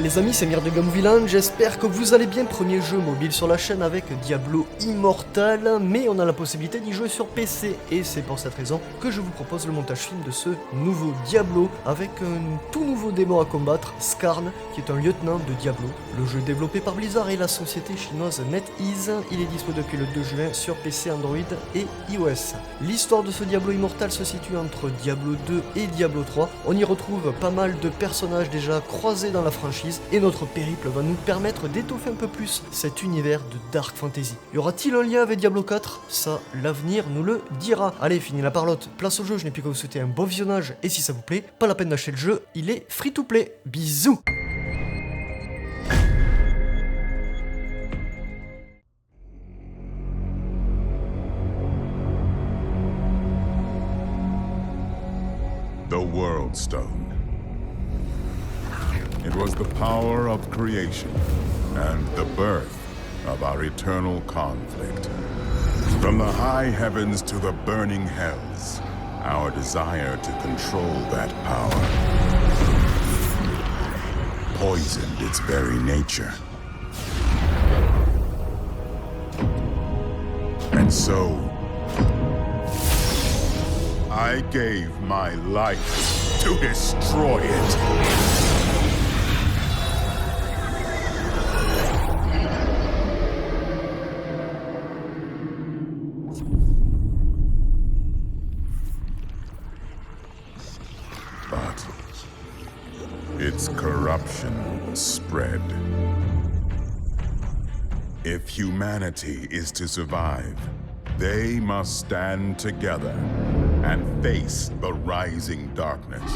les amis, c'est Mire de Gamouvillane, j'espère que vous allez bien. Premier jeu mobile sur la chaîne avec Diablo Immortal, mais on a la possibilité d'y jouer sur PC, et c'est pour cette raison que je vous propose le montage film de ce nouveau Diablo, avec un tout nouveau démon à combattre, Skarn, qui est un lieutenant de Diablo. Le jeu est développé par Blizzard et la société chinoise NetEase, il est dispo depuis le 2 juin sur PC, Android et iOS. L'histoire de ce Diablo Immortal se situe entre Diablo 2 et Diablo 3, on y retrouve pas mal de personnages déjà croisés dans la franchise, et notre périple va nous permettre d'étoffer un peu plus cet univers de Dark Fantasy. Y aura-t-il un lien avec Diablo 4 ? Ça, l'avenir nous le dira. Allez, fini la parlotte, place au jeu, je n'ai plus qu'à vous souhaiter un bon visionnage, et si ça vous plaît, pas la peine d'acheter le jeu, il est free to play. Bisous. The World Stone. It was the power of creation and the birth of our eternal conflict. From the high heavens to the burning hells, our desire to control that power poisoned its very nature. And so, I gave my life to destroy it. But its corruption spread. If humanity is to survive, they must stand together and face the rising darkness.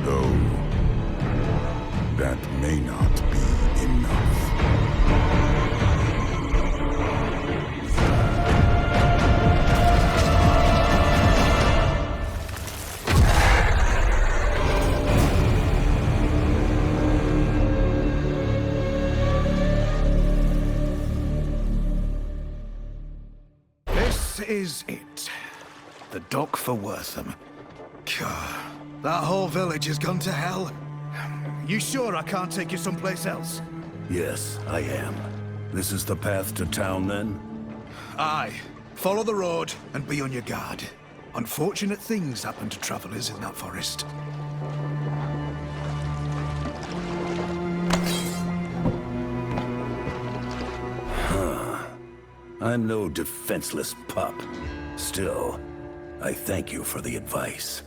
Though that may not be enough. Is it? The dock for Wortham. God, that whole village has gone to hell. You sure I can't take you someplace else? Yes, I am. This is the path to town, then? Aye. Follow the road and be on your guard. Unfortunate things happen to travelers in that forest. I'm no defenseless pup. Still, I thank you for the advice.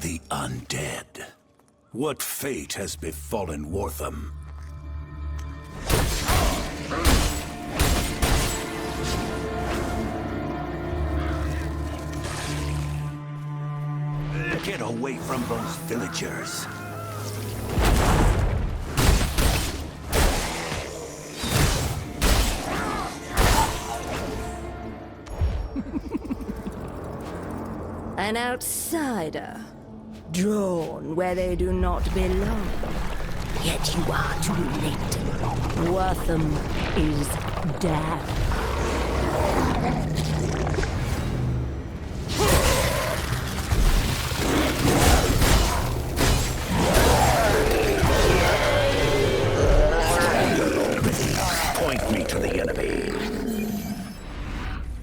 The undead. What fate has befallen Wortham? Get away from those villagers. An outsider, drawn where they do not belong. Yet you are too late. Wortham is dead.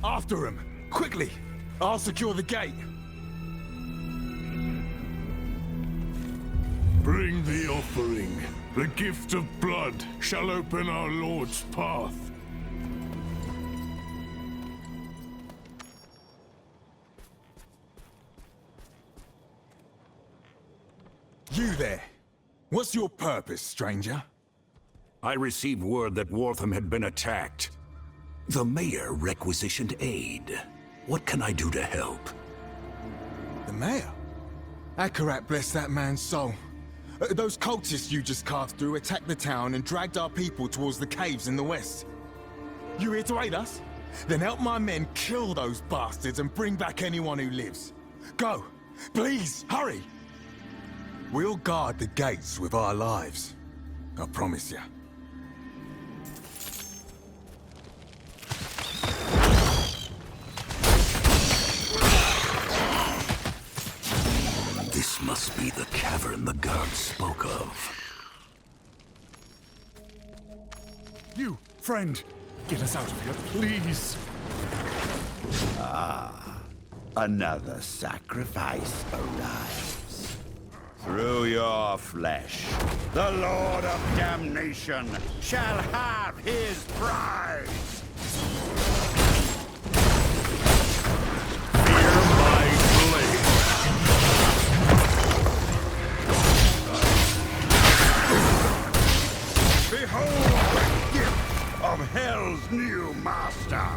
After him! Quickly! I'll secure the gate! Bring the offering. The gift of blood shall open our Lord's path. You there! What's your purpose, stranger? I received word that Wortham had been attacked. The mayor requisitioned aid. What can I do to help? The mayor? Akarat bless that man's soul. Those cultists you just carved through attacked the town and dragged our people towards the caves in the west. You here to aid us? Then help my men kill those bastards and bring back anyone who lives. Go! Please, hurry! We'll guard the gates with our lives. I promise you. This must be the cavern the gods spoke of. You, friend, get us out of here, please. Another sacrifice arrives. Through your flesh, the Lord of Damnation shall have his prize! Fear my blade. Behold the gift of Hell's new master!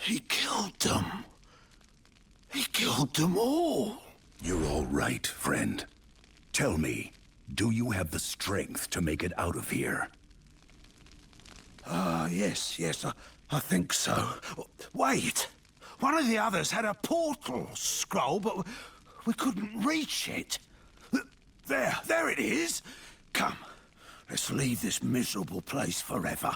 He killed them. He killed them all. You're all right, friend. Tell me, do you have the strength to make it out of here? Yes, I think so. Wait! One of the others had a portal scroll, but we couldn't reach it. There it is! Come, let's leave this miserable place forever.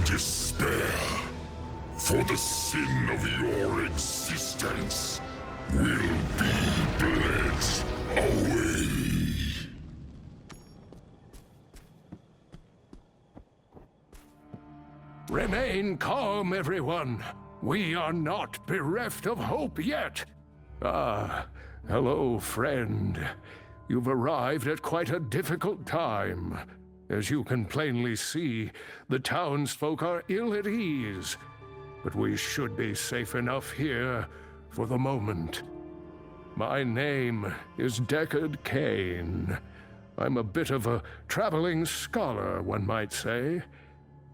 Despair, for the sin of your existence will be bled away. Remain calm, everyone. We are not bereft of hope yet. Ah, hello, friend. You've arrived at quite a difficult time. As you can plainly see, the townsfolk are ill at ease. But we should be safe enough here for the moment. My name is Deckard Cain. I'm a bit of a traveling scholar, one might say.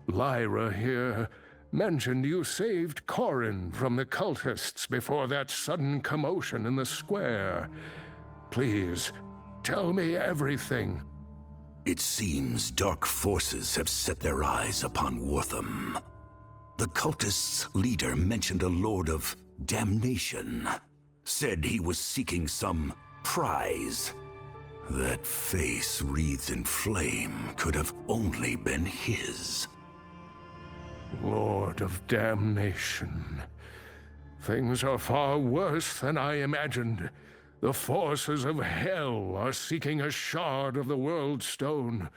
Lyra here mentioned you saved Corin from the cultists before that sudden commotion in the square. Please, tell me everything. It seems dark forces have set their eyes upon Wortham. The cultists' leader mentioned a lord of damnation. Said he was seeking some prize. That face wreathed in flame could have only been his. Lord of damnation. Things are far worse than I imagined. The forces of hell are seeking a shard of the World Stone,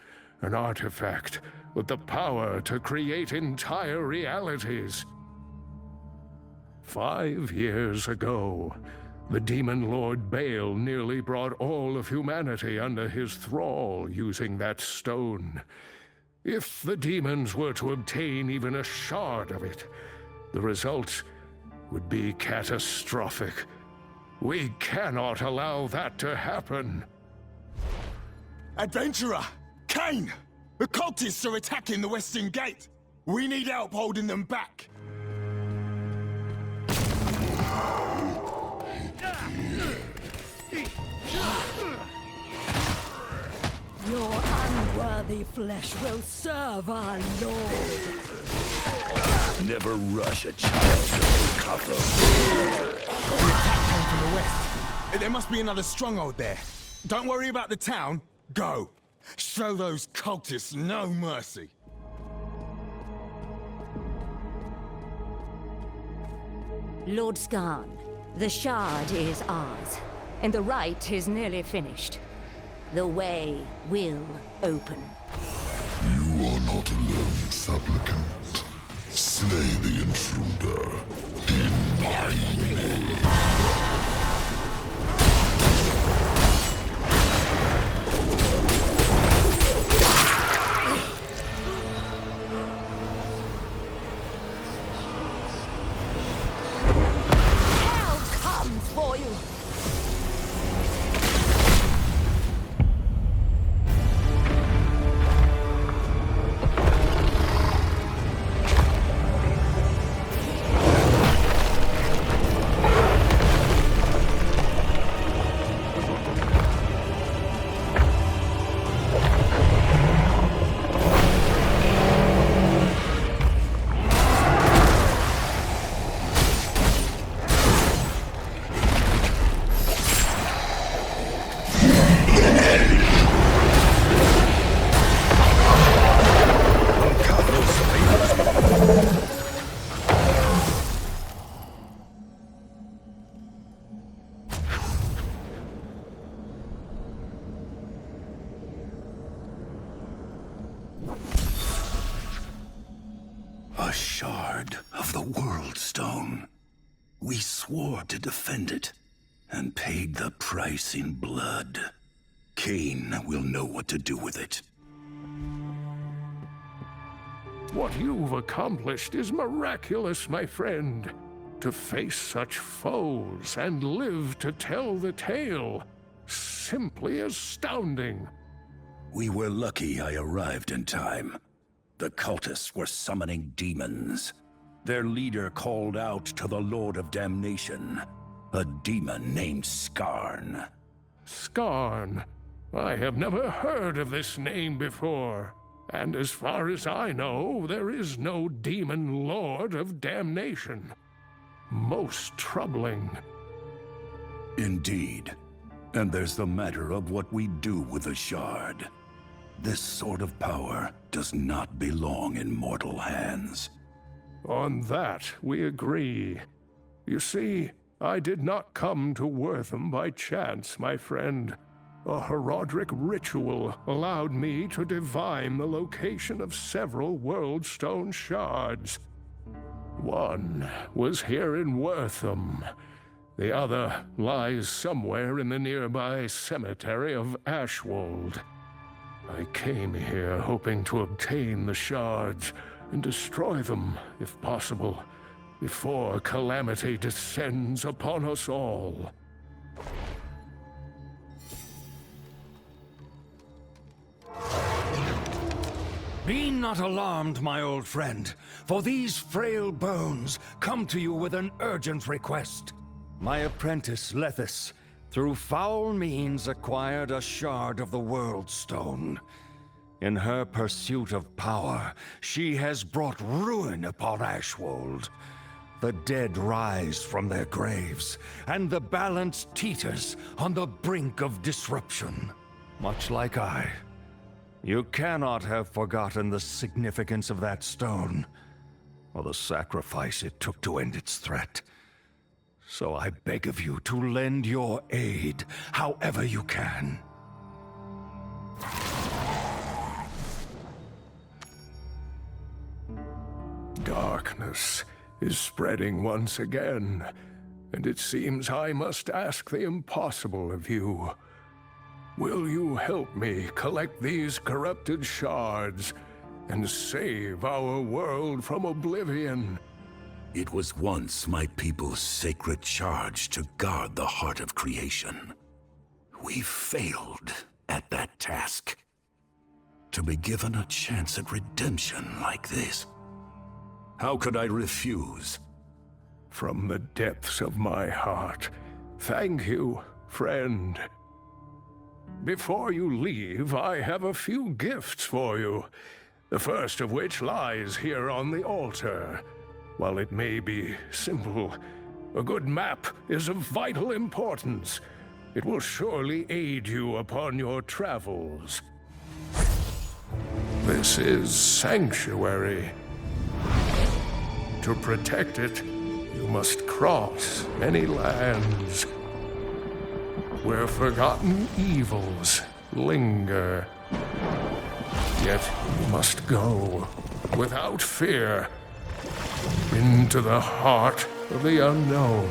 an artifact with the power to create entire realities. 5 years ago, the demon lord Baal nearly brought all of humanity under his thrall using that stone. If the demons were to obtain even a shard of it, the result would be catastrophic. We cannot allow that to happen. Adventurer! Cain! The cultists are attacking the Western Gate! We need help holding them back! Your unworthy flesh will serve our Lord. Never rush a child to recover. The attack came from the west. There must be another stronghold there. Don't worry about the town. Go. Show those cultists no mercy. Lord Skarn, the shard is ours, and the rite is nearly finished. the way will open. You are not alone, supplicant. Slay the intruder in my name. Hell comes for you! A shard of the World Stone. We swore to defend it, and paid the price in blood. Cain will know what to do with it. What you've accomplished is miraculous, my friend. To face such foes and live to tell the tale. Simply astounding. We were lucky I arrived in time. The cultists were summoning demons. Their leader called out to the Lord of Damnation, a demon named Skarn. Skarn? I have never heard of this name before. And as far as I know, there is no demon Lord of Damnation. Most troubling. Indeed. And there's the matter of what we do with the shard. This sort of power does not belong in mortal hands. On that, we agree. You see, I did not come to Wortham by chance, my friend. A Herodric ritual allowed me to divine the location of several World Stone shards. One was here in Wortham. The other lies somewhere in the nearby cemetery of Ashwold. I came here hoping to obtain the shards and destroy them, if possible, before calamity descends upon us all. Be not alarmed, my old friend, for these frail bones come to you with an urgent request. My apprentice, Lethis, through foul means acquired a shard of the World Stone. In her pursuit of power, she has brought ruin upon Ashwold. The dead rise from their graves, and the balance teeters on the brink of disruption. Much like I. You cannot have forgotten the significance of that stone, or the sacrifice it took to end its threat. So I beg of you to lend your aid, however you can. Darkness is spreading once again, and it seems I must ask the impossible of you. Will you help me collect these corrupted shards and save our world from oblivion? It was once my people's sacred charge to guard the heart of creation. We failed at that task. To be given a chance at redemption like this, how could I refuse? From the depths of my heart, thank you, friend. Before you leave, I have a few gifts for you, the first of which lies here on the altar. While it may be simple, a good map is of vital importance. It will surely aid you upon your travels. This is Sanctuary. To protect it, you must cross many lands where forgotten evils linger. Yet you must go, without fear, into the heart of the unknown.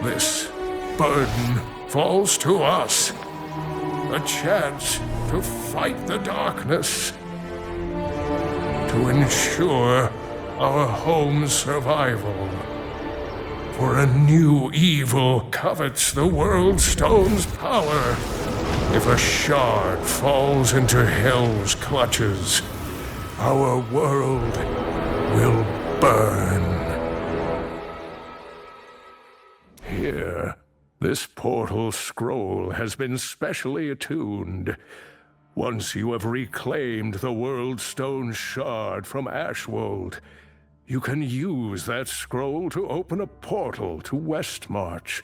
This burden falls to us. A chance to fight the darkness. To ensure our home's survival. For a new evil covets the World Stone's power. If a shard falls into Hell's clutches, our world will burn. Here, this portal scroll has been specially attuned. Once you have reclaimed the World Stone shard from Ashwold, you can use that scroll to open a portal to Westmarch.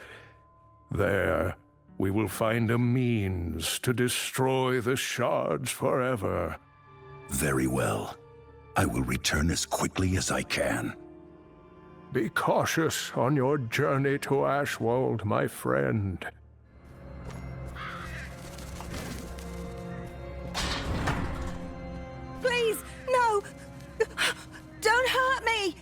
There, we will find a means to destroy the shards forever. Very well. I will return as quickly as I can. Be cautious on your journey to Ashwold, my friend. Please, no! Don't hurt me!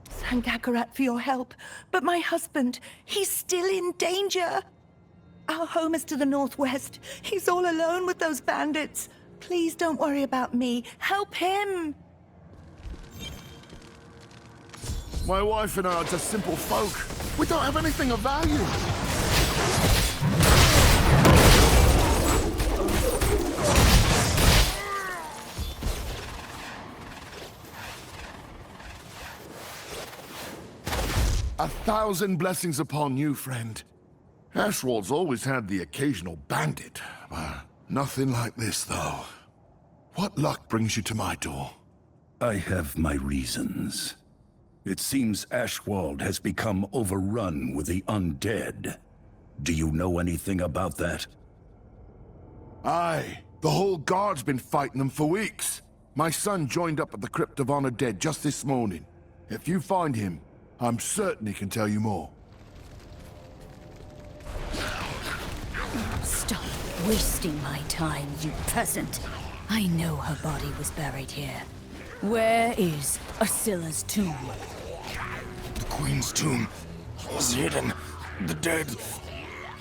Thank Akarat for your help, but my husband, he's still in danger. Our home is to the northwest. He's all alone with those bandits. Please don't worry about me. Help him! My wife and I are just simple folk. We don't have anything of value. 1,000 blessings upon you, friend. Ashwold's always had the occasional bandit. Nothing like this, though. What luck brings you to my door? I have my reasons. It seems Ashwold has become overrun with the undead. Do you know anything about that? Aye. The whole guard's been fighting them for weeks. My son joined up at the Crypt of Honor Dead just this morning. If you find him, I'm certain he can tell you more. Stop wasting my time, you peasant. I know her body was buried here. Where is Asilla's tomb? The Queen's tomb is hidden. The dead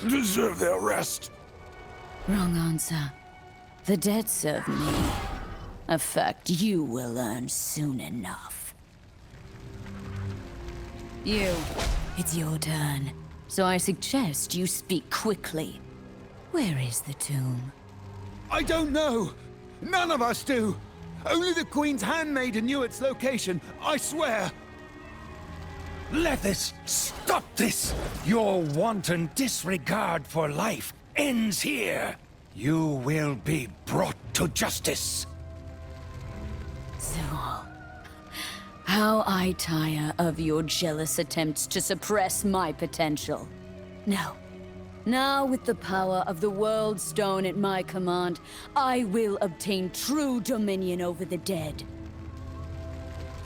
deserve their rest. Wrong answer. The dead serve me. A fact you will learn soon enough. You, it's your turn. So I suggest you speak quickly. Where is the tomb? I don't know. None of us do. Only the Queen's handmaiden knew its location, I swear. Lethis, stop this! Your wanton disregard for life ends here. You will be brought to justice. Zool, how I tire of your jealous attempts to suppress my potential. No. Now, with the power of the World Stone at my command, I will obtain true dominion over the dead.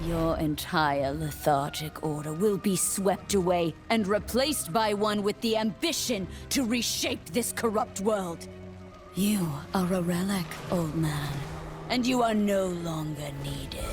Your entire lethargic order will be swept away and replaced by one with the ambition to reshape this corrupt world. You are a relic, old man, and you are no longer needed.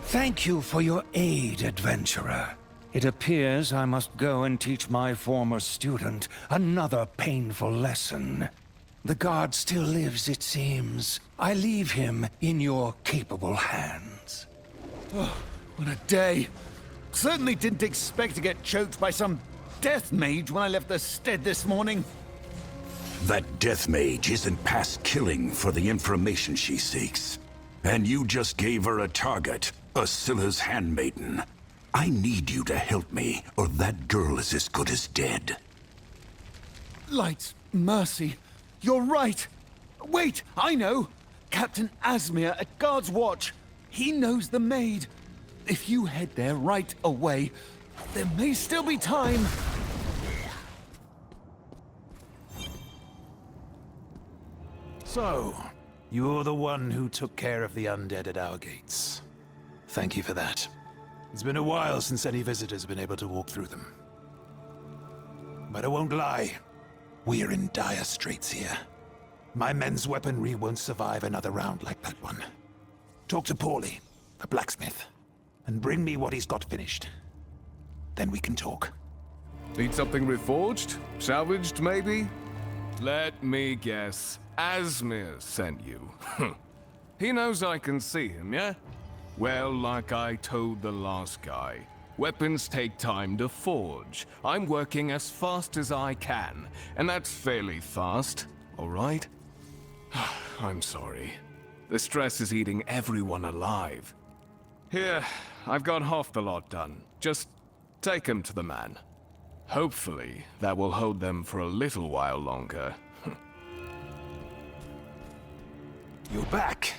Thank you for your aid, adventurer. It appears I must go and teach my former student another painful lesson. The guard still lives, it seems. I leave him in your capable hands. Oh, what a day. Certainly didn't expect to get choked by some death mage when I left the stead this morning. That death mage isn't past killing for the information she seeks. And you just gave her a target, Asilla's handmaiden. I need you to help me, or that girl is as good as dead. Light, mercy. You're right. Wait, I know. Captain Asmir at Guard's Watch. He knows the maid. If you head there right away, there may still be time. So, you're the one who took care of the undead at our gates. Thank you for that. It's been a while since any visitors have been able to walk through them. But I won't lie, we're in dire straits here. My men's weaponry won't survive another round like that one. Talk to Paulie, the blacksmith, and bring me what he's got finished. Then we can talk. Need something reforged? Salvaged, maybe? Let me guess. Asmir sent you. He knows I can see him, yeah? Well, like I told the last guy, weapons take time to forge. I'm working as fast as I can, and that's fairly fast, all right? I'm sorry. The stress is eating everyone alive. Here, I've got half the lot done. Just take him to the man. Hopefully, that will hold them for a little while longer. You're back.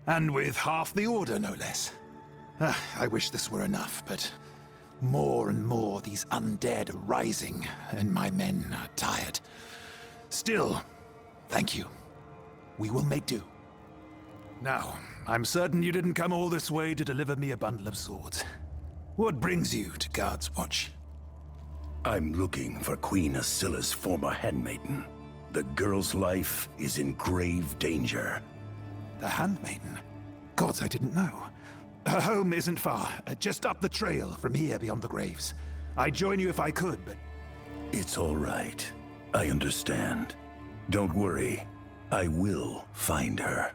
And with half the order, no less. I wish this were enough, but more and more these undead are rising, and my men are tired. Still, thank you. We will make do. Now, I'm certain you didn't come all this way to deliver me a bundle of swords. What brings you to Guard's Watch? I'm looking for Queen Asilla's former handmaiden. The girl's life is in grave danger. The handmaiden? Gods, I didn't know. Her home isn't far, just up the trail from here beyond the graves. I'd join you if I could, but... It's all right. I understand. Don't worry. I will find her.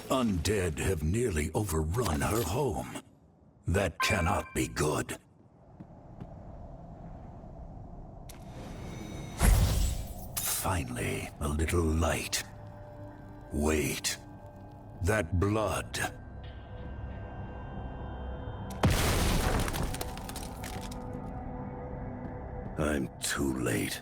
Undead have nearly overrun her home. That cannot be good. Finally, a little light. Wait. That blood. I'm too late.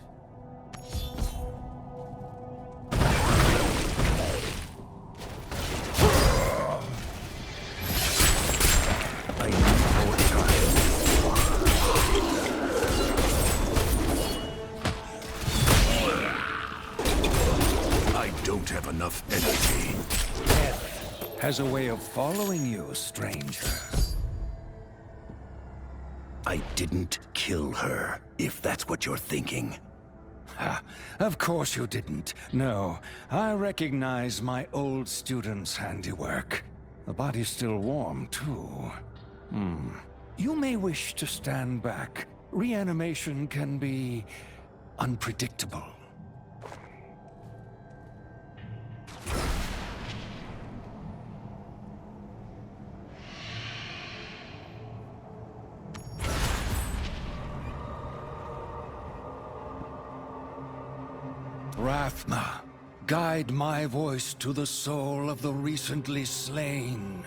Enough energy. Death has a way of following you, stranger. I didn't kill her, if that's what you're thinking. Ha, of course you didn't. No, I recognize my old student's handiwork. The body's still warm, too. You may wish to stand back. Reanimation can be unpredictable. Rathma, guide my voice to the soul of the recently slain.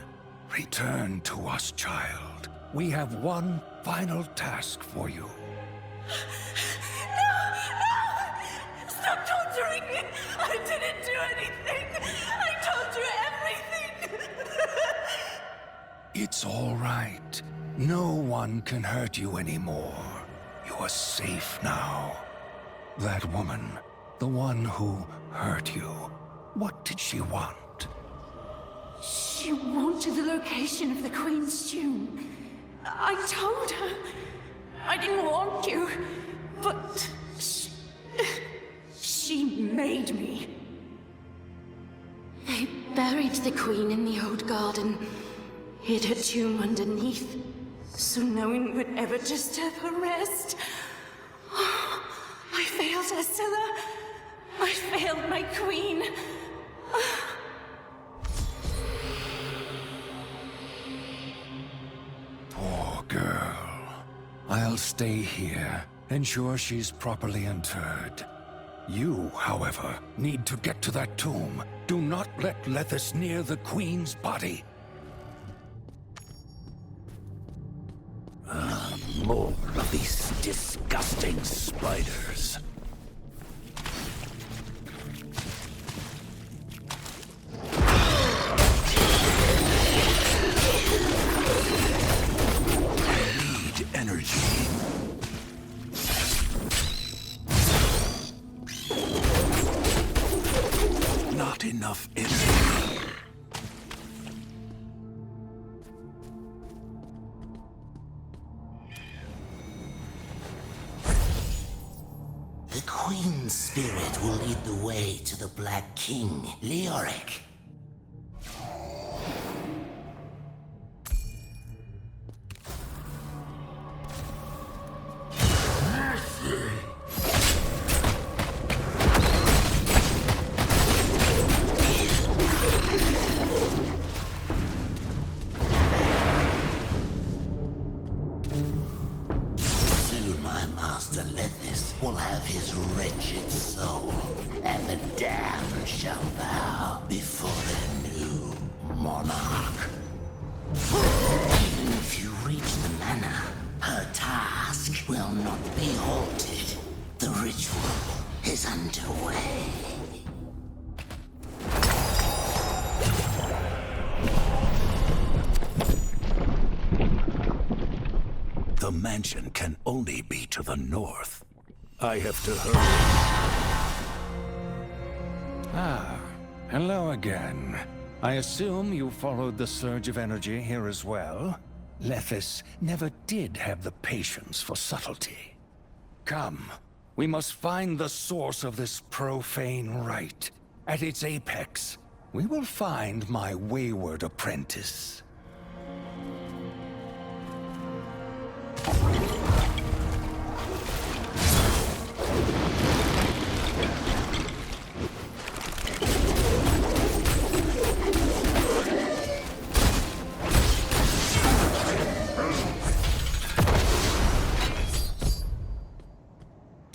Return to us, child. We have one final task for you. No! Stop torturing me! I didn't do anything! I told you everything! It's all right. No one can hurt you anymore. You are safe now. That woman, the one who hurt you, what did she want? She wanted the location of the Queen's tomb. I told her I didn't want you, but she made me. They buried the Queen in the old garden, hid her tomb underneath, so no one would ever disturb her rest. I failed Asilla. I failed my queen. I'll stay here, ensure she's properly interred. You, however, need to get to that tomb. Do not let Lethis near the Queen's body. More of these disgusting spiders. I need energy. Not enough energy. The Queen's spirit will lead the way to the Black King, Leoric. Soon my master Lethis will have his wretched soul, and the damned shall bow before their new monarch. Even if you reach the manor, her task will not be halted. The ritual is underway. The mansion can only be to the north. I have to hurry. Ah, hello again. I assume you followed the surge of energy here as well? Lethis never did have the patience for subtlety. Come, we must find the source of this profane rite. At its apex, we will find my wayward apprentice.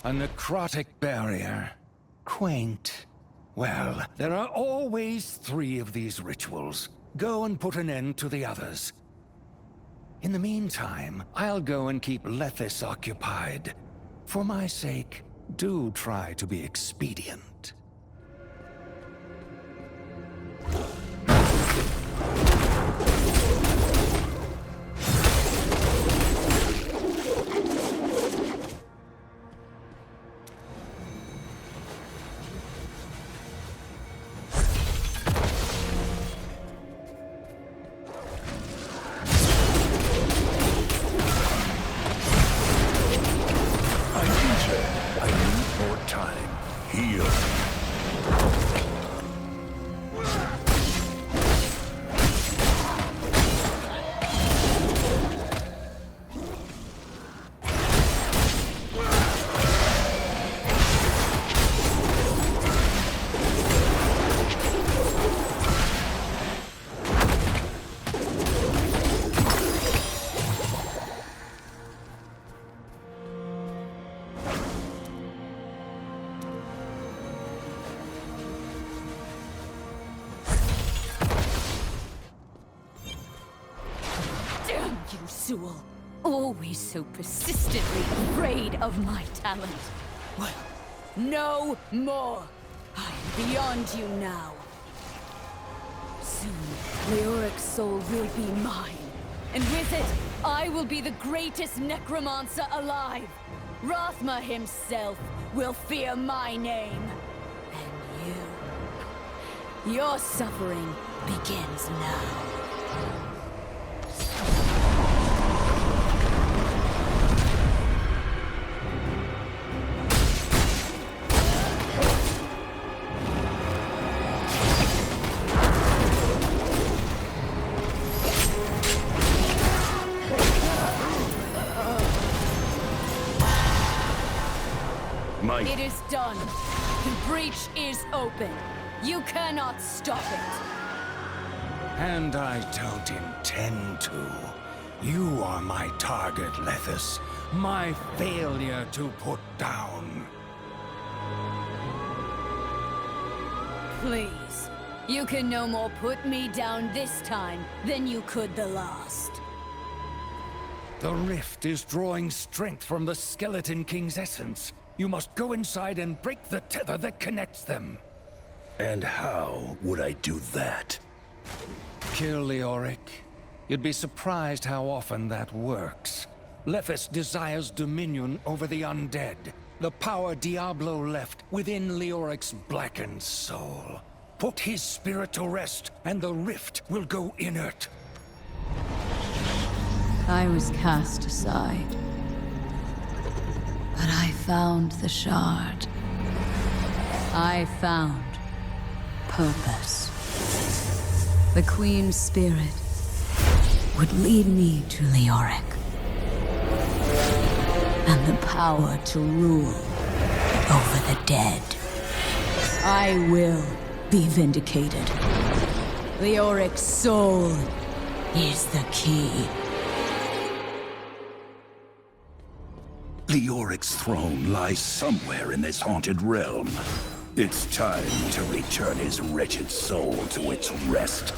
A necrotic barrier. Quaint. Well, there are always 3 of these rituals. Go and put an end to the others. In the meantime, I'll go and keep Lethis occupied. For my sake, do try to be expedient. Always so persistently afraid of my talent. Well, no more. I am beyond you now. Soon, Leoric's soul will be mine. And with it, I will be the greatest necromancer alive. Rathma himself will fear my name. And you... your suffering begins now. It is done. The breach is open. You cannot stop it. And I don't intend to. You are my target, Lethis. My failure to put down. Please. You can no more put me down this time than you could the last. The rift is drawing strength from the Skeleton King's essence. You must go inside and break the tether that connects them. And how would I do that? Kill Leoric. You'd be surprised how often that works. Lethis desires dominion over the undead. The power Diablo left within Leoric's blackened soul. Put his spirit to rest, and the rift will go inert. I was cast aside. But I found the shard. I found purpose. The Queen's spirit would lead me to Leoric. And the power to rule over the dead. I will be vindicated. Leoric's soul is the key. Leoric's throne lies somewhere in this haunted realm. It's time to return his wretched soul to its rest.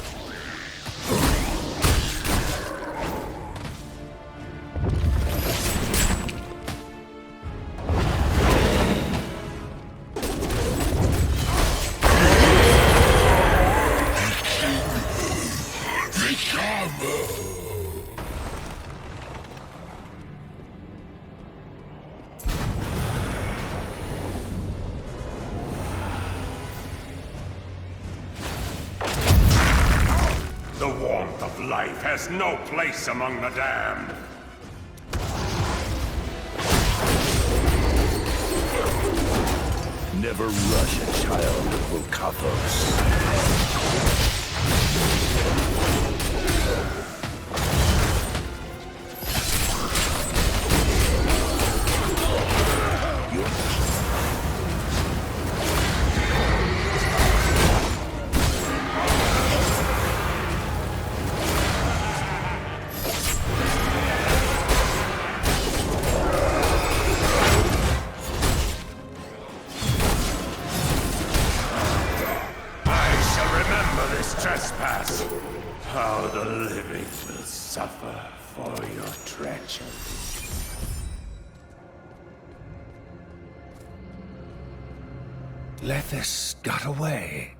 Life has no place among the damned. Never rush a child of Vulcathos. How the living will suffer for your treachery. Lethis got away.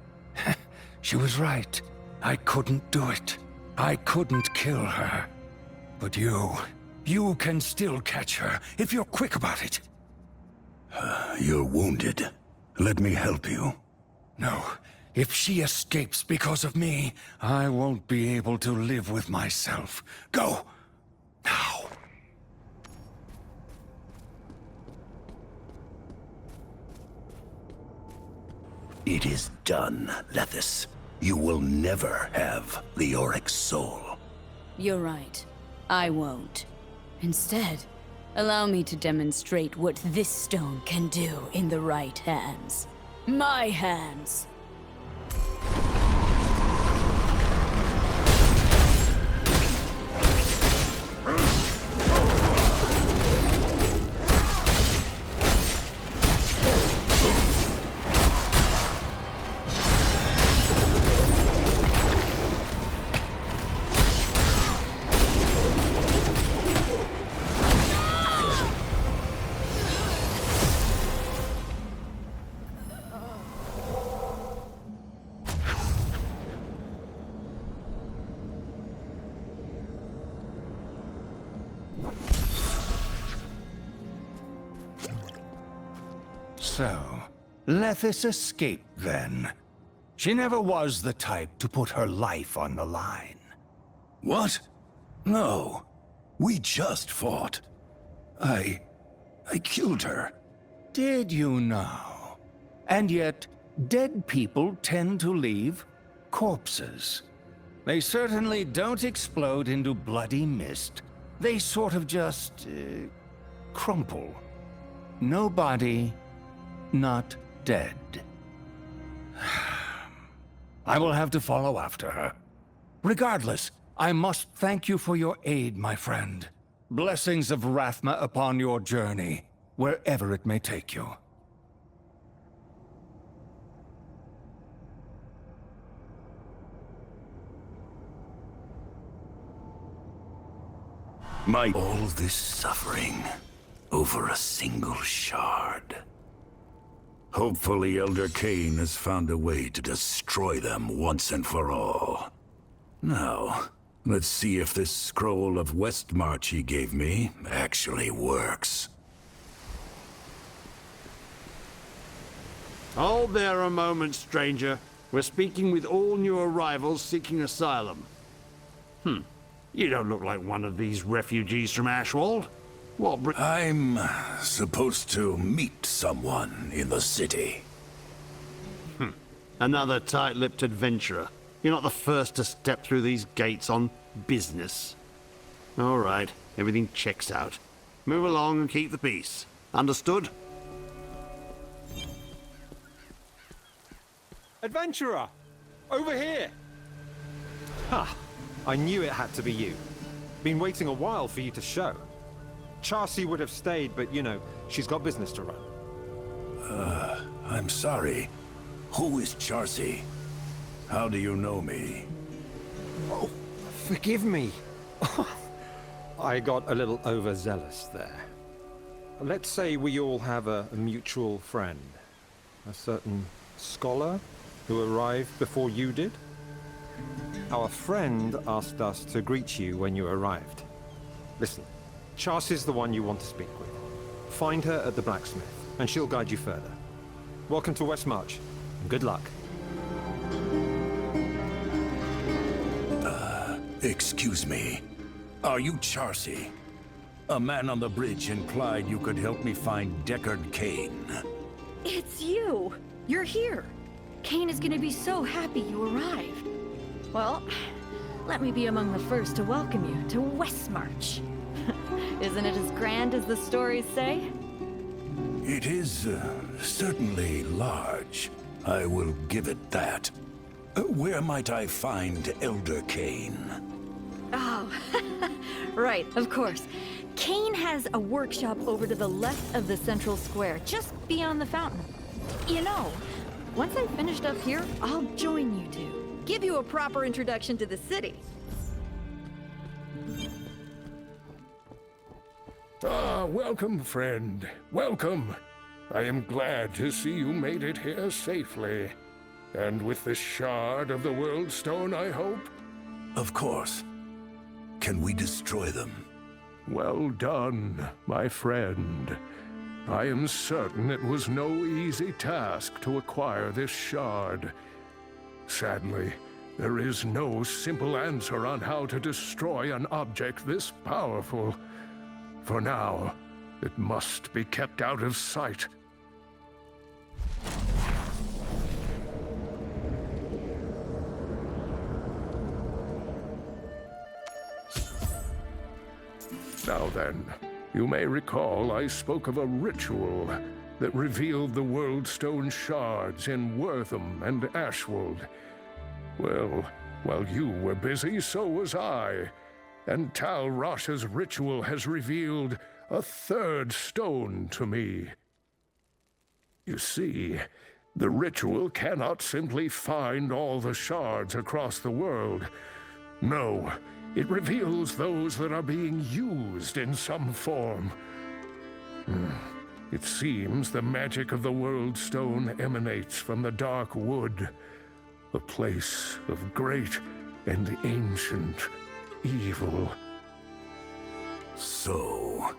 She was right. I couldn't do it. I couldn't kill her. But you can still catch her, if you're quick about it. You're wounded. Let me help you. No. If she escapes because of me, I won't be able to live with myself. Go! Now! It is done, Lethis. You will never have Leoric's soul. You're right. I won't. Instead, allow me to demonstrate what this stone can do in the right hands. My hands! So, Lethis escaped then. She never was the type to put her life on the line. What? No. We just fought. I killed her. Did you now? And yet, dead people tend to leave corpses. They certainly don't explode into bloody mist. They sort of just crumple. No body, not dead. I will have to follow after her. Regardless, I must thank you for your aid, my friend. Blessings of Rathma upon your journey, wherever it may take you. All this suffering over a single shard. Hopefully Elder Cain has found a way to destroy them once and for all. Now, let's see if this scroll of Westmarch he gave me actually works. Hold there a moment, stranger. We're speaking with all new arrivals seeking asylum. You don't look like one of these refugees from Ashwold. I'm supposed to meet someone in the city. Another tight-lipped adventurer. You're not the first to step through these gates on business. All right, everything checks out. Move along and keep the peace. Understood? Adventurer! Over here! Ha! I knew it had to be you. Been waiting a while for you to show. Charcy would have stayed, but you know, she's got business to run. I'm sorry. Who is Charcy? How do you know me? Oh, forgive me. I got a little overzealous there. Let's say we all have a mutual friend. A certain scholar who arrived before you did. Our friend asked us to greet you when you arrived. Listen, Charcy's the one you want to speak with. Find her at the blacksmith, and she'll guide you further. Welcome to Westmarch, and good luck. Excuse me. Are you Charcy? A man on the bridge implied you could help me find Deckard Cain. It's you! You're here! Cain is gonna be so happy you arrived. Well, let me be among the first to welcome you to Westmarch. Isn't it as grand as the stories say? It is certainly large. I will give it that. Where might I find Elder Cain? Oh, right, of course. Cain has a workshop over to the left of the central square, just beyond the fountain. You know, once I've finished up here, I'll join you two. Give you a proper introduction to the city. Welcome, friend. Welcome. I am glad to see you made it here safely. And with the shard of the World Stone, I hope? Of course. Can we destroy them? Well done, my friend. I am certain it was no easy task to acquire this shard. Sadly, there is no simple answer on how to destroy an object this powerful. For now, it must be kept out of sight. Now then, you may recall I spoke of a ritual that revealed the World Stone shards in Wortham and Ashwold. Well, while you were busy, so was I. And Tal Rasha's ritual has revealed a third stone to me. You see, the ritual cannot simply find all the shards across the world. No, it reveals those that are being used in some form. It seems the magic of the World Stone emanates from the Dark Wood, a place of great and ancient evil. So,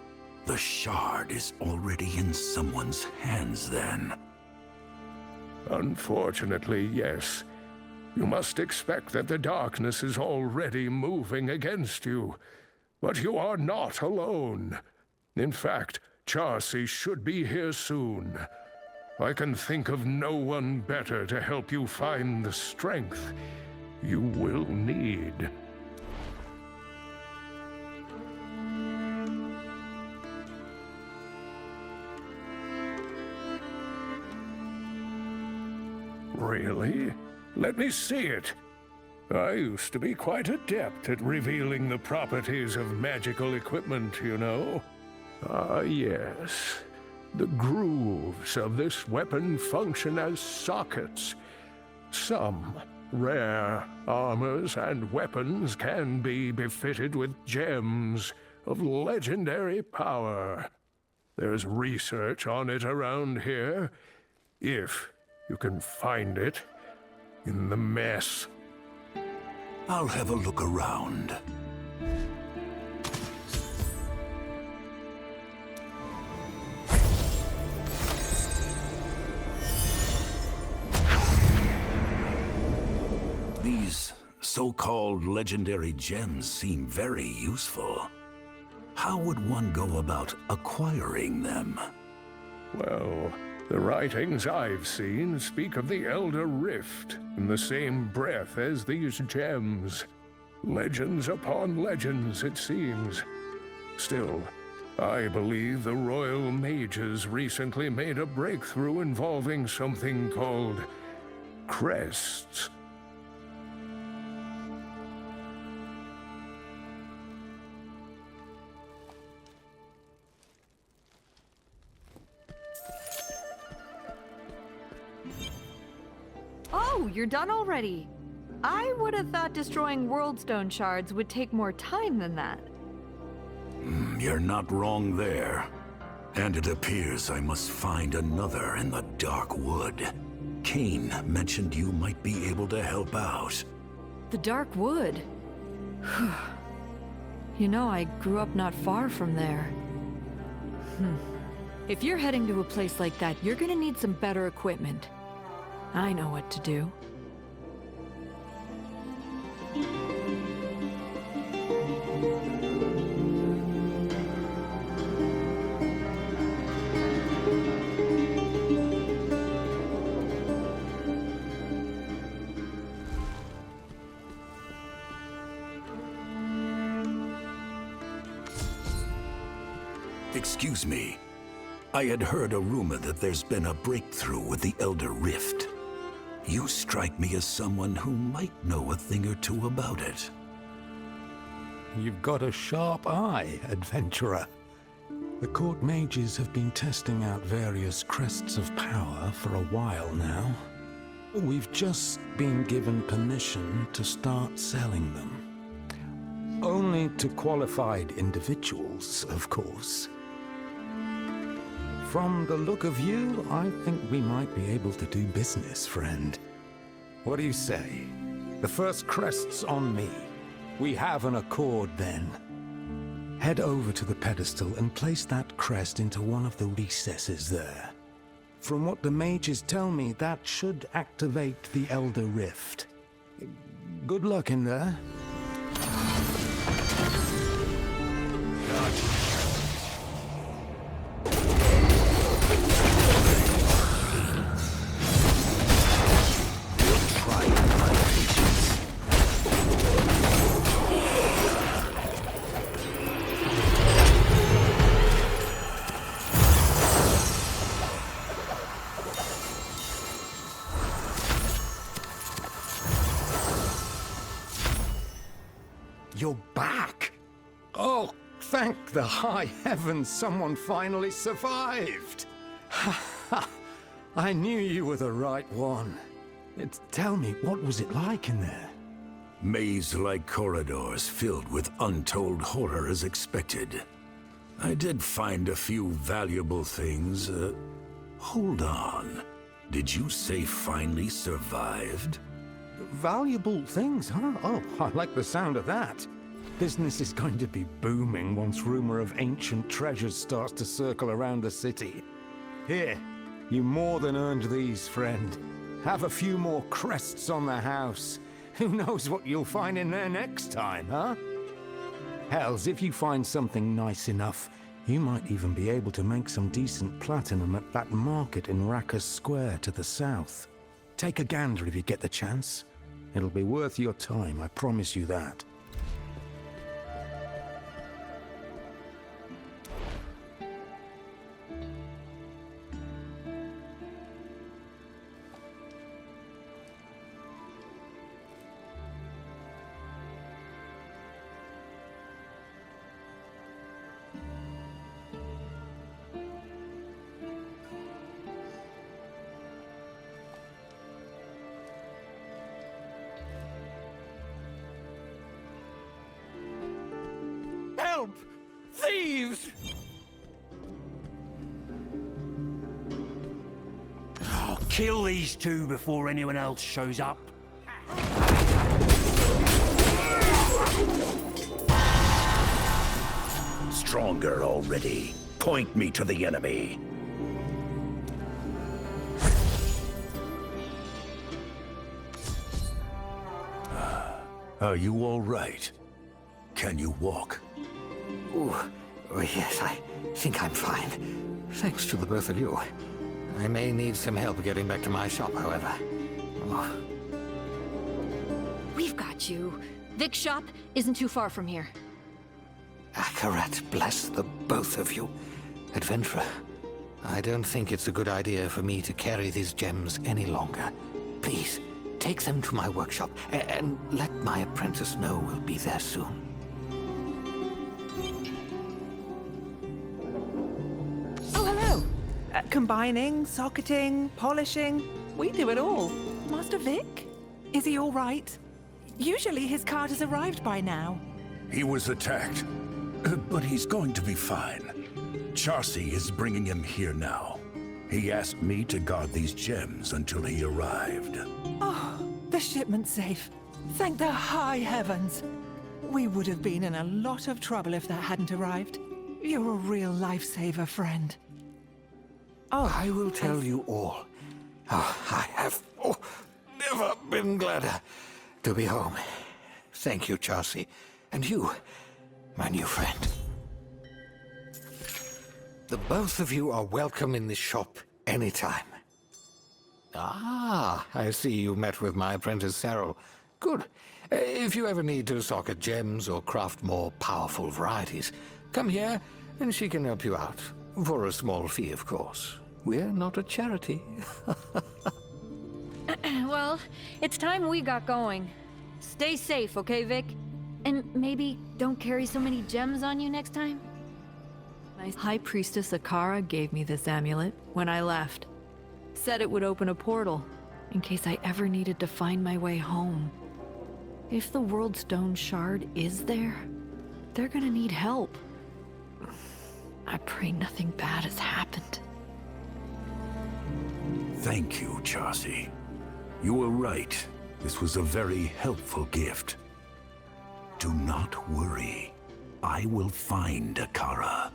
the shard is already in someone's hands then? Unfortunately, yes. You must expect that the darkness is already moving against you. But you are not alone. In fact, Charcy should be here soon. I can think of no one better to help you find the strength you will need. Really? Let me see it. I used to be quite adept at revealing the properties of magical equipment, you know. Ah, yes. The grooves of this weapon function as sockets. Some rare armors and weapons can be befitted with gems of legendary power. There's research on it around here, if you can find it in the mess. I'll have a look around. These so-called legendary gems seem very useful. How would one go about acquiring them? Well, the writings I've seen speak of the Elder Rift in the same breath as these gems. Legends upon legends, it seems. Still, I believe the Royal Mages recently made a breakthrough involving something called crests. Oh, you're done already. I would have thought destroying Worldstone shards would take more time than that. You're not wrong there. And it appears I must find another in the Dark Wood. Cain mentioned you might be able to help out. The Dark Wood? You know, I grew up not far from there. If you're heading to a place like that, you're gonna need some better equipment. I know what to do. Excuse me. I had heard a rumor that there's been a breakthrough with the Elder Rift. You strike me as someone who might know a thing or two about it. You've got a sharp eye, adventurer. The court mages have been testing out various crests of power for a while now. We've just been given permission to start selling them. Only to qualified individuals, of course. From the look of you, I think we might be able to do business, friend. What do you say? The first crest's on me. We have an accord then. Head over to the pedestal and place that crest into one of the recesses there. From what the mages tell me, that should activate the Elder Rift. Good luck in there. You're back! Oh, thank the high heavens someone finally survived! I knew you were the right one. Tell me, what was it like in there? Maze-like corridors filled with untold horror as expected. I did find a few valuable things. Hold on. Did you say finally survived? Valuable things, huh? Oh, I like the sound of that. Business is going to be booming once rumor of ancient treasures starts to circle around the city. Here, you more than earned these, friend. Have a few more crests on the house. Who knows what you'll find in there next time, huh? Hells, if you find something nice enough, you might even be able to make some decent platinum at that market in Rackus Square to the south. Take a gander if you get the chance. It'll be worth your time, I promise you that. Help! Thieves! I'll kill these two before anyone else shows up. Stronger already. Point me to the enemy. Are you all right? Can you walk? Oh, yes, I think I'm fine. Thanks to the both of you. I may need some help getting back to my shop, however. Oh. We've got you. Vic's shop isn't too far from here. Akarat bless the both of you. Adventurer, I don't think it's a good idea for me to carry these gems any longer. Please, take them to my workshop, and let my apprentice know we'll be there soon. Oh, hello. Combining, socketing, polishing. We do it all. Master Vic? Is he all right? Usually his cart has arrived by now. He was attacked, but he's going to be fine. Charcy is bringing him here now. He asked me to guard these gems until he arrived. Oh, the shipment's safe. Thank the high heavens. We would have been in a lot of trouble if that hadn't arrived. You're a real lifesaver, friend. Oh, I will tell you all. Oh, I have never been gladder to be home. Thank you, Charcy. And you, my new friend. The both of you are welcome in this shop anytime. Ah, I see you met with my apprentice Cyril. Good. If you ever need to socket gems or craft more powerful varieties, come here and she can help you out. For a small fee, of course. We're not a charity. Well, it's time we got going. Stay safe, okay, Vic? And maybe don't carry so many gems on you next time? High Priestess Akara gave me this amulet when I left. Said it would open a portal, in case I ever needed to find my way home. If the World Stone Shard is there, they're gonna need help. I pray nothing bad has happened. Thank you, Charcy. You were right. This was a very helpful gift. Do not worry. I will find Akara.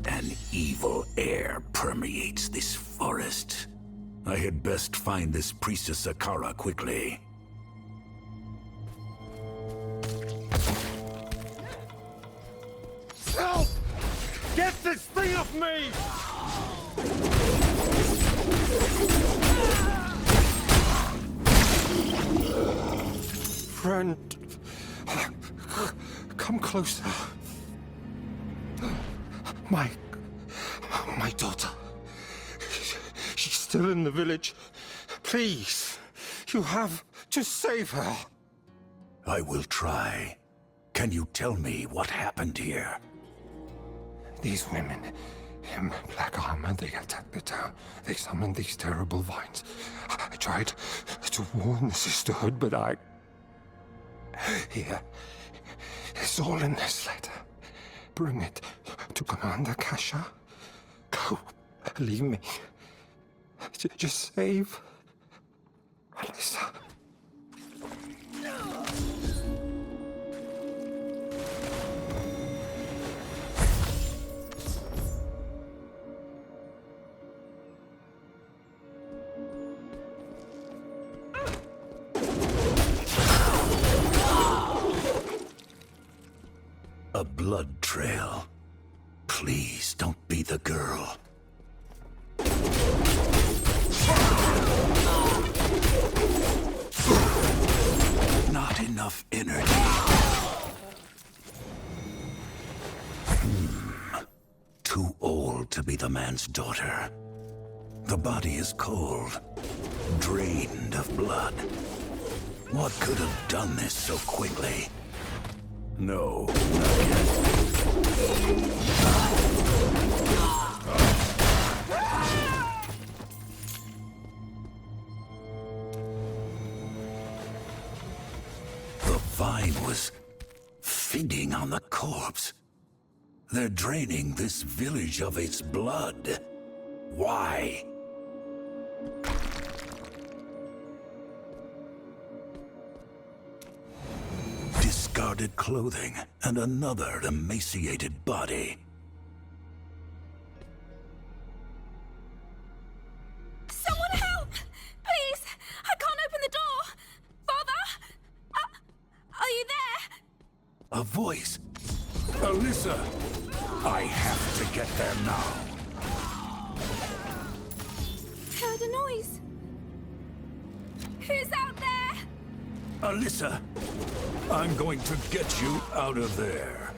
An evil air permeates this forest. I had best find this Priestess Akara quickly. Help! Get this thing off me! Friend, come closer. My daughter. She's still in the village. Please, you have to save her. I will try. Can you tell me what happened here? These women in black armor, they attacked the town. They summoned these terrible vines. I tried to warn the sisterhood, but Here. It's all in this letter. Bring it to Commander Kasha. Go. Leave me. Just save Alyssa. A blood trail. Please don't be the girl. Not enough energy. Too old to be the man's daughter. The body is cold, drained of blood. What could have done this so quickly? No, not yet. The vine was feeding on the corpse. They're draining this village of its blood. Why? Discarded clothing and another emaciated body. Someone help! Please! I can't open the door! Father? Are you there? A voice. Alyssa! I have to get there now. Heard a noise. Who's out there? Alyssa, I'm going to get you out of there.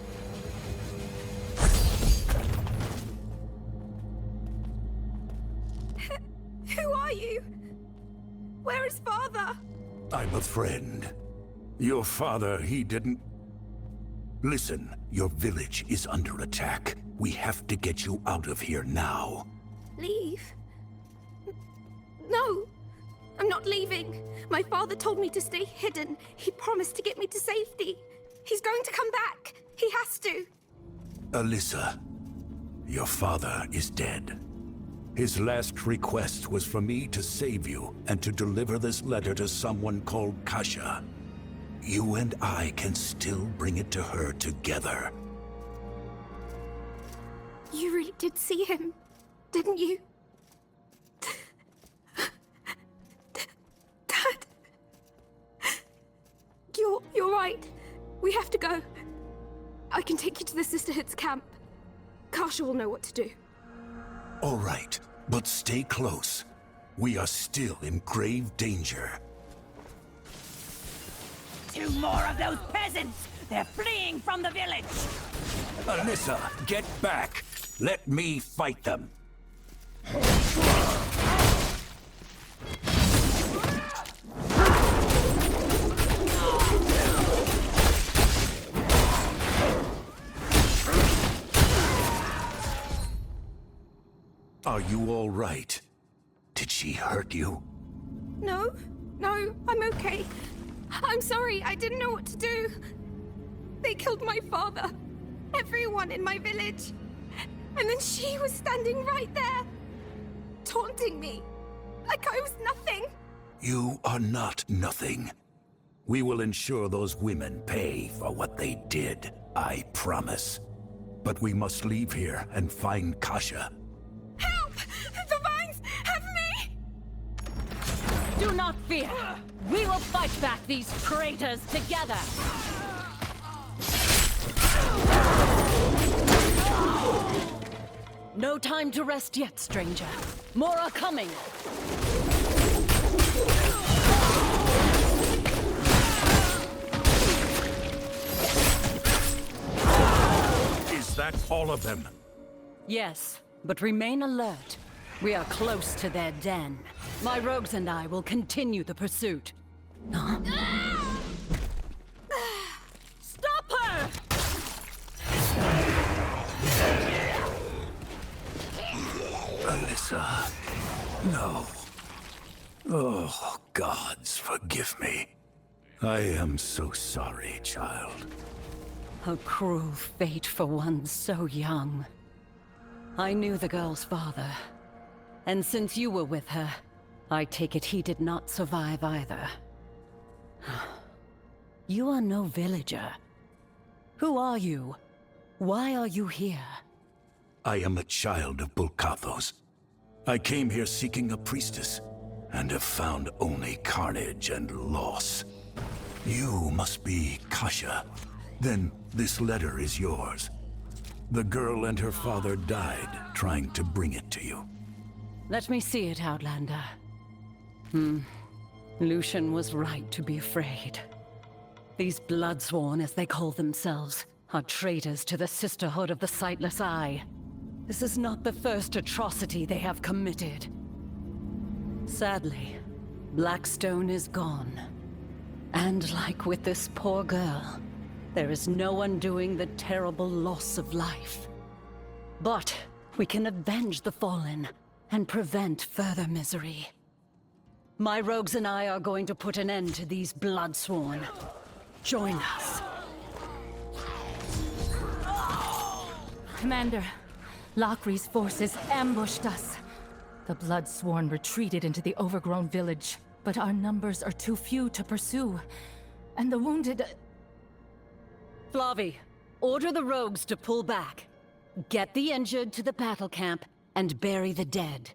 Who are you? Where is Father? I'm a friend. Your father, he didn't... Listen, your village is under attack. We have to get you out of here now. Leave? No, I'm not leaving. My father told me to stay hidden. He promised to get me to safety. He's going to come back. He has to. Alyssa, your father is dead. His last request was for me to save you and to deliver this letter to someone called Kasha. You and I can still bring it to her together. You really did see him, didn't you? Dad. You're right. We have to go. I can take you to the Sisterhood's camp. Kasha will know what to do. All right, but stay close. We are still in grave danger. 2 more of those peasants! They're fleeing from the village! Alyssa, get back! Let me fight them! Are you all right? Did she hurt you? No, I'm okay. I'm sorry, I didn't know what to do. They killed my father. Everyone in my village. And then she was standing right there, taunting me, like I was nothing. You are not nothing. We will ensure those women pay for what they did, I promise. But we must leave here and find Kasha. Help! The vines have me! Do not fear. We will fight back these traitors together. No time to rest yet, stranger. More are coming. Is that all of them? Yes, but remain alert. We are close to their den. My rogues and I will continue the pursuit. Huh? Stop her! Alyssa, no. Oh, gods, forgive me. I am so sorry, child. A cruel fate for one so young. I knew the girl's father. And since you were with her, I take it he did not survive either. You are no villager. Who are you? Why are you here? I am a child of Bulkathos. I came here seeking a priestess, and have found only carnage and loss. You must be Kasha. Then this letter is yours. The girl and her father died trying to bring it to you. Let me see it, Outlander. Lucian was right to be afraid. These Bloodsworn, as they call themselves, are traitors to the Sisterhood of the Sightless Eye. This is not the first atrocity they have committed. Sadly, Blackstone is gone. And like with this poor girl, there is no undoing the terrible loss of life. But we can avenge the fallen and prevent further misery. My rogues and I are going to put an end to these Bloodsworn. Join us. Commander, Locri's forces ambushed us. The Bloodsworn retreated into the overgrown village, but our numbers are too few to pursue. And the wounded... Flavi, order the rogues to pull back. Get the injured to the battle camp and bury the dead.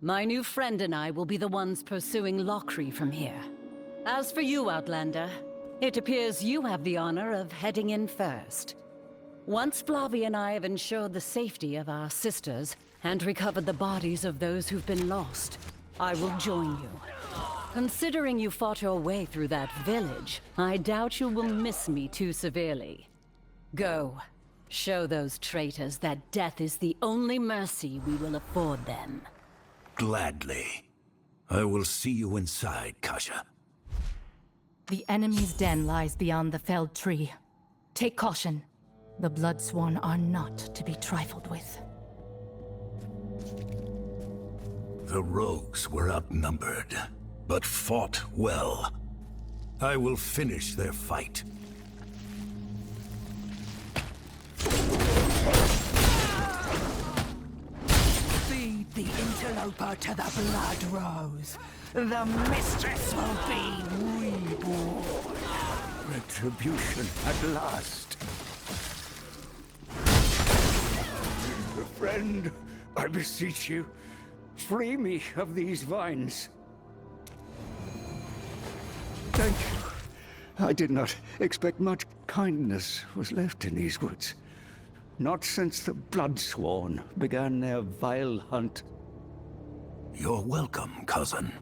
My new friend and I will be the ones pursuing Locri from here. As for you, Outlander, it appears you have the honor of heading in first. Once Flavi and I have ensured the safety of our sisters and recovered the bodies of those who've been lost, I will join you. Considering you fought your way through that village, I doubt you will miss me too severely. Go. Show those traitors that death is the only mercy we will afford them. Gladly. I will see you inside, Kasha. The enemy's den lies beyond the felled tree. Take caution. The Bloodsworn are not to be trifled with. The rogues were outnumbered, but fought well. I will finish their fight. Feed the interloper to the blood rose. The mistress will be reborn. Retribution at last. Friend, I beseech you, free me of these vines. Thank you. I did not expect much kindness was left in these woods. Not since the Bloodsworn began their vile hunt. You're welcome, cousin.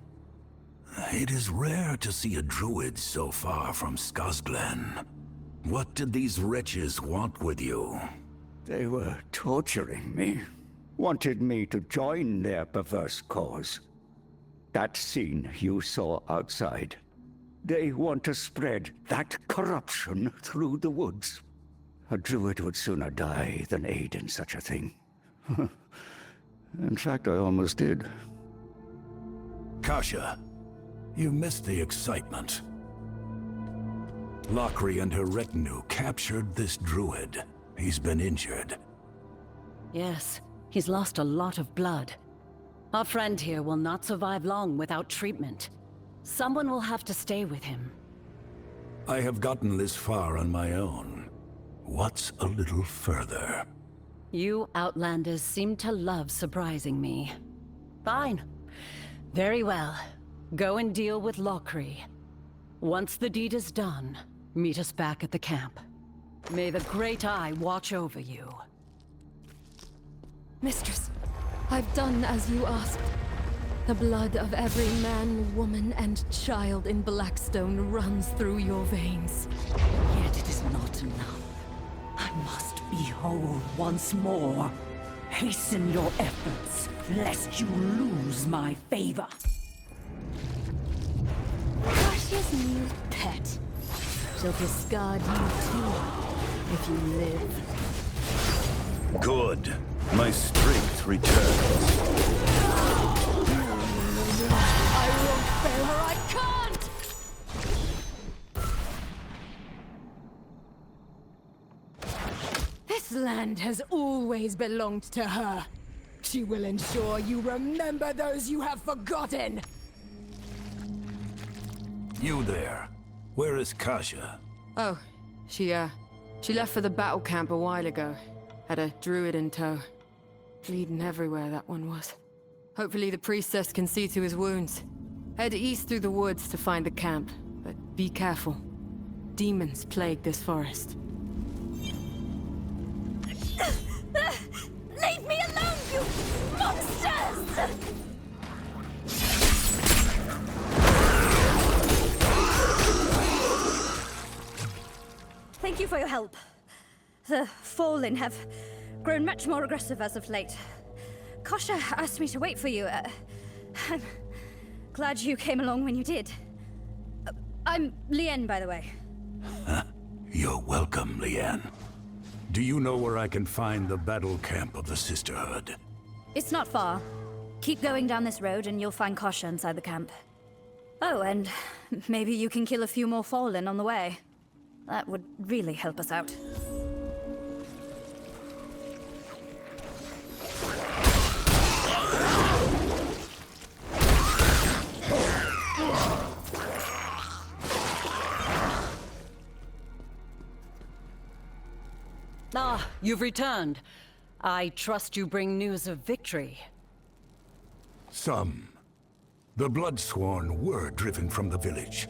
It is rare to see a druid so far from Skazglen. What did these wretches want with you? They were torturing me. Wanted me to join their perverse cause. That scene you saw outside. They want to spread that corruption through the woods. A druid would sooner die than aid in such a thing. In fact, I almost did. Kasha, you missed the excitement. Locri and her retinue captured this druid. He's been injured. Yes, he's lost a lot of blood. Our friend here will not survive long without treatment. Someone will have to stay with him. I have gotten this far on my own. What's a little further? You Outlanders seem to love surprising me. Fine. Very well. Go and deal with Locri. Once the deed is done, meet us back at the camp. May the Great Eye watch over you. Mistress, I've done as you asked. The blood of every man, woman, and child in Blackstone runs through your veins. Yet it is not enough. I must be whole once more. Hasten your efforts, lest you lose my favor. Kasha's new pet. She'll discard you too, if you live. Good. My strength returns. I won't fail her, I can't! This land has always belonged to her. She will ensure you remember those you have forgotten. You there. Where is Kasha? Oh, she left for the battle camp a while ago. Had a druid in tow. Bleeding everywhere, that one was. Hopefully the priestess can see to his wounds. Head east through the woods to find the camp, but be careful. Demons plague this forest. Leave me alone, you monsters! Thank you for your help. The Fallen have grown much more aggressive as of late. Kasha asked me to wait for you. I'm glad you came along when you did. I'm Lien, by the way. You're welcome, Lien. Do you know where I can find the battle camp of the Sisterhood? It's not far. Keep going down this road and you'll find Kasha inside the camp. Oh, and maybe you can kill a few more Fallen on the way. That would really help us out. You've returned. I trust you bring news of victory. Some. The Bloodsworn were driven from the village,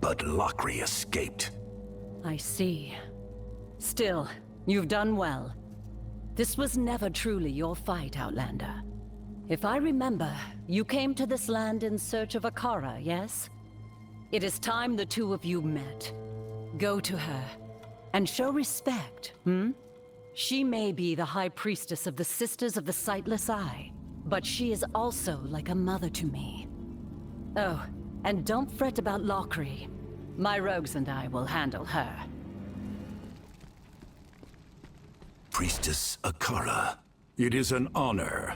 but Lockery escaped. I see. Still, you've done well. This was never truly your fight, Outlander. If I remember, you came to this land in search of Akara, yes? It is time the two of you met. Go to her, and show respect, She may be the High Priestess of the Sisters of the Sightless Eye, but she is also like a mother to me. Oh, and don't fret about Lockery. My rogues and I will handle her. Priestess Akara, it is an honor.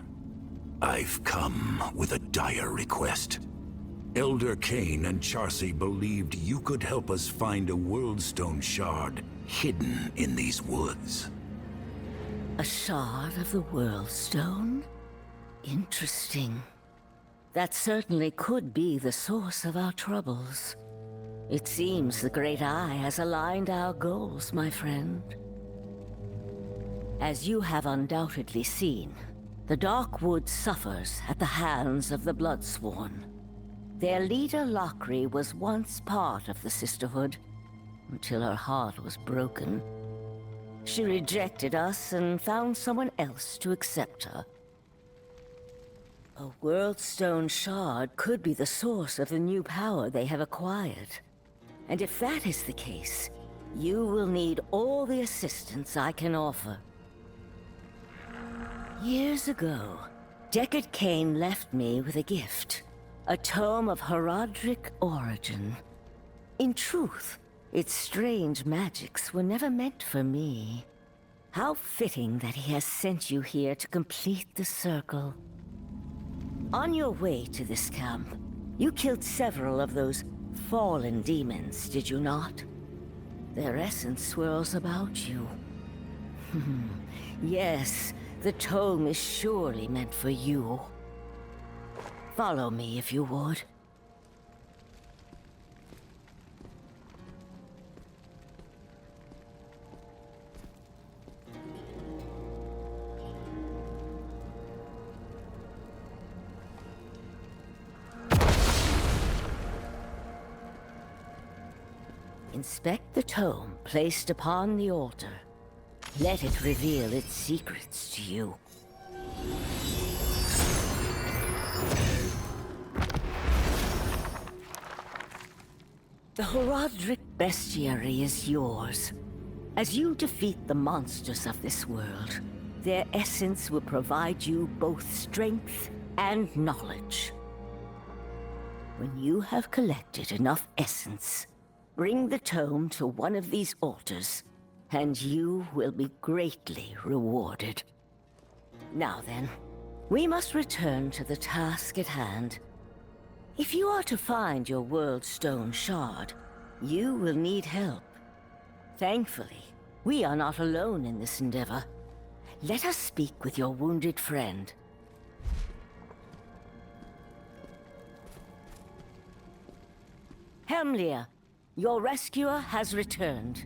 I've come with a dire request. Elder Cain and Charcy believed you could help us find a Worldstone shard hidden in these woods. A shard of the Worldstone? Interesting. That certainly could be the source of our troubles. It seems the Great Eye has aligned our goals, my friend. As you have undoubtedly seen, the Dark Wood suffers at the hands of the Bloodsworn. Their leader, Lockery, was once part of the Sisterhood, until her heart was broken. She rejected us and found someone else to accept her. A Worldstone shard could be the source of the new power they have acquired. And if that is the case, you will need all the assistance I can offer. Years ago, Deckard Cain left me with a gift. A tome of Herodric origin. In truth, its strange magics were never meant for me. How fitting that he has sent you here to complete the circle. On your way to this camp, you killed several of those fallen demons, did you not? Their essence swirls about you. Yes, the tome is surely meant for you. Follow me if you would. Inspect the tome placed upon the altar. Let it reveal its secrets to you. The Herodric bestiary is yours. As you defeat the monsters of this world, their essence will provide you both strength and knowledge. When you have collected enough essence, bring the tome to one of these altars, and you will be greatly rewarded. Now then, we must return to the task at hand. If you are to find your Worldstone shard, you will need help. Thankfully, we are not alone in this endeavor. Let us speak with your wounded friend. Hemlia, your rescuer has returned.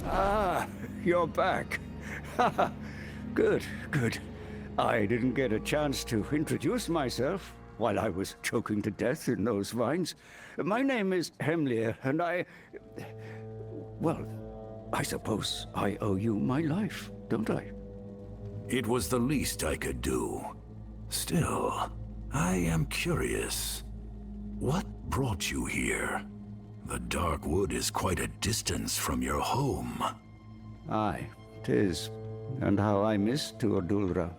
Ah, you're back. Good, good. I didn't get a chance to introduce myself while I was choking to death in those vines. My name is Hemlia, and well, I suppose I owe you my life, don't I? It was the least I could do. Still, I am curious. What brought you here? The Dark Wood is quite a distance from your home. Aye, 'tis. And how I miss Tuodulra.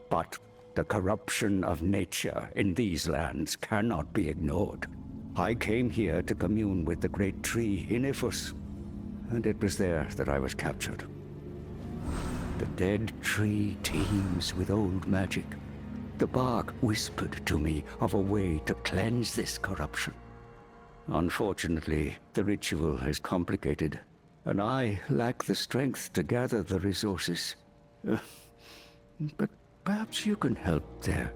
But the corruption of nature in these lands cannot be ignored. I came here to commune with the great tree in Ifus, and it was there that I was captured. The dead tree teems with old magic. The bark whispered to me of a way to cleanse this corruption. Unfortunately, the ritual is complicated, and I lack the strength to gather the resources. But perhaps you can help there.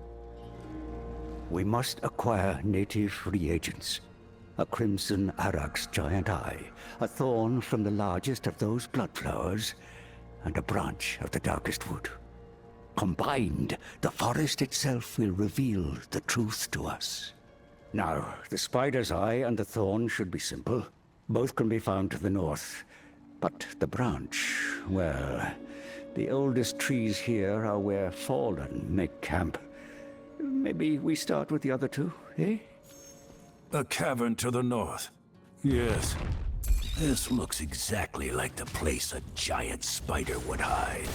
we must acquire native reagents. A crimson arax giant eye, a thorn from the largest of those blood flowers, and a branch of the darkest wood. Combined, the forest itself will reveal the truth to us. Now, the spider's eye and the thorn should be simple. Both can be found to the north. But the branch, well, the oldest trees here are where fallen make camp. Maybe we start with the other two, eh? A cavern to the north. Yes. This looks exactly like the place a giant spider would hide.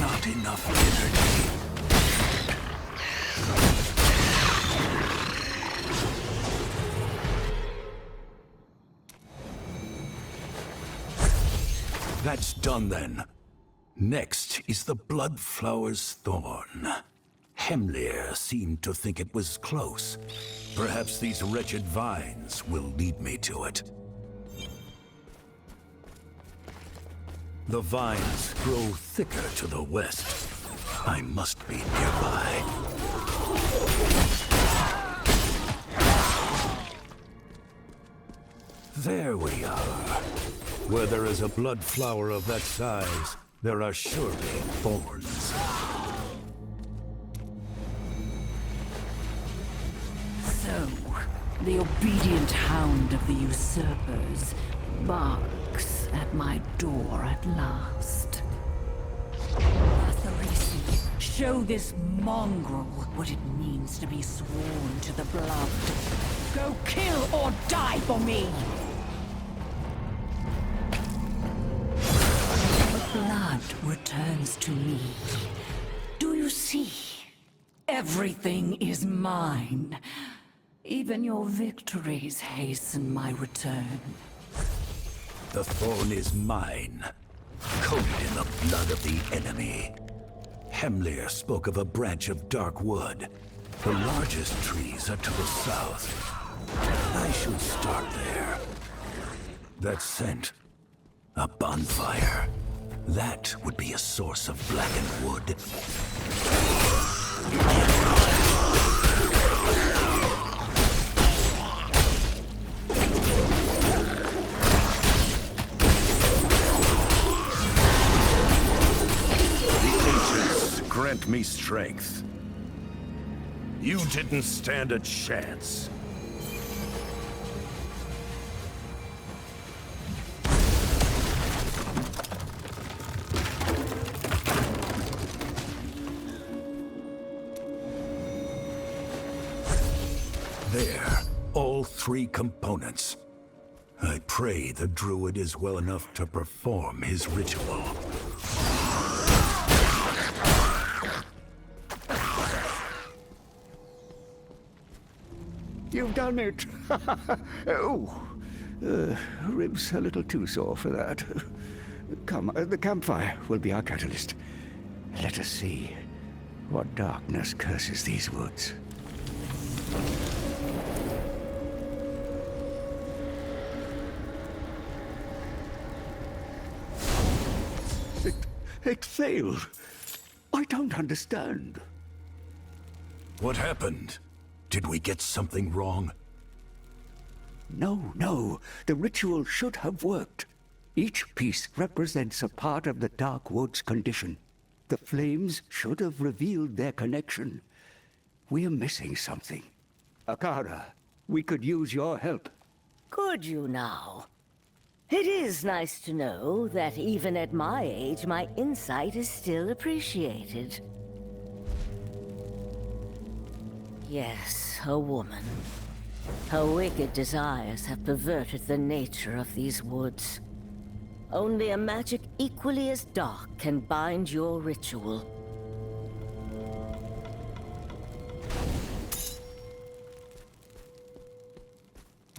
Not enough energy. That's done then. Next is the Bloodflower's thorn. Hemlir seemed to think it was close. Perhaps these wretched vines will lead me to it. The vines grow thicker to the west. I must be nearby. There we are. Where there is a blood flower of that size, there are surely thorns. So, the obedient hound of the usurpers barks at my door at last. Atharisi, show this mongrel what it means to be sworn to the blood. Go kill or die for me! The blood returns to me. Do you see? Everything is mine. Even your victories hasten my return. The thorn is mine, coated in the blood of the enemy. Hemlir spoke of a branch of dark wood. The largest trees are to the south. I should start there. That scent, a bonfire. That would be a source of blackened wood. Grant me strength. You didn't stand a chance. There, all three components. I pray the druid is well enough to perform his ritual. You've done it! Ribs a little too sore for that. Come, the campfire will be our catalyst. Let us see what darkness curses these woods. It failed. I don't understand. What happened? Did we get something wrong? No. The ritual should have worked. Each piece represents a part of the Dark Wood's condition. The flames should have revealed their connection. We're missing something. Akara, we could use your help. Could you now? It is nice to know that even at my age, my insight is still appreciated. Yes, a woman. Her wicked desires have perverted the nature of these woods. Only a magic equally as dark can bind your ritual.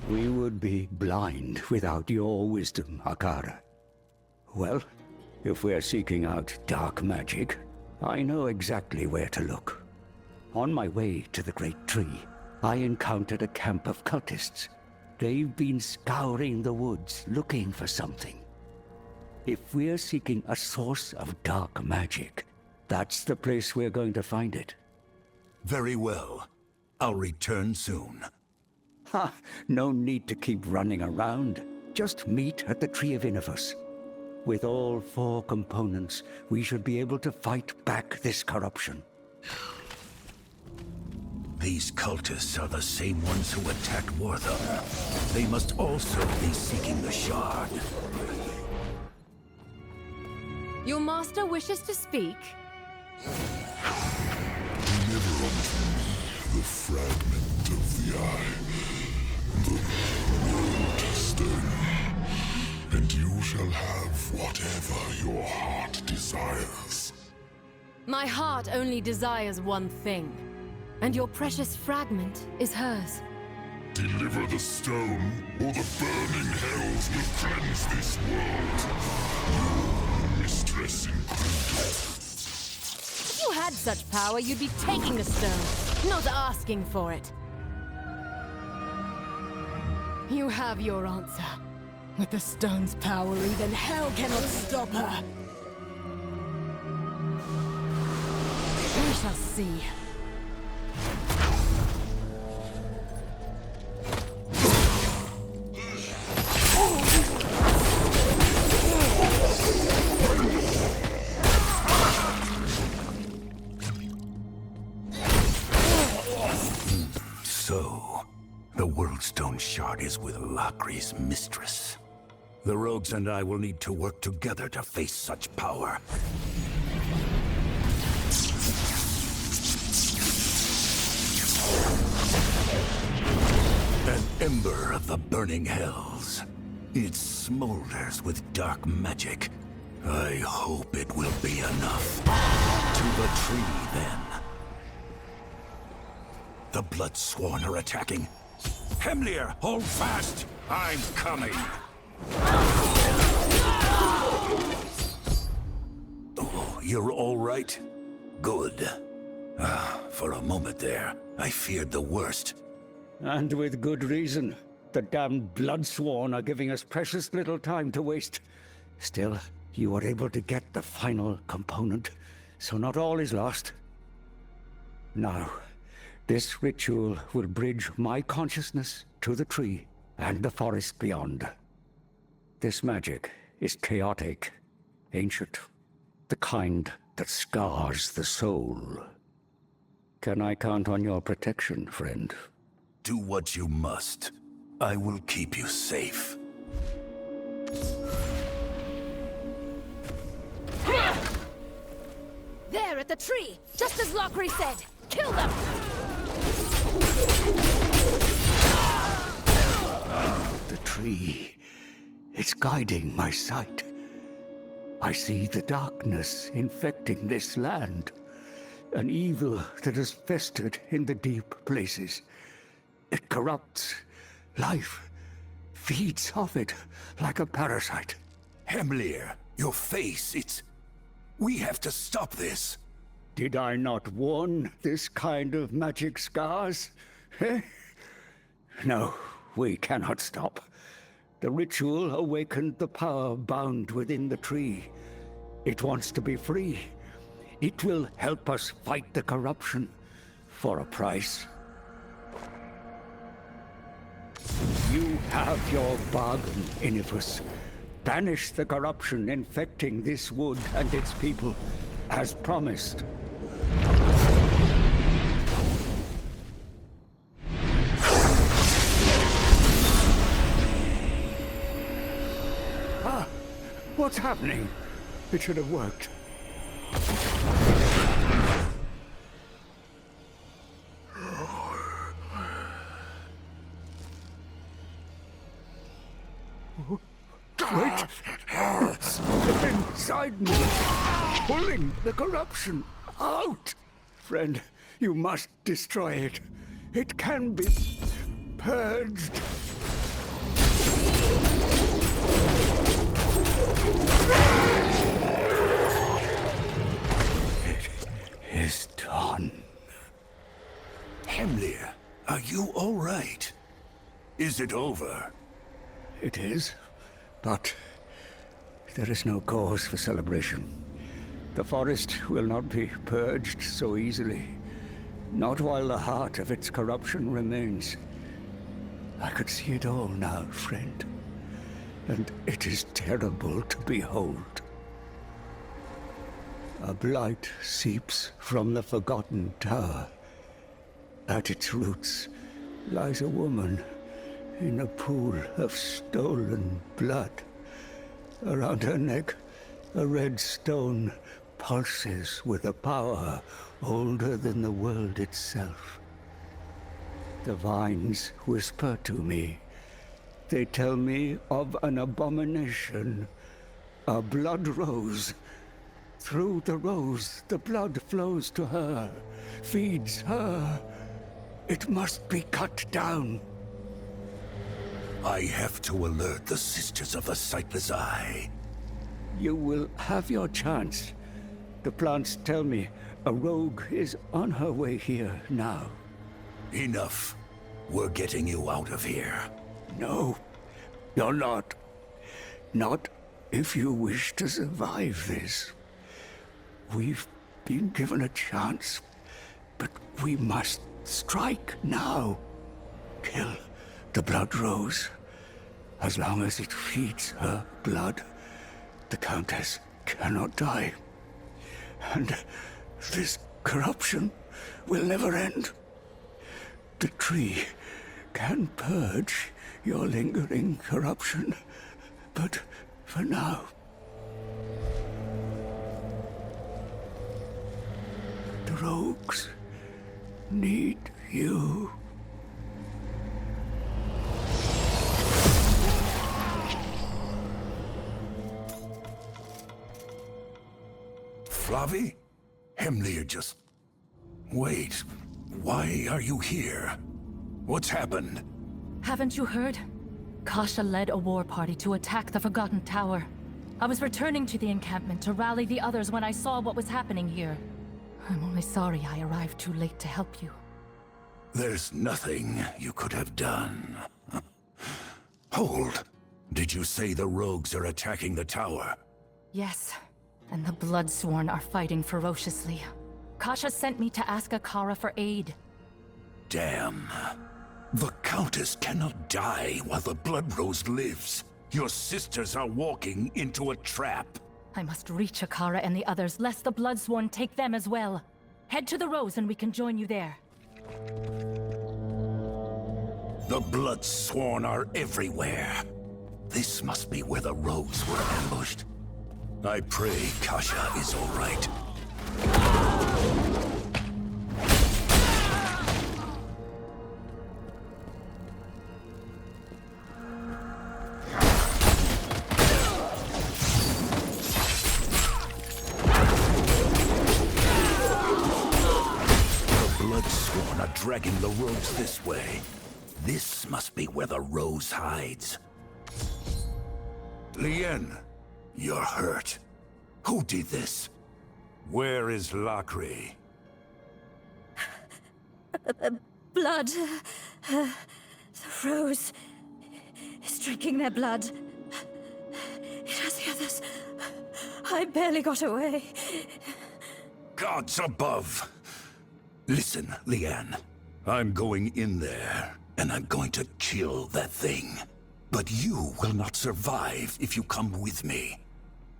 We would be blind without your wisdom, Akara. Well, if we're seeking out dark magic, I know exactly where to look. On my way to the Great Tree, I encountered a camp of cultists. They've been scouring the woods, looking for something. If we're seeking a source of dark magic, that's the place we're going to find it. Very well. I'll return soon. Ha! No need to keep running around. Just meet at the Tree of Inifus. With all 4 components, we should be able to fight back this corruption. These cultists are the same ones who attacked Wortham. They must also be seeking the shard. Your master wishes to speak? Deliver unto me the fragment of the eye, the world stone, and you shall have whatever your heart desires. My heart only desires one thing, and your precious fragment is hers. Deliver the stone, or the burning hells will cleanse this world. Your mistress included. If you had such power, you'd be taking the stone, not asking for it. You have your answer. With the stone's power, even hell cannot stop her. We shall see. So, the Worldstone Shard is with Lakri's mistress. The rogues and I will need to work together to face such power. An ember of the burning hells. It smolders with dark magic. I hope it will be enough. To the tree, then. The Bloodsworn are attacking. Hemlir, hold fast! I'm coming! Oh, you're all right? Good. For a moment there, I feared the worst. And with good reason. The damned Bloodsworn are giving us precious little time to waste. Still, you were able to get the final component, so not all is lost. Now, this ritual will bridge my consciousness to the tree and the forest beyond. This magic is chaotic, ancient, the kind that scars the soul. Can I count on your protection, friend? Do what you must. I will keep you safe. There at the tree, just as Lakri said. Kill them! The tree. It's guiding my sight. I see the darkness infecting this land. An evil that has festered in the deep places. It corrupts life, feeds off it like a parasite. Hemlir, your face, it's... We have to stop this. Did I not warn this kind of magic scars? Eh? No, we cannot stop. The ritual awakened the power bound within the tree. It wants to be free. It will help us fight the corruption for a price. You have your bargain, Inifus. Banish the corruption infecting this wood and its people, as promised. Ah! What's happening? It should have worked. Wait! It's inside me, pulling the corruption out! Friend, you must destroy it. It can be purged. It is done. Hemlir, are you all right? Is it over? It is, but there is no cause for celebration. The forest will not be purged so easily. Not while the heart of its corruption remains. I could see it all now, friend. And it is terrible to behold. A blight seeps from the forgotten tower. At its roots lies a woman in a pool of stolen blood. Around her neck, a red stone pulses with a power older than the world itself. The vines whisper to me. They tell me of an abomination, a blood rose. Through the rose, the blood flows to her, feeds her. It must be cut down. I have to alert the Sisters of the Sightless Eye. You will have your chance. The plants tell me a rogue is on her way here now. Enough. We're getting you out of here. No, you're not. Not if you wish to survive this. We've been given a chance, but we must strike now. Kill the blood rose. As long as it feeds her blood, the Countess cannot die. And this corruption will never end. The tree can purge your lingering corruption, but for now... the rogues need you. Flavi? Hemlir just... Wait, why are you here? What's happened? Haven't you heard? Kasha led a war party to attack the Forgotten Tower. I was returning to the encampment to rally the others when I saw what was happening here. I'm only sorry I arrived too late to help you. There's nothing you could have done. Hold. Did you say the rogues are attacking the tower? Yes, and the Bloodsworn are fighting ferociously. Kasha sent me to ask Akara for aid. Damn. The Countess cannot die while the Blood Rose lives. Your sisters are walking into a trap. I must reach Akara and the others, lest the Bloodsworn take them as well. Head to the Rose and we can join you there. The Bloodsworn are everywhere. This must be where the rogues were ambushed. I pray Kasha is all right. Dragging the rogues this way. This must be where the Rose hides. Lien, you're hurt. Who did this? Where is Lakri? Blood. The Rose is drinking their blood. It has the others. I barely got away. Gods above! Listen, Lien. I'm going in there, and I'm going to kill that thing. But you will not survive if you come with me.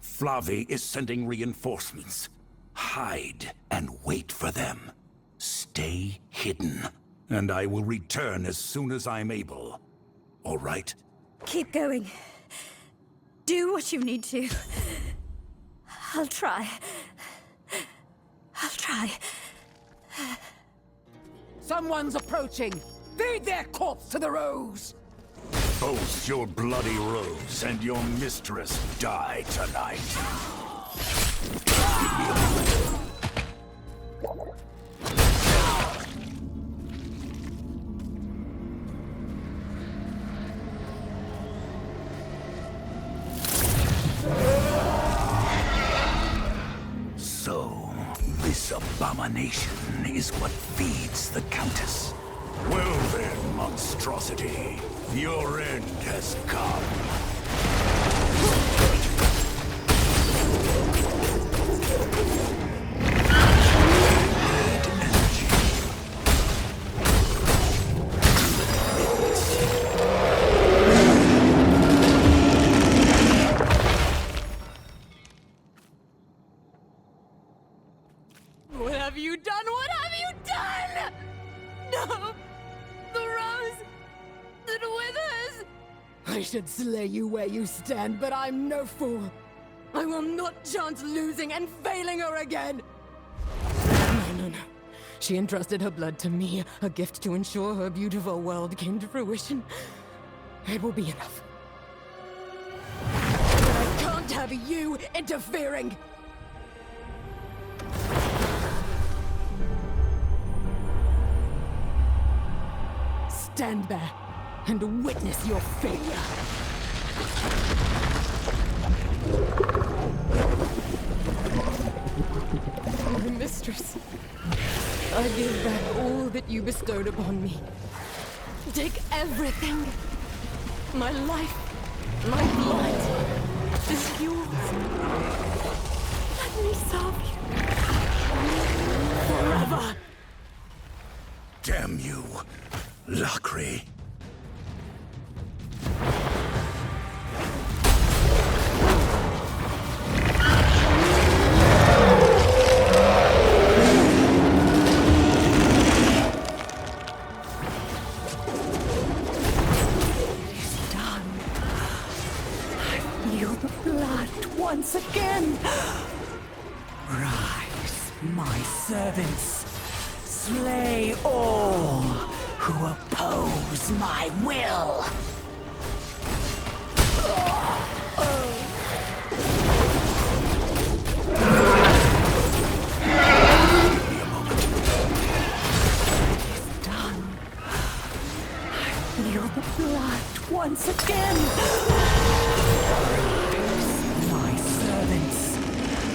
Flavi is sending reinforcements. Hide and wait for them. Stay hidden, and I will return as soon as I'm able. All right? Keep going. Do what you need to. I'll try. I'll try. Someone's approaching! Feed their corpse to the Rose! Both your bloody Rose and your mistress die tonight. So, this abomination is what feeds the Countess. Well then, monstrosity. Your end has come. What have you done? What have you done? No! The rose that withers! I should slay you where you stand, but I'm no fool. I will not chance losing and failing her again! No. She entrusted her blood to me, a gift to ensure her beautiful world came to fruition. It will be enough. But I can't have you interfering! Stand there and witness your failure. My mistress, I give back all that you bestowed upon me. Take everything. My life, my blood is yours. Let me serve you forever. Damn you, Lockery. Once again! Rise, my servants. Slay all who oppose my will. It is done. I feel the blood once again.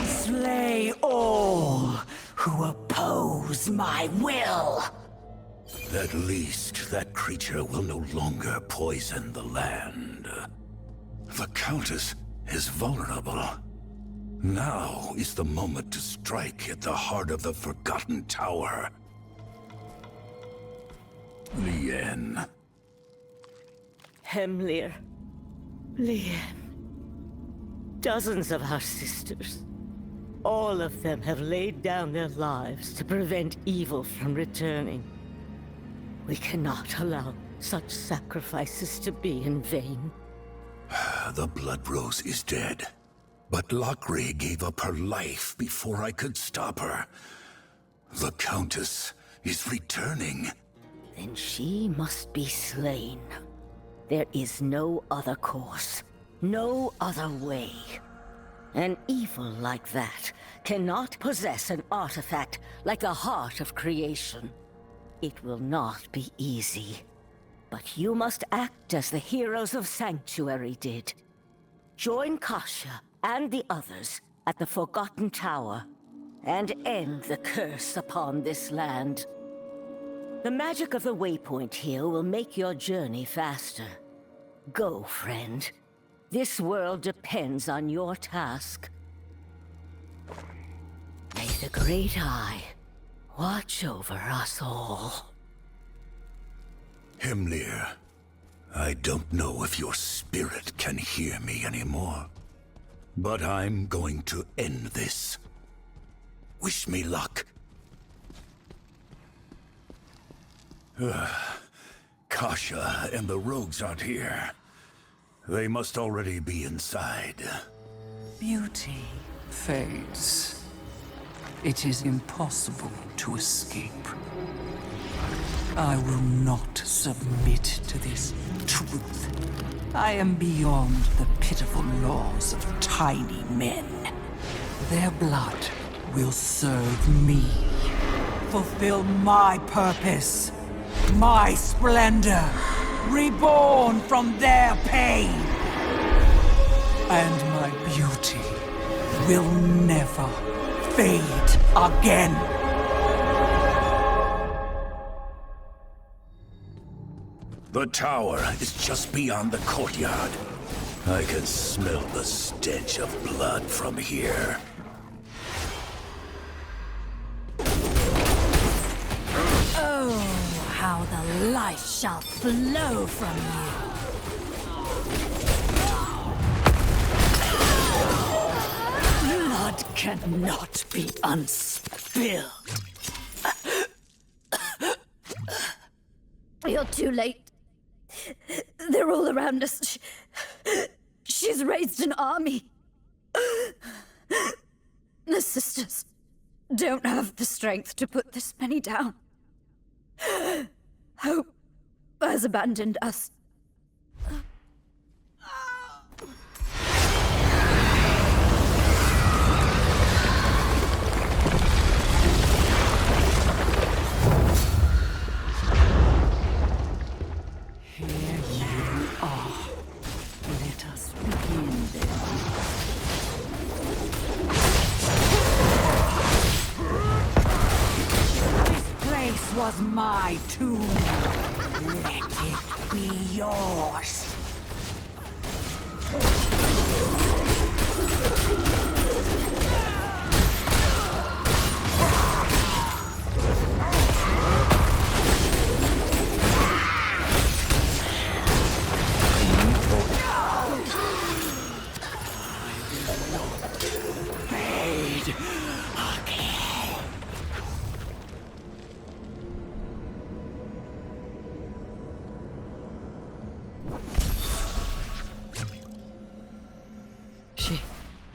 Slay all who oppose my will. At least that creature will no longer poison the land. The Countess is vulnerable. Now is the moment to strike at the heart of the Forgotten Tower. Lien. Hemlir. Lien. Dozens of our sisters. All of them have laid down their lives to prevent evil from returning. We cannot allow such sacrifices to be in vain. The Blood Rose is dead. But Lockery gave up her life before I could stop her. The Countess is returning. Then she must be slain. There is no other course. No other way. An evil like that cannot possess an artifact like the heart of creation. It will not be easy. But you must act as the heroes of Sanctuary did. Join Kasha and the others at the Forgotten Tower and end the curse upon this land. The magic of the waypoint here will make your journey faster. Go, friend. This world depends on your task. May the Great Eye watch over us all. Hemlir, I don't know if your spirit can hear me anymore. But I'm going to end this. Wish me luck. Kasha and the rogues aren't here. They must already be inside. Beauty fades. It is impossible to escape. I will not submit to this truth. I am beyond the pitiful laws of tiny men. Their blood will serve me. Fulfill my purpose. My splendor. Reborn from their pain. And my beauty will never fade again. The tower is just beyond the courtyard. I can smell the stench of blood from here. Oh, how the life shall flow from you. Blood cannot be unspilled. You're too late. They're all around us. She's raised an army. The sisters don't have the strength to put this many down. Hope has abandoned us. Was my tomb. Let it be yours.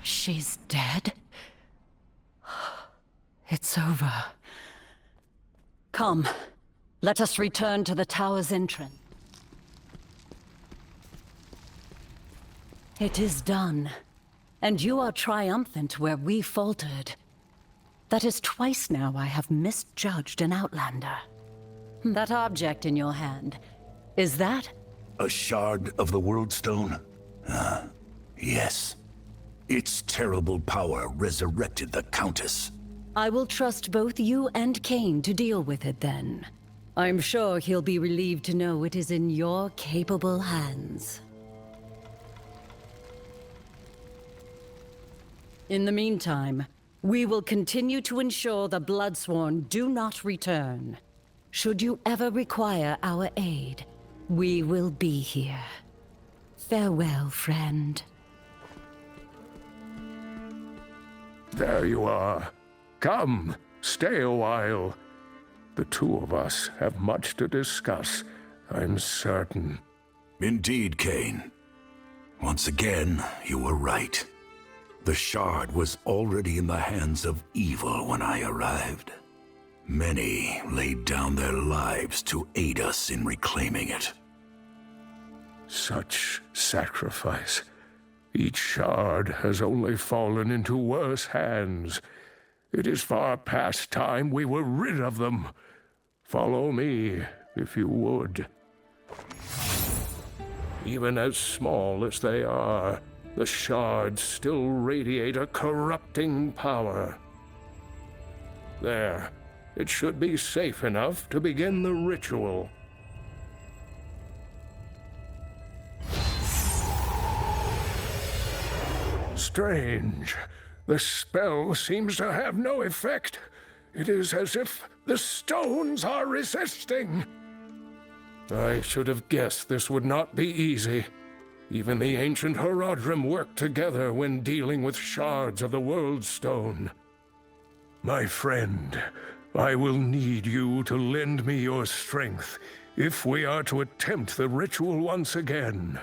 She's dead? It's over. Come, let us return to the tower's entrance. It is done, and you are triumphant where we faltered. That is twice now I have misjudged an outlander. That object in your hand, is that? A shard of the World Stone? Yes. Its terrible power resurrected the Countess. I will trust both you and Cain to deal with it then. I'm sure he'll be relieved to know it is in your capable hands. In the meantime, we will continue to ensure the Bloodsworn do not return. Should you ever require our aid, we will be here. Farewell, friend. There you are. Come, stay a while. The two of us have much to discuss, I'm certain. Indeed, Cain. Once again, you were right. The shard was already in the hands of evil when I arrived. Many laid down their lives to aid us in reclaiming it. Such sacrifice. Each shard has only fallen into worse hands. It is far past time we were rid of them. Follow me, if you would. Even as small as they are, the shards still radiate a corrupting power. There, it should be safe enough to begin the ritual. Strange. The spell seems to have no effect. It is as if the stones are resisting. I should have guessed this would not be easy. Even the ancient Horadrim worked together when dealing with shards of the World Stone. My friend, I will need you to lend me your strength if we are to attempt the ritual once again.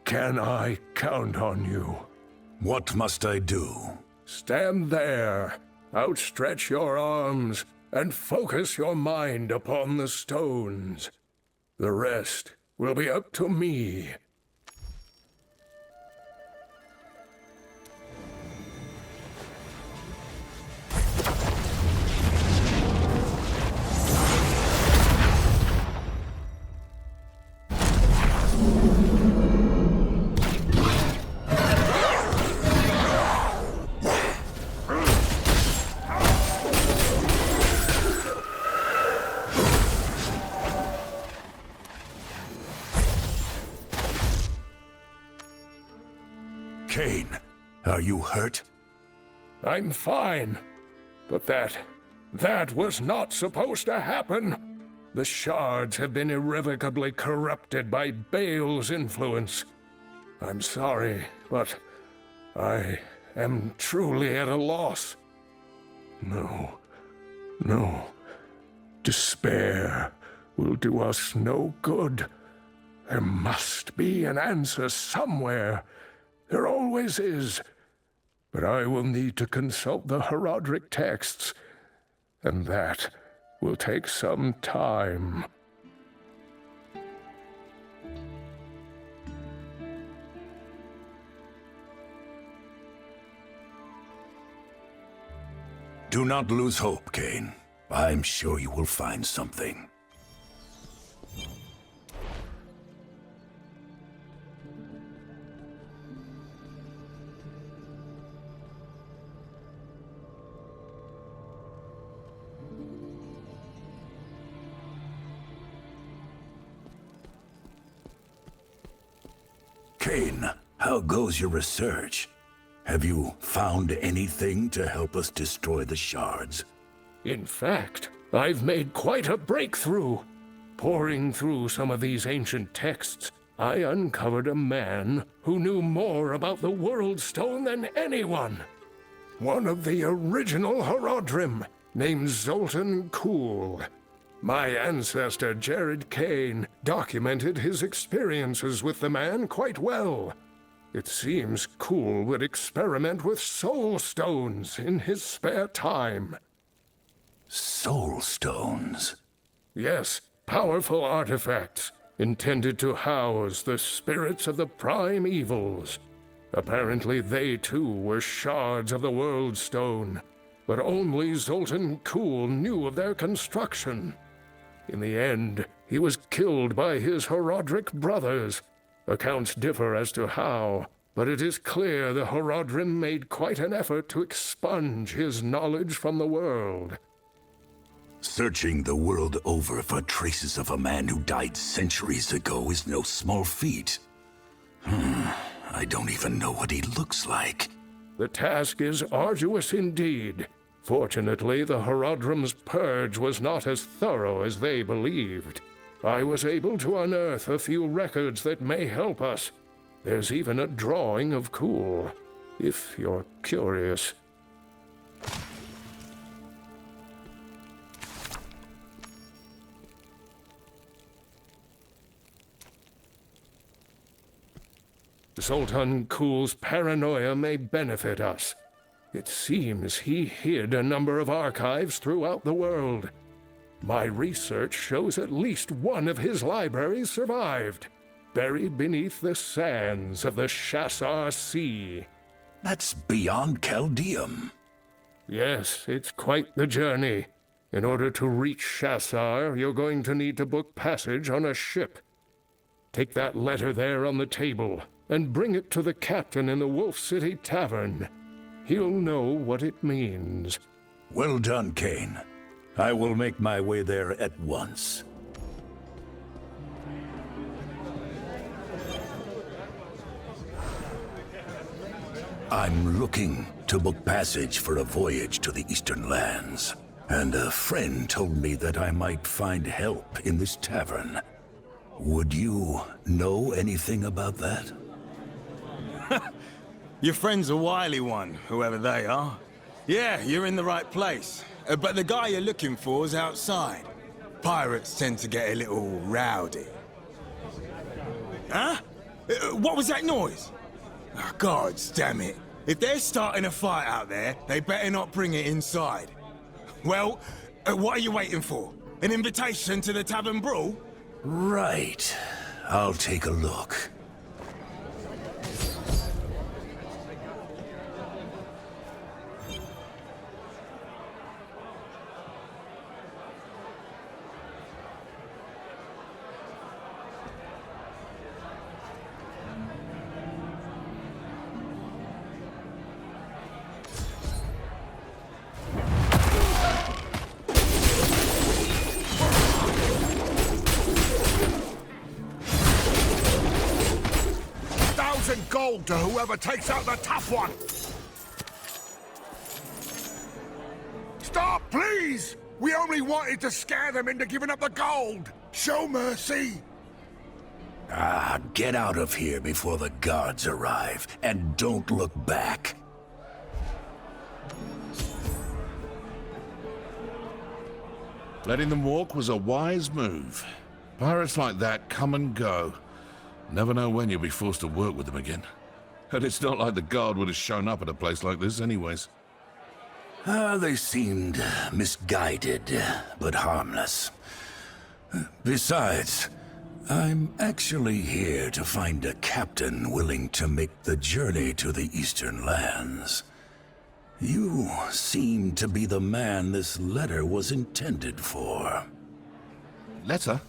Can I count on you? What must I do? Stand there, outstretch your arms, and focus your mind upon the stones. The rest will be up to me. Cain, are you hurt? I'm fine. But that was not supposed to happen. The shards have been irrevocably corrupted by Baal's influence. I'm sorry, but I am truly at a loss. No. Despair will do us no good. There must be an answer somewhere. There always is. But I will need to consult the Heraldric texts, and that will take some time. Do not lose hope, Cain. I'm sure you will find something. Cain, how goes your research? Have you found anything to help us destroy the shards? In fact, I've made quite a breakthrough. Poring through some of these ancient texts, I uncovered a man who knew more about the World Stone than anyone. One of the original Horadrim, named Zoltan Kuhl. My ancestor, Jared Cain, documented his experiences with the man quite well. It seems Kuhl would experiment with soul stones in his spare time. Soul stones? Yes, powerful artifacts intended to house the spirits of the prime evils. Apparently they too were shards of the World Stone, but only Zoltan Kuhl knew of their construction. In the end, he was killed by his Horadric brothers. Accounts differ as to how, but it is clear the Horadrim made quite an effort to expunge his knowledge from the world. Searching the world over for traces of a man who died centuries ago is no small feat. I don't even know what he looks like. The task is arduous indeed. Fortunately, the Horadrim's purge was not as thorough as they believed. I was able to unearth a few records that may help us. There's even a drawing of Kuhl, if you're curious. Zoltan Kuhl's paranoia may benefit us. It seems he hid a number of archives throughout the world. My research shows at least one of his libraries survived, buried beneath the sands of the Shassar Sea. That's beyond Chaldeum. Yes, it's quite the journey. In order to reach Shassar, you're going to need to book passage on a ship. Take that letter there on the table, and bring it to the captain in the Wolf City Tavern. He'll know what it means. Well done, Cain. I will make my way there at once. I'm looking to book passage for a voyage to the Eastern Lands, and a friend told me that I might find help in this tavern. Would you know anything about that? Your friend's a wily one, whoever they are. Yeah, you're in the right place. But the guy you're looking for is outside. Pirates tend to get a little rowdy. Huh? What was that noise? Oh, God damn it. If they're starting a fight out there, they better not bring it inside. Well, what are you waiting for? An invitation to the tavern brawl? Right. I'll take a look. gold to whoever takes out the tough one! Stop, please! We only wanted to scare them into giving up the gold! Show mercy! Ah, get out of here before the guards arrive, and don't look back. Letting them walk was a wise move. Pirates like that come and go. Never know when you'll be forced to work with them again. And it's not like the guard would have shown up at a place like this anyways. They seemed misguided, but harmless. Besides, I'm actually here to find a captain willing to make the journey to the Eastern Lands. You seem to be the man this letter was intended for. Letter?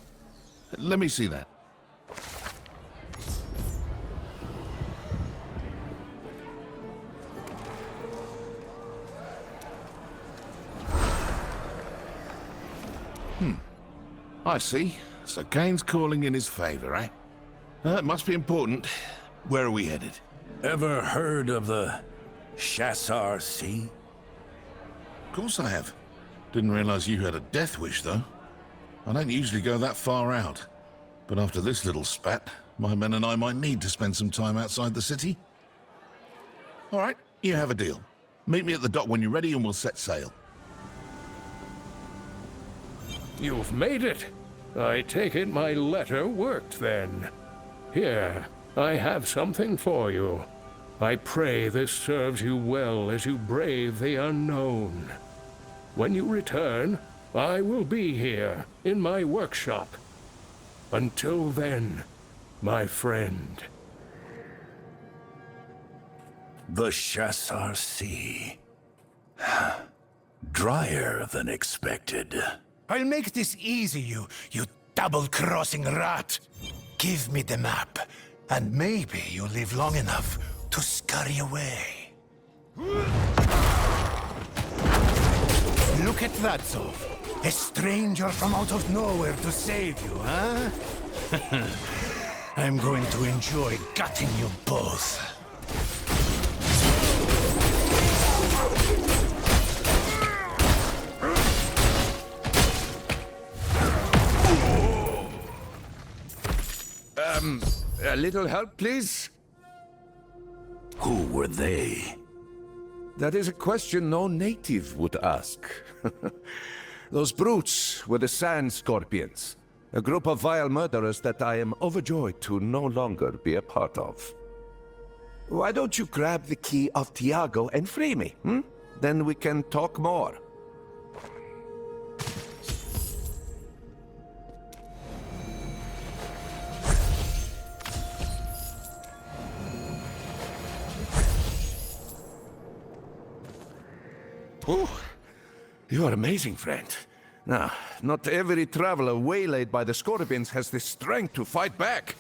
Let me see that. I see. So Kane's calling in his favor, eh? It must be important. Where are we headed? Ever heard of the Chassar Sea? Of course I have. Didn't realize you had a death wish, though. I don't usually go that far out. But after this little spat, my men and I might need to spend some time outside the city. All right, you have a deal. Meet me at the dock when you're ready and we'll set sail. You've made it. I take it my letter worked then. Here, I have something for you. I pray this serves you well as you brave the unknown. When you return, I will be here in my workshop. Until then, my friend. The Chassar Sea. Drier than expected. I'll make this easy, you double-crossing rat. Give me the map, and maybe you'll live long enough to scurry away. Look at that, Zov. A stranger from out of nowhere to save you, huh? I'm going to enjoy gutting you both. A little help, please? Who were they? That is a question no native would ask. Those brutes were the Sand Scorpions, a group of vile murderers that I am overjoyed to no longer be a part of. Why don't you grab the key of Tiago and free me, Then we can talk more. Oh, you are amazing, friend. Now, not every traveler waylaid by the Scorpions has the strength to fight back,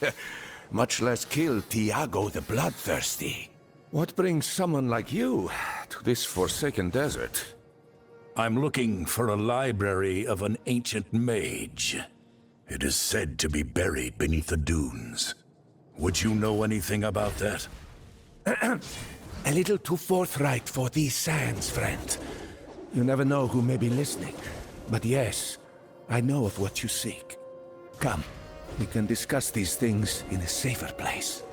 much less kill Tiago the Bloodthirsty. What brings someone like you to this forsaken desert? I'm looking for a library of an ancient mage. It is said to be buried beneath the dunes. Would you know anything about that? A little too forthright for these sands, friend. You never know who may be listening. But yes, I know of what you seek. Come, we can discuss these things in a safer place.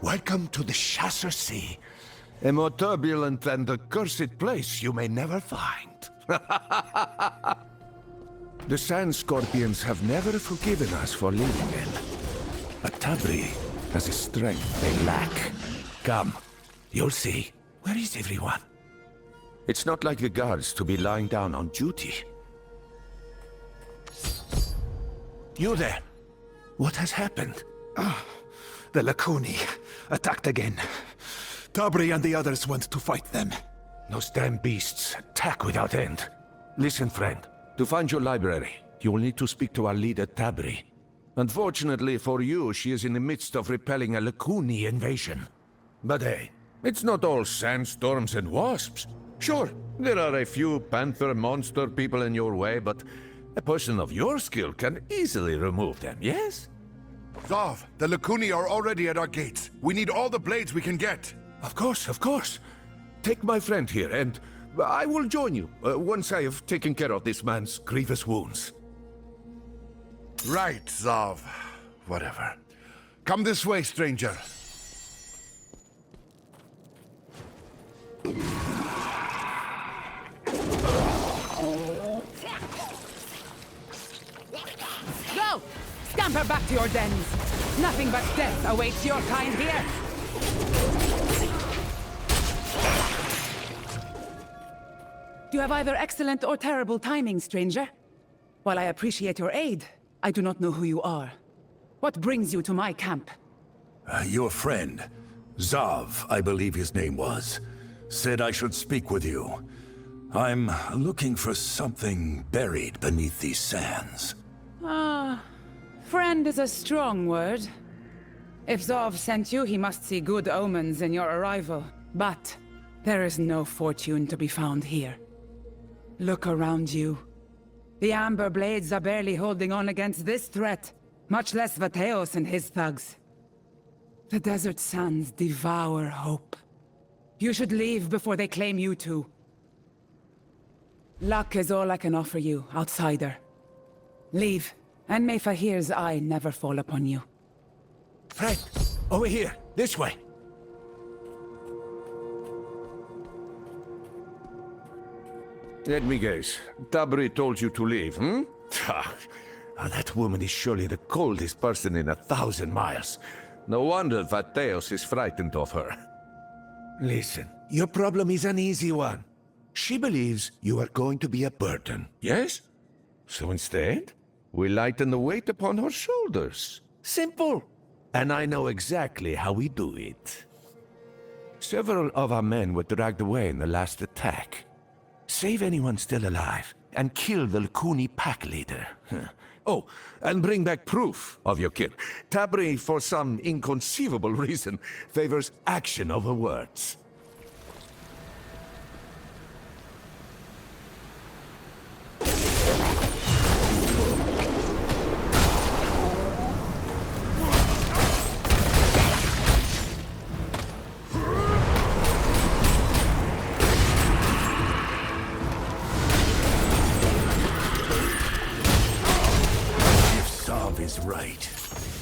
Welcome to the Chassar Sea. A more turbulent and accursed place you may never find. The Sand Scorpions have never forgiven us for leaving them. But Tabri has a strength they lack. Come, you'll see. Where is everyone? It's not like the guards to be lying down on duty. You there? What has happened? The Lacuni attacked again. Tabri and the others want to fight them. Those damn beasts attack without end. Listen, friend. To find your library, you will need to speak to our leader, Tabri. Unfortunately for you, she is in the midst of repelling a Lacuni invasion. But hey, it's not all sandstorms and wasps. Sure, there are a few panther monster people in your way, but a person of your skill can easily remove them, yes? Zov, the Lakuni are already at our gates. We need all the blades we can get. Of course, of course. Take my friend here, and I will join you once I have taken care of this man's grievous wounds. Right, Zov. Whatever. Come this way, stranger. Go! Scamper back to your dens. Nothing but death awaits your kind here. You have either excellent or terrible timing, stranger. While I appreciate your aid, I do not know who you are. What brings you to my camp? Your friend, Zav, I believe his name was, said I should speak with you. I'm looking for something buried beneath these sands. Ah, friend is a strong word. If Zav sent you, he must see good omens in your arrival. But there is no fortune to be found here. Look around you. The Amber Blades are barely holding on against this threat, much less Vateos and his thugs. The desert sands devour hope. You should leave before they claim you too. Luck is all I can offer you, outsider. Leave, and may Fahir's eye never fall upon you. Friend, over here, this way. Let me guess. Tabri told you to leave, hmm? That woman is surely the coldest person in 1,000 miles. No wonder Vateos is frightened of her. Listen, your problem is an easy one. She believes you are going to be a burden, yes? So instead, we lighten the weight upon her shoulders. Simple. And I know exactly how we do it. Several of our men were dragged away in the last attack. Save anyone still alive, and kill the Lakuni pack leader. Oh, and bring back proof of your kill. Tabri, for some inconceivable reason, favors action over words. Is right.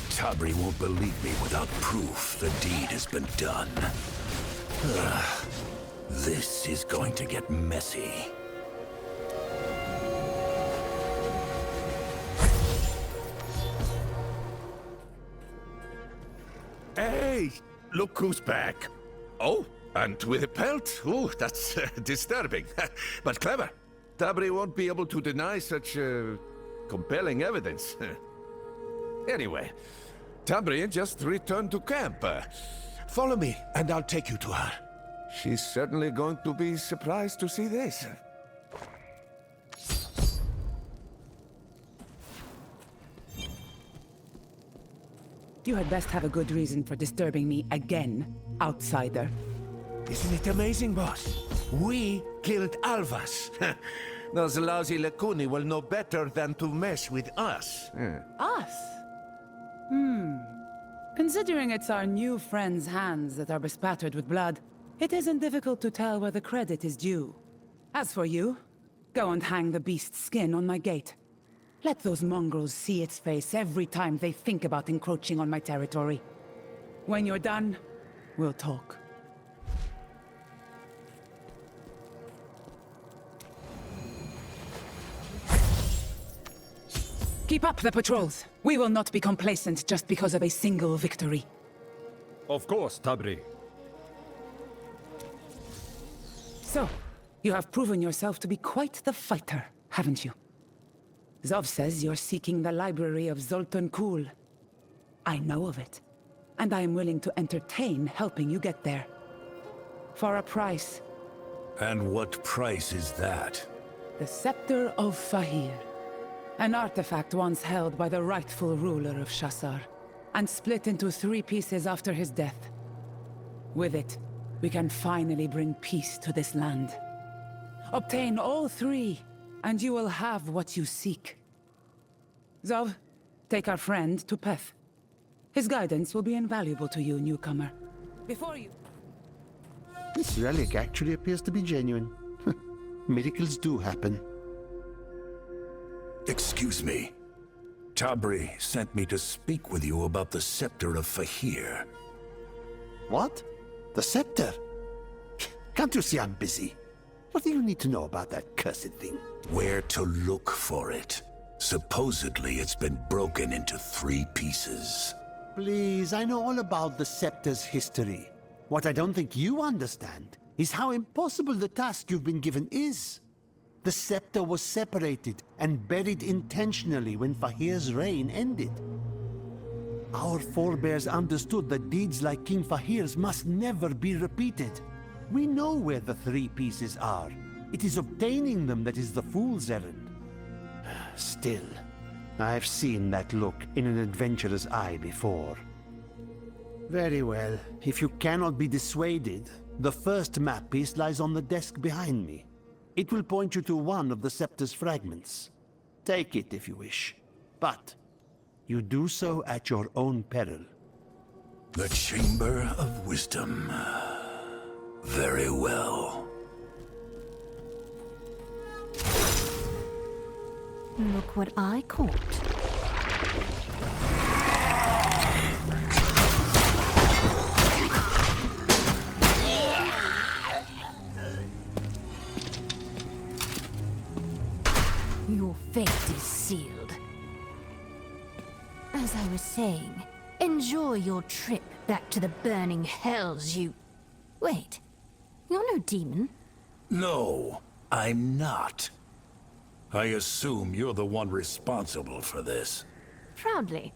Tabri won't believe me without proof the deed has been done. This is going to get messy. Hey, look who's back. Oh, and with a pelt? Oh, that's disturbing, but clever. Tabri won't be able to deny such compelling evidence. Anyway, Tabri just returned to camp. Follow me, and I'll take you to her. She's certainly going to be surprised to see this. You had best have a good reason for disturbing me again, outsider. Isn't it amazing, boss? We killed Alvas. Those lousy Lakuni will know better than to mess with us. Us? Considering it's our new friend's hands that are bespattered with blood, it isn't difficult to tell where the credit is due. As for you, go and hang the beast's skin on my gate. Let those mongrels see its face every time they think about encroaching on my territory. When you're done, we'll talk. Keep up the patrols. We will not be complacent just because of a single victory. Of course, Tabri. So, you have proven yourself to be quite the fighter, haven't you? Zov says you're seeking the library of Zoltan Kuhl. I know of it, and I am willing to entertain helping you get there. For a price. And what price is that? The Scepter of Fahir. An artifact once held by the rightful ruler of Shassar, and split into 3 pieces after his death. With it, we can finally bring peace to this land. Obtain all 3, and you will have what you seek. Zov, take our friend to Peth. His guidance will be invaluable to you, newcomer. Before you... This relic actually appears to be genuine. Miracles do happen. Excuse me. Tabri sent me to speak with you about the Scepter of Fahir. What? The scepter? Can't you see I'm busy? What do you need to know about that cursed thing? Where to look for it. Supposedly it's been broken into 3 pieces. Please, I know all about the scepter's history. What I don't think you understand is how impossible the task you've been given is. The scepter was separated and buried intentionally when Fahir's reign ended. Our forebears understood that deeds like King Fahir's must never be repeated. We know where the 3 pieces are. It is obtaining them that is the fool's errand. Still, I've seen that look in an adventurer's eye before. Very well. If you cannot be dissuaded, the first map piece lies on the desk behind me. It will point you to one of the scepter's fragments. Take it if you wish, but you do so at your own peril. The Chamber of Wisdom. Very well. Look what I caught. Your fate is sealed. As I was saying, enjoy your trip back to the burning hells, you... Wait, you're no demon. No, I'm not. I assume you're the one responsible for this. Proudly.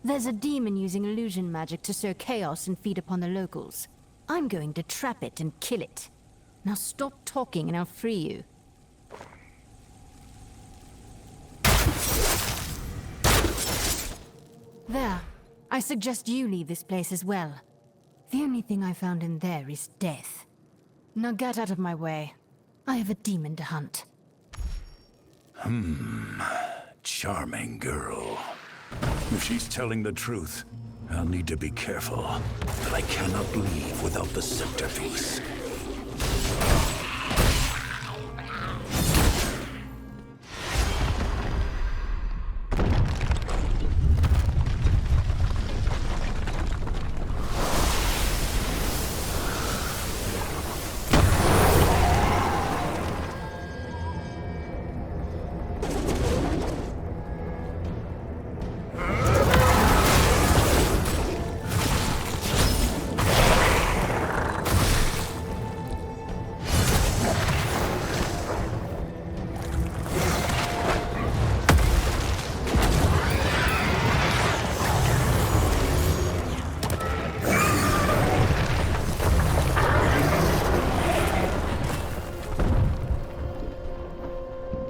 There's a demon using illusion magic to sow chaos and feed upon the locals. I'm going to trap it and kill it. Now stop talking and I'll free you. There. I suggest you leave this place as well. The only thing I found in there is death. Now get out of my way. I have a demon to hunt. Charming girl. If she's telling the truth, I'll need to be careful. But I cannot leave without the scepter piece.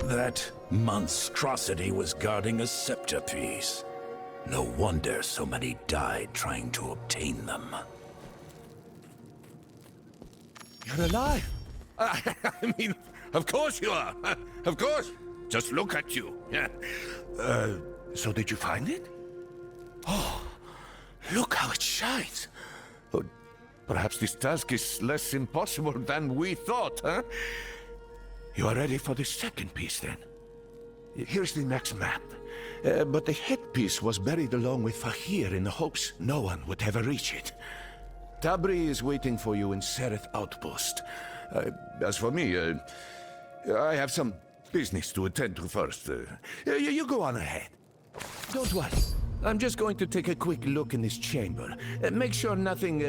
That monstrosity was guarding a scepter piece. No wonder so many died trying to obtain them. You're alive! I mean, of course you are! Of course! Just look at you! So did you find it? Oh, look how it shines! Oh, perhaps this task is less impossible than we thought, huh? You are ready for the second piece, then? Here's the next map. But the headpiece was buried along with Fahir in the hopes no one would ever reach it. Tabri is waiting for you in Sereth Outpost. As for me, I have some business to attend to first. You go on ahead. Don't worry. I'm just going to take a quick look in this chamber. Make sure nothing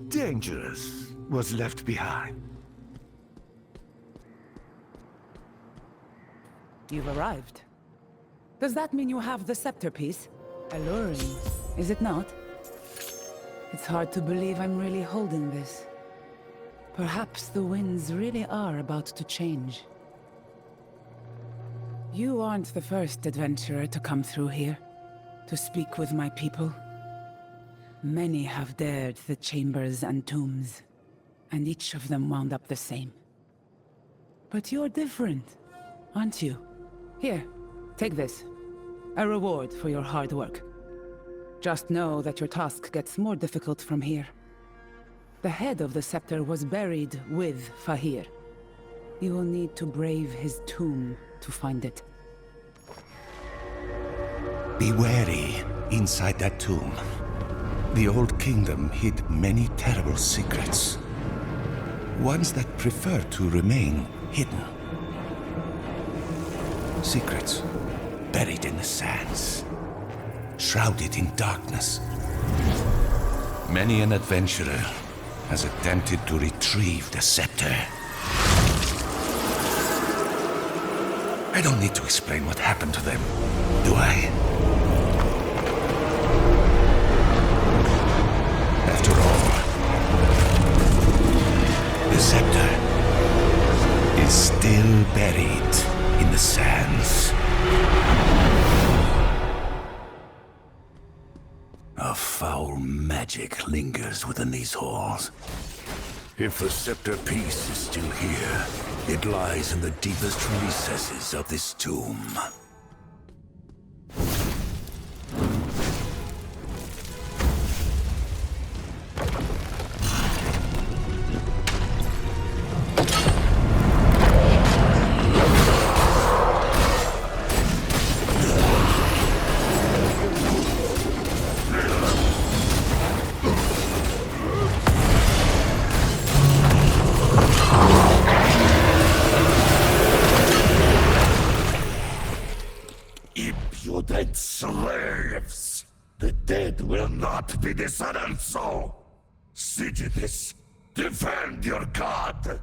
dangerous was left behind. You've arrived. Does that mean you have the scepter piece? Alluring, is it not? It's hard to believe I'm really holding this. Perhaps the winds really are about to change. You aren't the first adventurer to come through here, to speak with my people. Many have dared the chambers and tombs, and each of them wound up the same. But you're different, aren't you? Here, take this. A reward for your hard work. Just know that your task gets more difficult from here. The head of the scepter was buried with Fahir. You will need to brave his tomb to find it. Be wary inside that tomb. The old kingdom hid many terrible secrets. Ones that prefer to remain hidden. Secrets buried in the sands, shrouded in darkness. Many an adventurer has attempted to retrieve the scepter. I don't need to explain what happened to them, do I? After all, the scepter is still buried in the sands. A foul magic lingers within these halls. If the scepter piece is still here, it lies in the deepest recesses of this tomb. Slaves! The dead will not be dishonored so! See to this! Defend your god!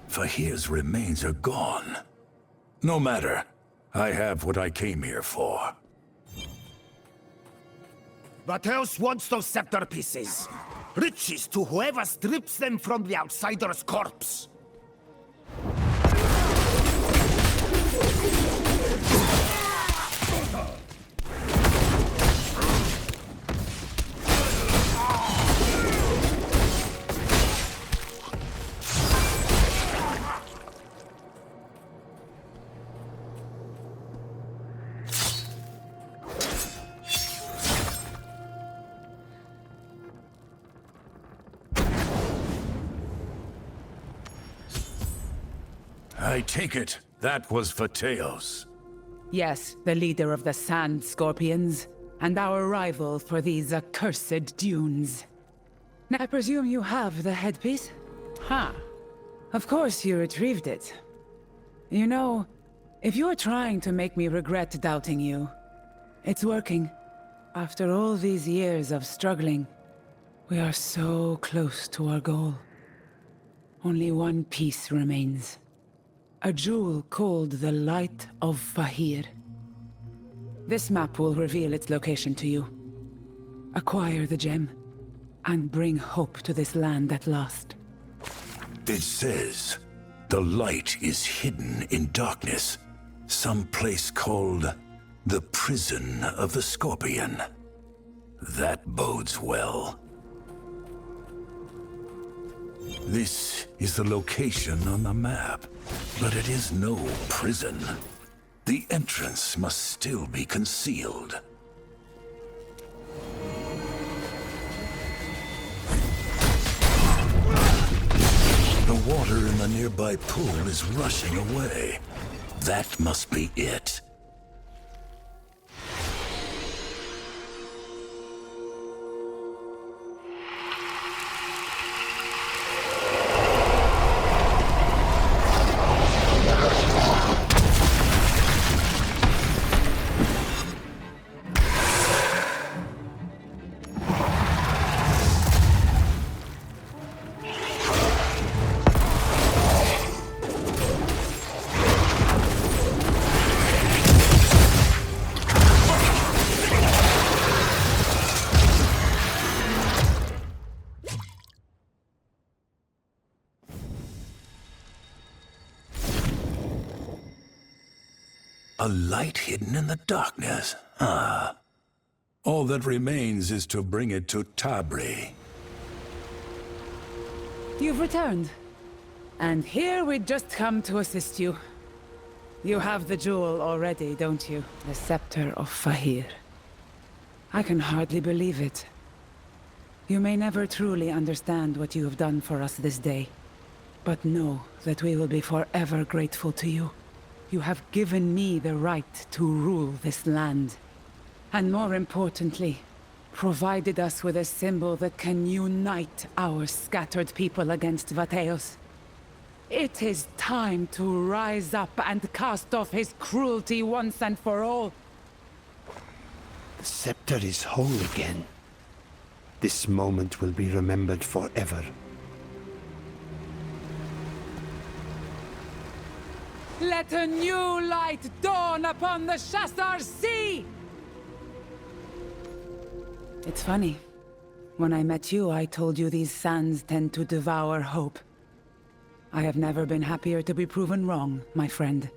Fahir's remains are gone. No matter. I have what I came here for. What else wants those scepter pieces? Riches to whoever strips them from the outsider's corpse. I take it that was for Teos. Yes, the leader of the Sand Scorpions, and our rival for these accursed dunes. Now, I presume you have the headpiece? Ha! Of course you retrieved it. You know, if you're trying to make me regret doubting you, it's working. After all these years of struggling, we are so close to our goal. Only one piece remains. A jewel called the Light of Fahir. This map will reveal its location to you. Acquire the gem, and bring hope to this land at last. It says, the light is hidden in darkness, some place called the Prison of the Scorpion. That bodes well. This is the location on the map, but it is no prison. The entrance must still be concealed. The water in the nearby pool is rushing away. That must be it. A light hidden in the darkness. Ah. All that remains is to bring it to Tabri. You've returned. And here we just come to assist you. You have the jewel already, don't you? The Scepter of Fahir. I can hardly believe it. You may never truly understand what you have done for us this day. But know that we will be forever grateful to you. You have given me the right to rule this land. And more importantly, provided us with a symbol that can unite our scattered people against Vateos. It is time to rise up and cast off his cruelty once and for all. The scepter is whole again. This moment will be remembered forever. Let a new light dawn upon the Shassar Sea! It's funny. When I met you, I told you these sands tend to devour hope. I have never been happier to be proven wrong, my friend.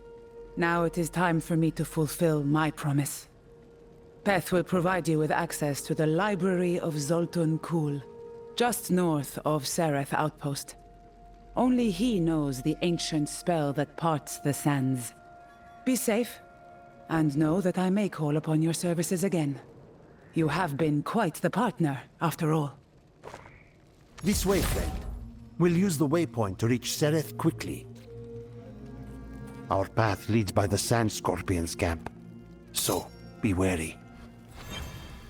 Now it is time for me to fulfill my promise. Peth will provide you with access to the Library of Zoltun Kull, just north of Sereth Outpost. Only he knows the ancient spell that parts the sands. Be safe, and know that I may call upon your services again. You have been quite the partner, after all. This way, friend. We'll use the waypoint to reach Sereth quickly. Our path leads by the Sand Scorpion's camp, so be wary.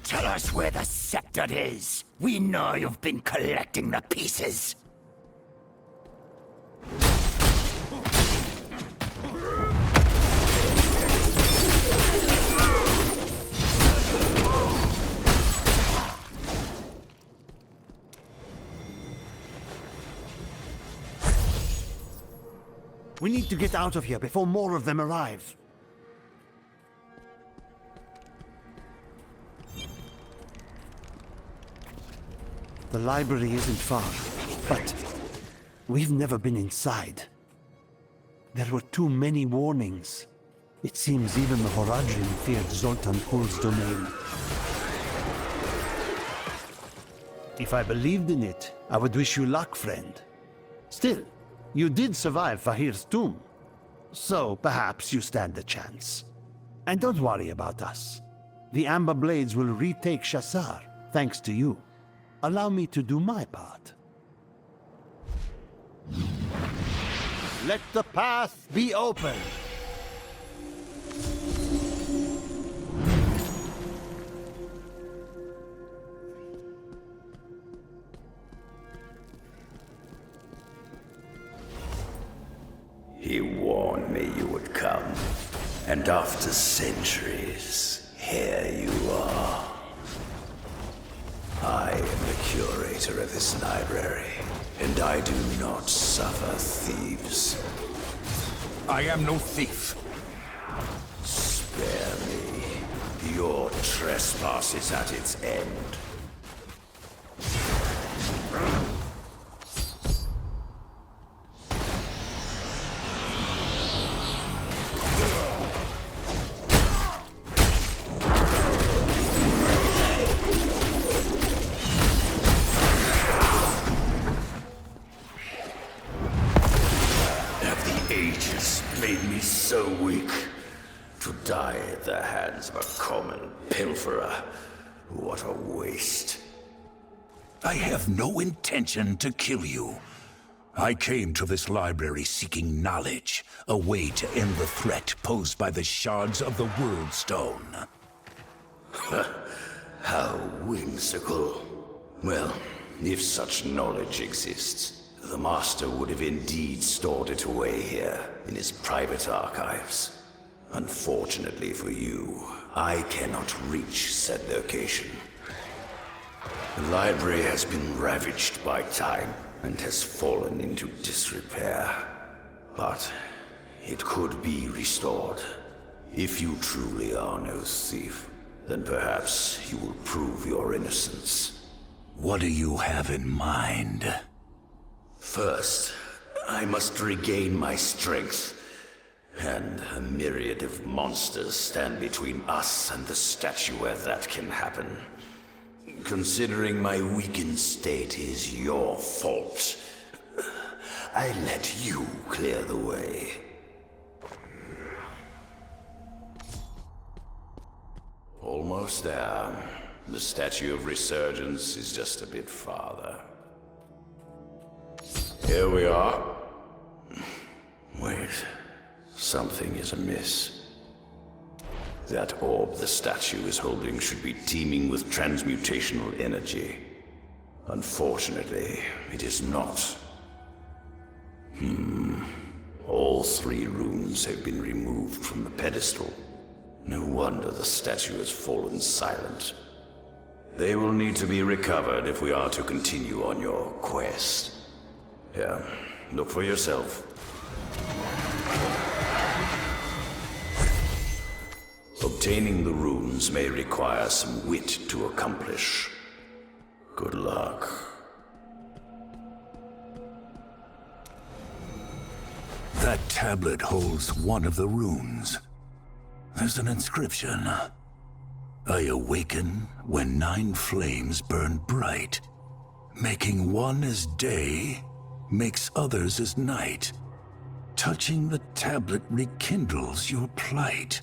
Tell us where the scepter is. We know you've been collecting the pieces. We need to get out of here before more of them arrive. The library isn't far, but we've never been inside. There were too many warnings. It seems even the Horadrim feared Zoltan Kull's domain. If I believed in it, I would wish you luck, friend. Still, you did survive Fahir's tomb, so perhaps you stand a chance. And don't worry about us. The Amber Blades will retake Shassar, thanks to you. Allow me to do my part. Let the path be open. He warned me you would come. And after centuries, here you are. I am the curator of this library, and I do not suffer thieves. I am no thief. Spare me. Your trespass is at its end. So weak to die at the hands of a common pilferer. What a waste. I have no intention to kill you. I came to this library seeking knowledge, a way to end the threat posed by the shards of the World Stone. How whimsical. Well, if such knowledge exists, the Master would have indeed stored it away here, in his private archives. Unfortunately for you, I cannot reach said location. The library has been ravaged by time, and has fallen into disrepair. But it could be restored. If you truly are no thief, then perhaps you will prove your innocence. What do you have in mind? First, I must regain my strength, and a myriad of monsters stand between us and the statue where that can happen. Considering my weakened state is your fault, I let you clear the way. Almost there. The Statue of Resurgence is just a bit farther. Here we are. Wait. Something is amiss. That orb the statue is holding should be teeming with transmutational energy. Unfortunately, it is not. All 3 rooms have been removed from the pedestal. No wonder the statue has fallen silent. They will need to be recovered if we are to continue on your quest. Yeah, look for yourself. Obtaining the runes may require some wit to accomplish. Good luck. That tablet holds one of the runes. There's an inscription. I awaken when 9 flames burn bright. Making one as day, makes others as night. Touching the tablet rekindles your plight.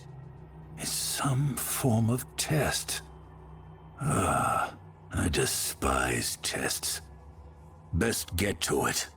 It's some form of test. I despise tests. Best get to it.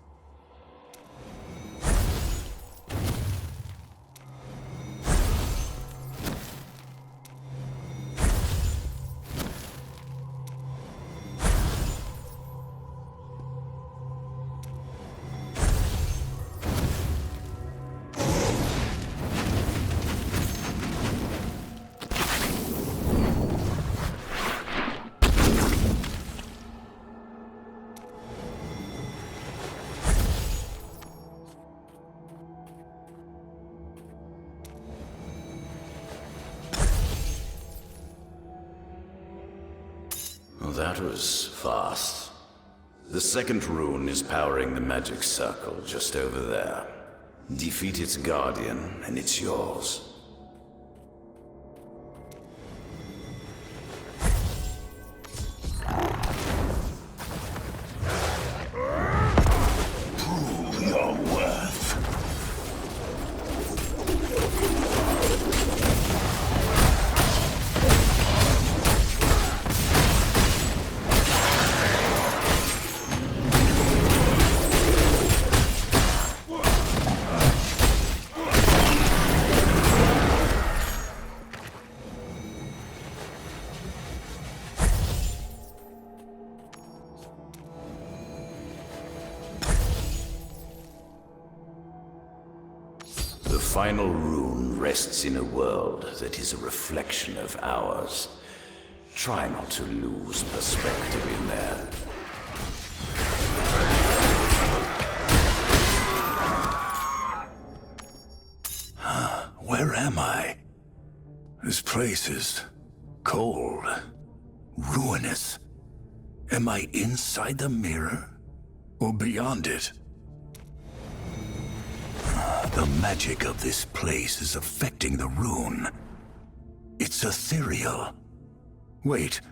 That was fast. The second rune is powering the magic circle just over there. Defeat its guardian, and it's yours. Prove your worth. The final rune rests in a world that is a reflection of ours. Try not to lose perspective in there. Where am I? This place is cold, ruinous. Am I inside the mirror or beyond it? The magic of this place is affecting the rune. It's ethereal. Wait,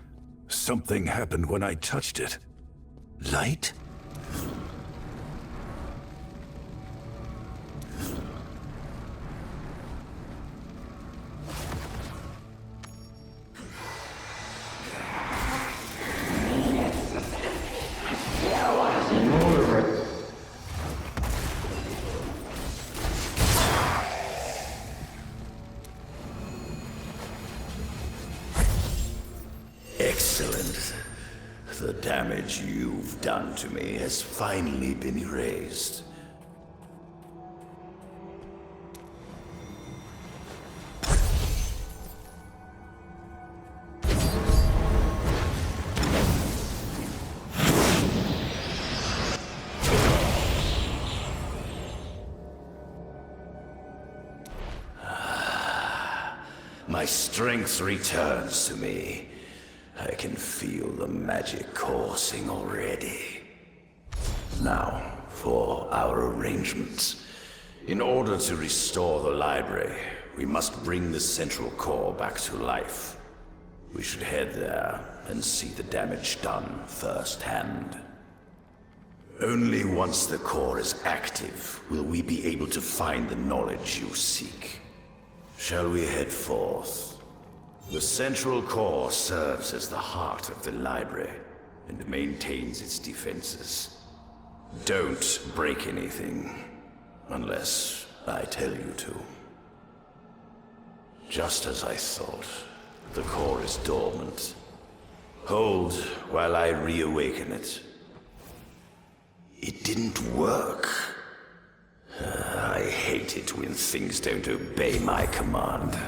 something happened when I touched it. Light? Excellent. The damage you've done to me has finally been erased. My strength returns to me. I can feel the magic coursing already. Now, for our arrangements. In order to restore the library, we must bring the central core back to life. We should head there and see the damage done firsthand. Only once the core is active will we be able to find the knowledge you seek. Shall we head forth? The central core serves as the heart of the library and maintains its defenses. Don't break anything, unless I tell you to. Just as I thought, the core is dormant. Hold while I reawaken it. It didn't work. I hate it when things don't obey my command.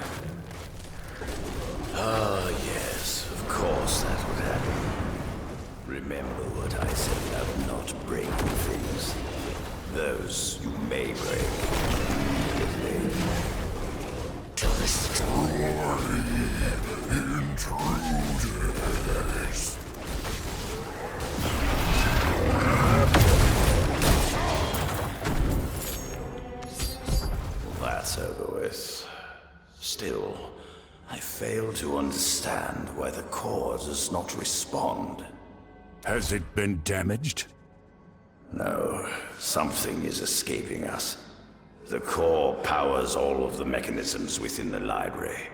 Ah, yes, of course that would happen. Remember what I said about not breaking things. Those you may break. To destroy intruders. That's over with. Still, I fail to understand why the core does not respond. Has it been damaged? No, something is escaping us. The core powers all of the mechanisms within the library.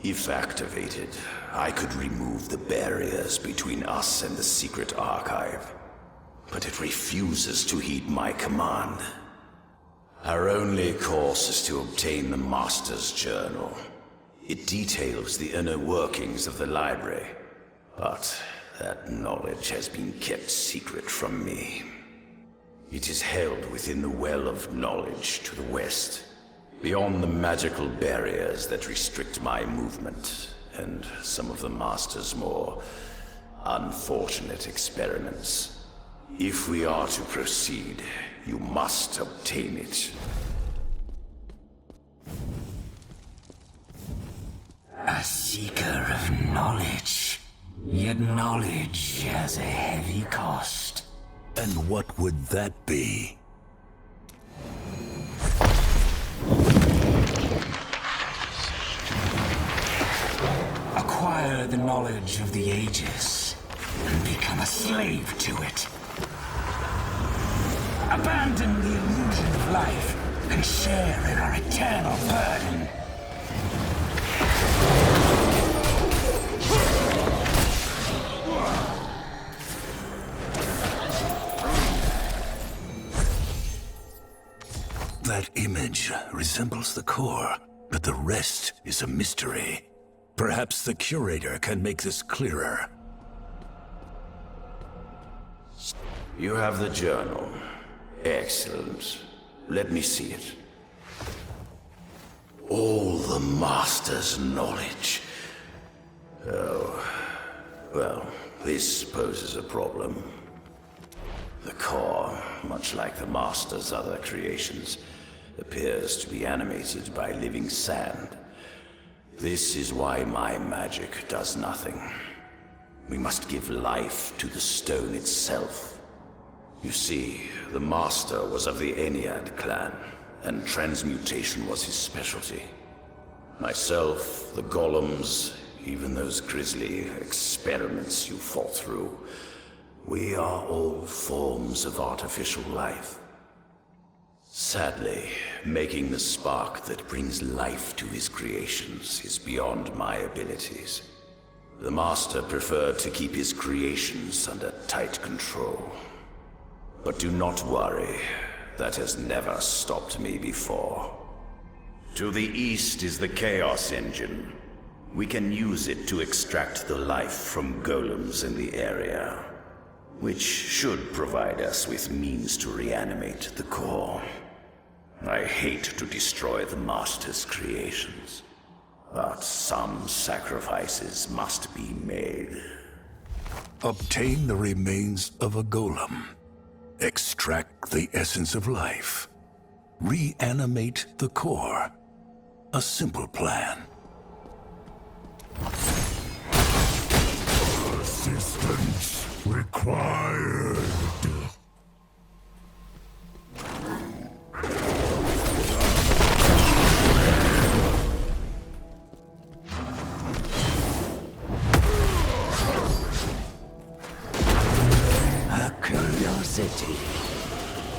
If activated, I could remove the barriers between us and the secret archive. But it refuses to heed my command. Our only course is to obtain the Master's Journal. It details the inner workings of the library, but that knowledge has been kept secret from me. It is held within the Well of Knowledge to the west, beyond the magical barriers that restrict my movement, and some of the Master's more unfortunate experiments. If we are to proceed, you must obtain it. A seeker of knowledge. Yet knowledge has a heavy cost. And what would that be? Acquire the knowledge of the ages and become a slave to it. Abandon the illusion of life and share in our eternal burden. That image resembles the core, but the rest is a mystery. Perhaps the curator can make this clearer. You have the journal. Excellent. Let me see it. All the Master's knowledge. Oh, well, this poses a problem. The core, much like the Master's other creations, appears to be animated by living sand. This is why my magic does nothing. We must give life to the stone itself. You see, the Master was of the Ennead clan, and transmutation was his specialty. Myself, the golems, even those grisly experiments you fought through, we are all forms of artificial life. Sadly, making the spark that brings life to his creations is beyond my abilities. The Master preferred to keep his creations under tight control. But do not worry, that has never stopped me before. To the east is the Chaos Engine. We can use it to extract the life from golems in the area, which should provide us with means to reanimate the core. I hate to destroy the Master's creations, but some sacrifices must be made. Obtain the remains of a golem. Extract the essence of life. Reanimate the core. A simple plan. Assistance required. A curiosity.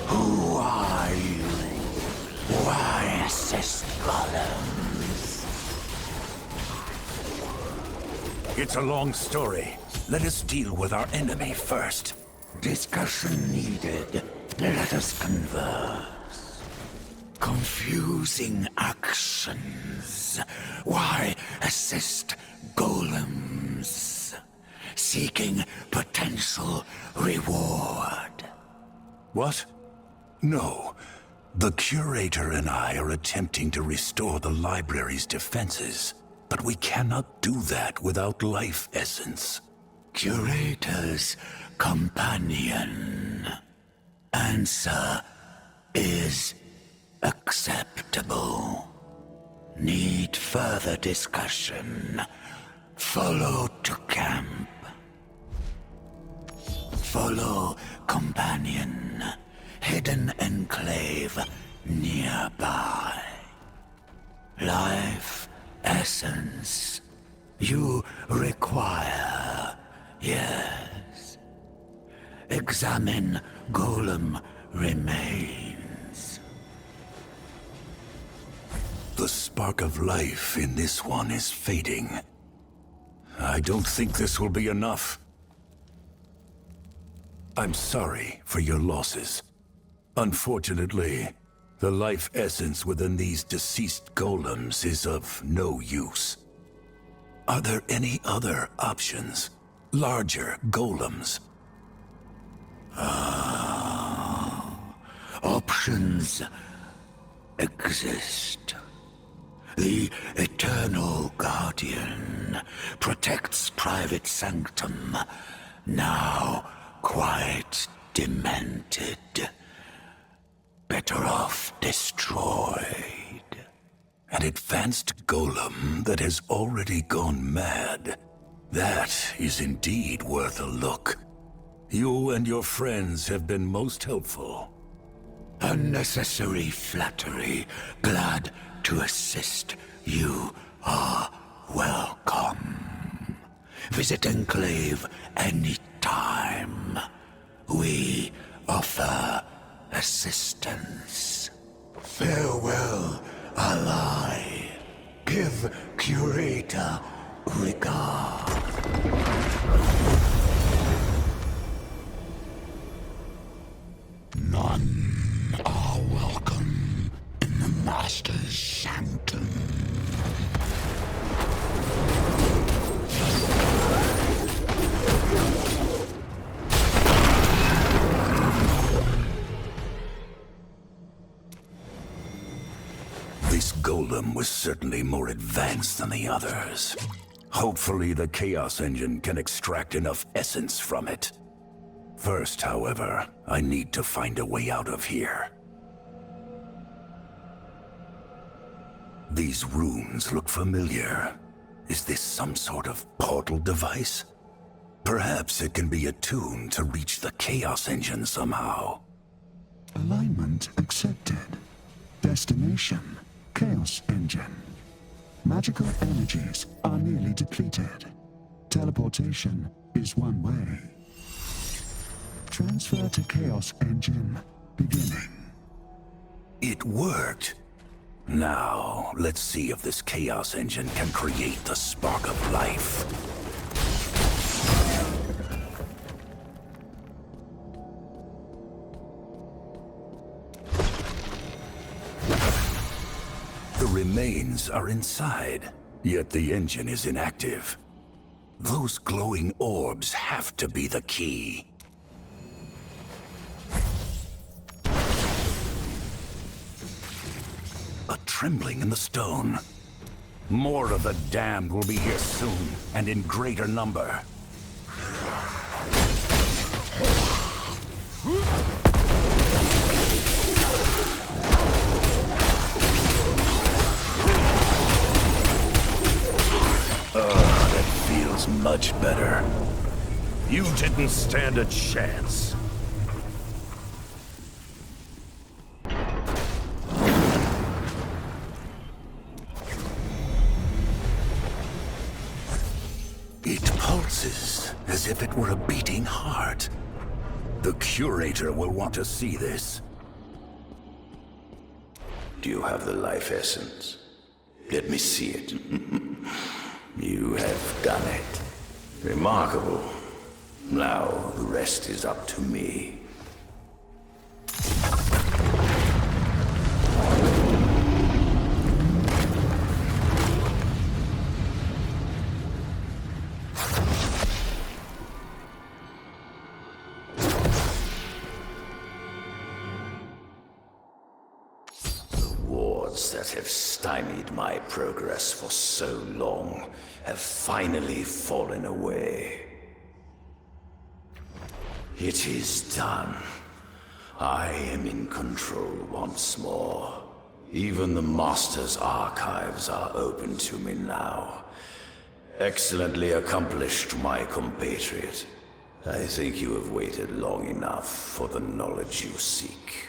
Who are you? Why assist golems? It's a long story. Let us deal with our enemy first. Discussion needed. Let us converse. Confusing actions. Why assist golems? Seeking potential reward. What? No. The Curator and I are attempting to restore the library's defenses, but we cannot do that without life essence. Curator's companion. Answer is acceptable. Need further discussion. Follow to camp. Follow companion. Hidden enclave nearby. Life essence you require, yes. Examine golem remains. The spark of life in this one is fading. I don't think this will be enough. I'm sorry for your losses. Unfortunately, the life essence within these deceased golems is of no use. Are there any other options? Larger golems? Options exist. The Eternal Guardian protects private sanctum, now quite demented. Better off destroyed. An advanced golem that has already gone mad. That is indeed worth a look. You and your friends have been most helpful. Unnecessary flattery. Glad to assist. You are welcome. Visit Enclave anytime. We offer assistance. Farewell, ally. Give Curator regard. None are welcome in the Master's sanctum. This golem was certainly more advanced than the others. Hopefully the Chaos Engine can extract enough essence from it. First, however, I need to find a way out of here. These runes look familiar. Is this some sort of portal device? Perhaps it can be attuned to reach the Chaos Engine somehow. Alignment accepted. Destination, Chaos Engine. Magical energies are nearly depleted. Teleportation is one way. Transfer to Chaos Engine, beginning. It worked. Now, let's see if this Chaos Engine can create the spark of life. The remains are inside, yet the engine is inactive. Those glowing orbs have to be the key. A trembling in the stone. More of the damned will be here soon, and in greater number. That feels much better. You didn't stand a chance. It pulses as if it were a beating heart. The curator will want to see this. Do you have the life essence? Let me see it. You have done it. Remarkable. Now, the rest is up to me. That have stymied my progress for so long have finally fallen away. It is done. I am in control once more. Even the Master's archives are open to me now. Excellently accomplished, my compatriot. I think you have waited long enough for the knowledge you seek.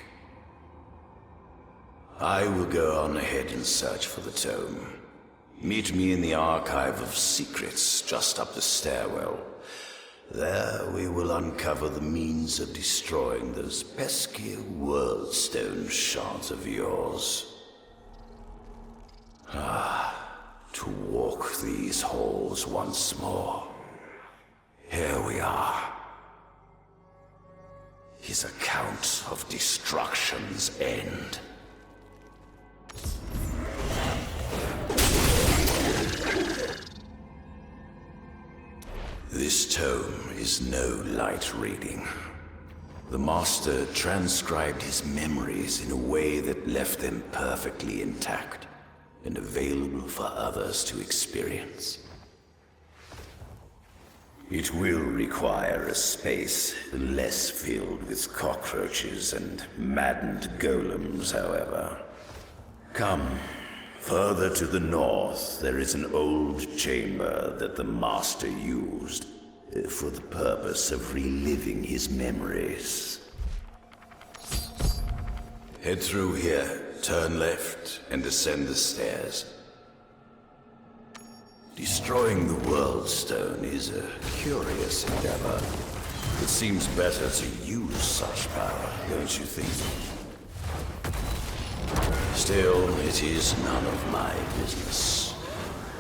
I will go on ahead and search for the tome. Meet me in the Archive of Secrets just up the stairwell. There we will uncover the means of destroying those pesky worldstone shards of yours. To walk these halls once more. Here we are. His account of destruction's end. This tome is no light reading. The Master transcribed his memories in a way that left them perfectly intact and available for others to experience. It will require a space less filled with cockroaches and maddened golems, however. Come. Further to the north, there is an old chamber that the Master used for the purpose of reliving his memories. Head through here, turn left, and descend the stairs. Destroying the World Stone is a curious endeavor. It seems better to use such power, don't you think? Still, it is none of my business.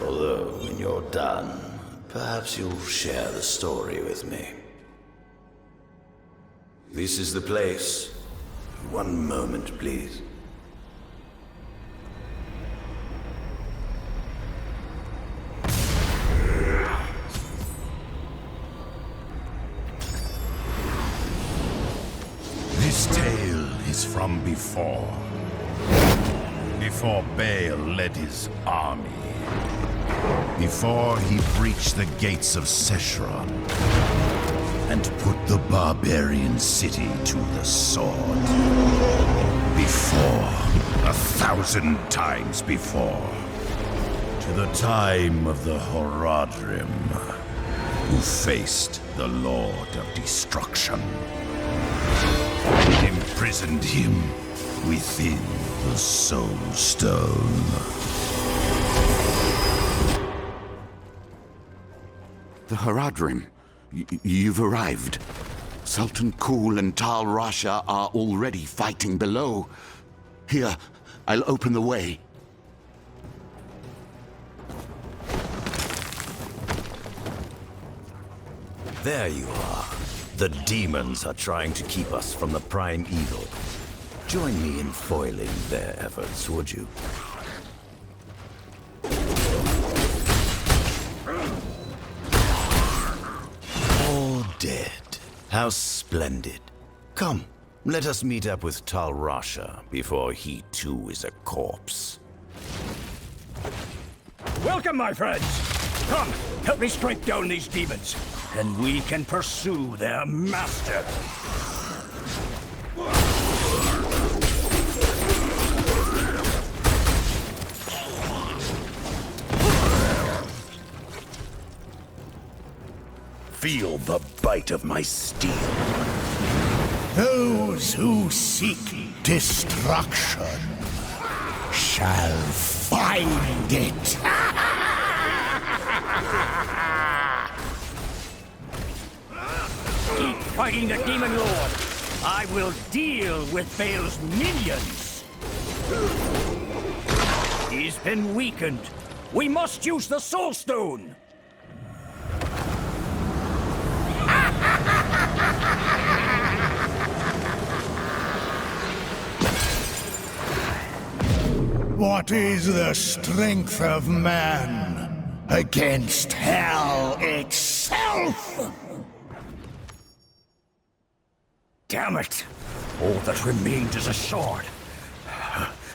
Although, when you're done, perhaps you'll share the story with me. This is the place. One moment, please. This tale is from before. Before Baal led his army. Before he breached the gates of Seshron and put the barbarian city to the sword. Before, 1,000 times before. To the time of the Horadrim, who faced the Lord of Destruction. And imprisoned him within the Soul Stone. The Horadrim. You've arrived. Sultan Kul and Tal Rasha are already fighting below. Here, I'll open the way. There you are. The demons are trying to keep us from the prime evil. Join me in foiling their efforts, would you? All dead. How splendid. Come, let us meet up with Tal Rasha before he too is a corpse. Welcome, my friends! Come, help me strike down these demons, and we can pursue their master. Feel the bite of my steel. Those who seek destruction shall find it. Keep fighting the Demon Lord. I will deal with Baal's minions. He's been weakened. We must use the Soul Stone. What is the strength of man against hell itself? Damn it! All that remained is a sword.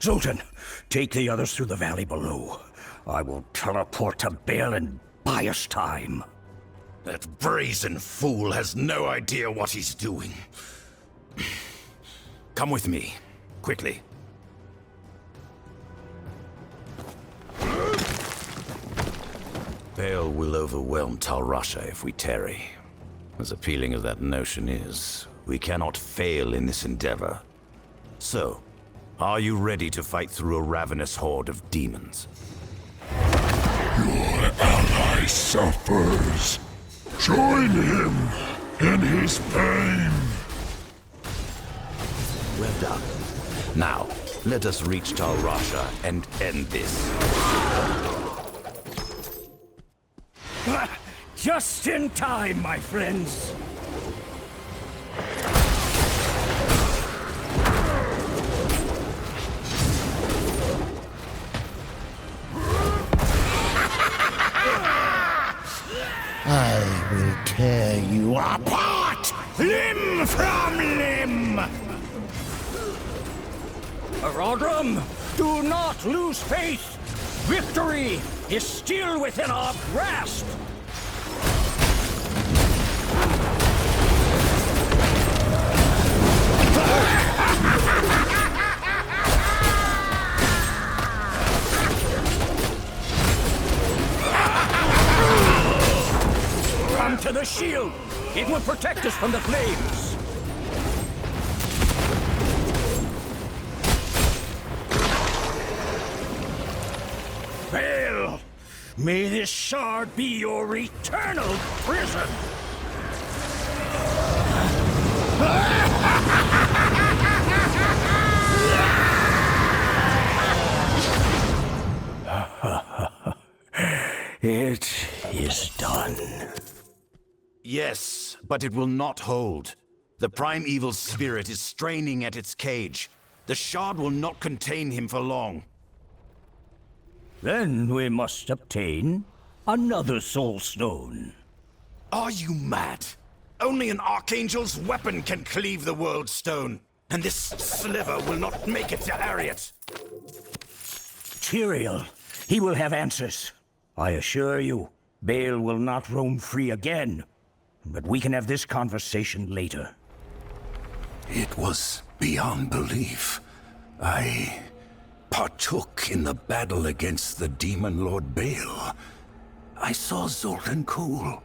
Zoltan, take the others through the valley below. I will teleport to Baal and buy us time. That brazen fool has no idea what he's doing. Come with me, quickly. Baal will overwhelm Tal Rasha if we tarry. As appealing as that notion is, we cannot fail in this endeavor. So, are you ready to fight through a ravenous horde of demons? Your ally suffers. Join him in his pain. Well done. Now, let us reach Tal Rasha and end this. Just in time, my friends. I will tear you apart, limb from limb! Horadrim, do not lose faith! Victory is still within our grasp! Come to the shield! It will protect us from the flames! Baal! May this shard be your eternal prison! It is done. Yes, but it will not hold. The primeval spirit is straining at its cage. The shard will not contain him for long. Then we must obtain another soul stone. Are you mad? Only an archangel's weapon can cleave the world stone, and this sliver will not make it to Ariat. Tyrael. He will have answers. I assure you, Baal will not roam free again. But we can have this conversation later. It was beyond belief. I partook in the battle against the demon Lord Baal. I saw Zoltan Kuhl.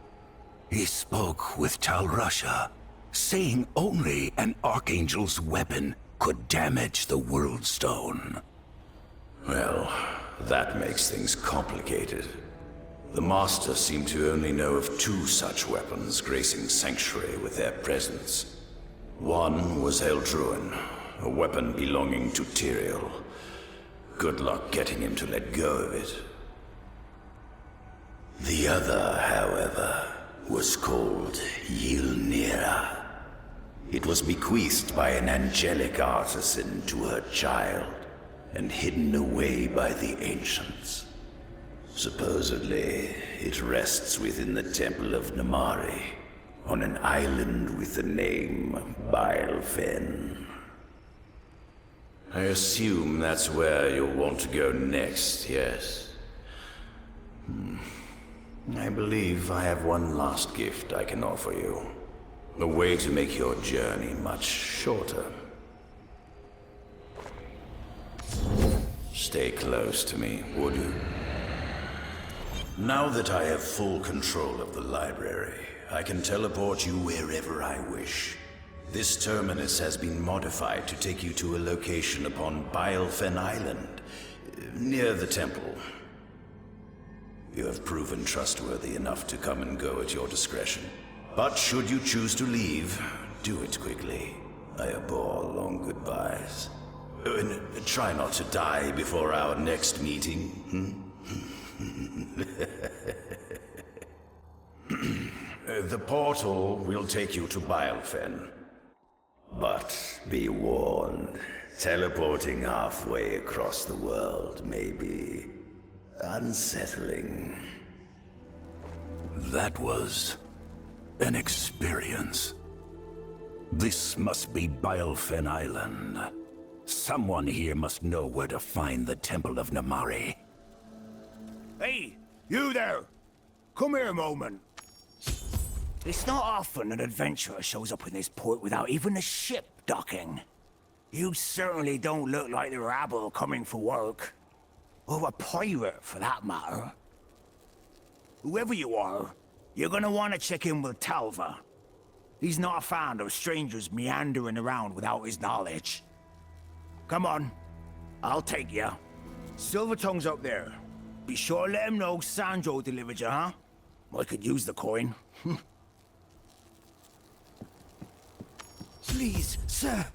He spoke with Tal Rasha, saying only an Archangel's weapon could damage the World Stone. Well, that makes things complicated. The Master seemed to only know of 2 such weapons gracing Sanctuary with their presence. One was Eldruin, a weapon belonging to Tyrael. Good luck getting him to let go of it. The other, however, was called Ylnira. It was bequeathed by an angelic artisan to her child, and hidden away by the ancients. Supposedly, it rests within the Temple of Namari, on an island with the name Baelfen. I assume that's where you'll want to go next, yes? I believe I have one last gift I can offer you. A way to make your journey much shorter. Stay close to me, would you? Now that I have full control of the library, I can teleport you wherever I wish. This terminus has been modified to take you to a location upon Baelfen Island, near the temple. You have proven trustworthy enough to come and go at your discretion. But should you choose to leave, do it quickly. I abhor long goodbyes. And try not to die before our next meeting. The portal will take you to Baelfen. But be warned, teleporting halfway across the world may be unsettling. That was an experience. This must be Baelfen Island. Someone here must know where to find the Temple of Namari. Hey, you there! Come here a moment. It's not often an adventurer shows up in this port without even a ship docking. You certainly don't look like the rabble coming for work. Or a pirate, for that matter. Whoever you are, you're gonna want to check in with Talva. He's not a fan of strangers meandering around without his knowledge. Come on, I'll take you. Silvertongue's up there. Be sure to let him know Sandro delivered you, huh? I could use the coin. Please, sir.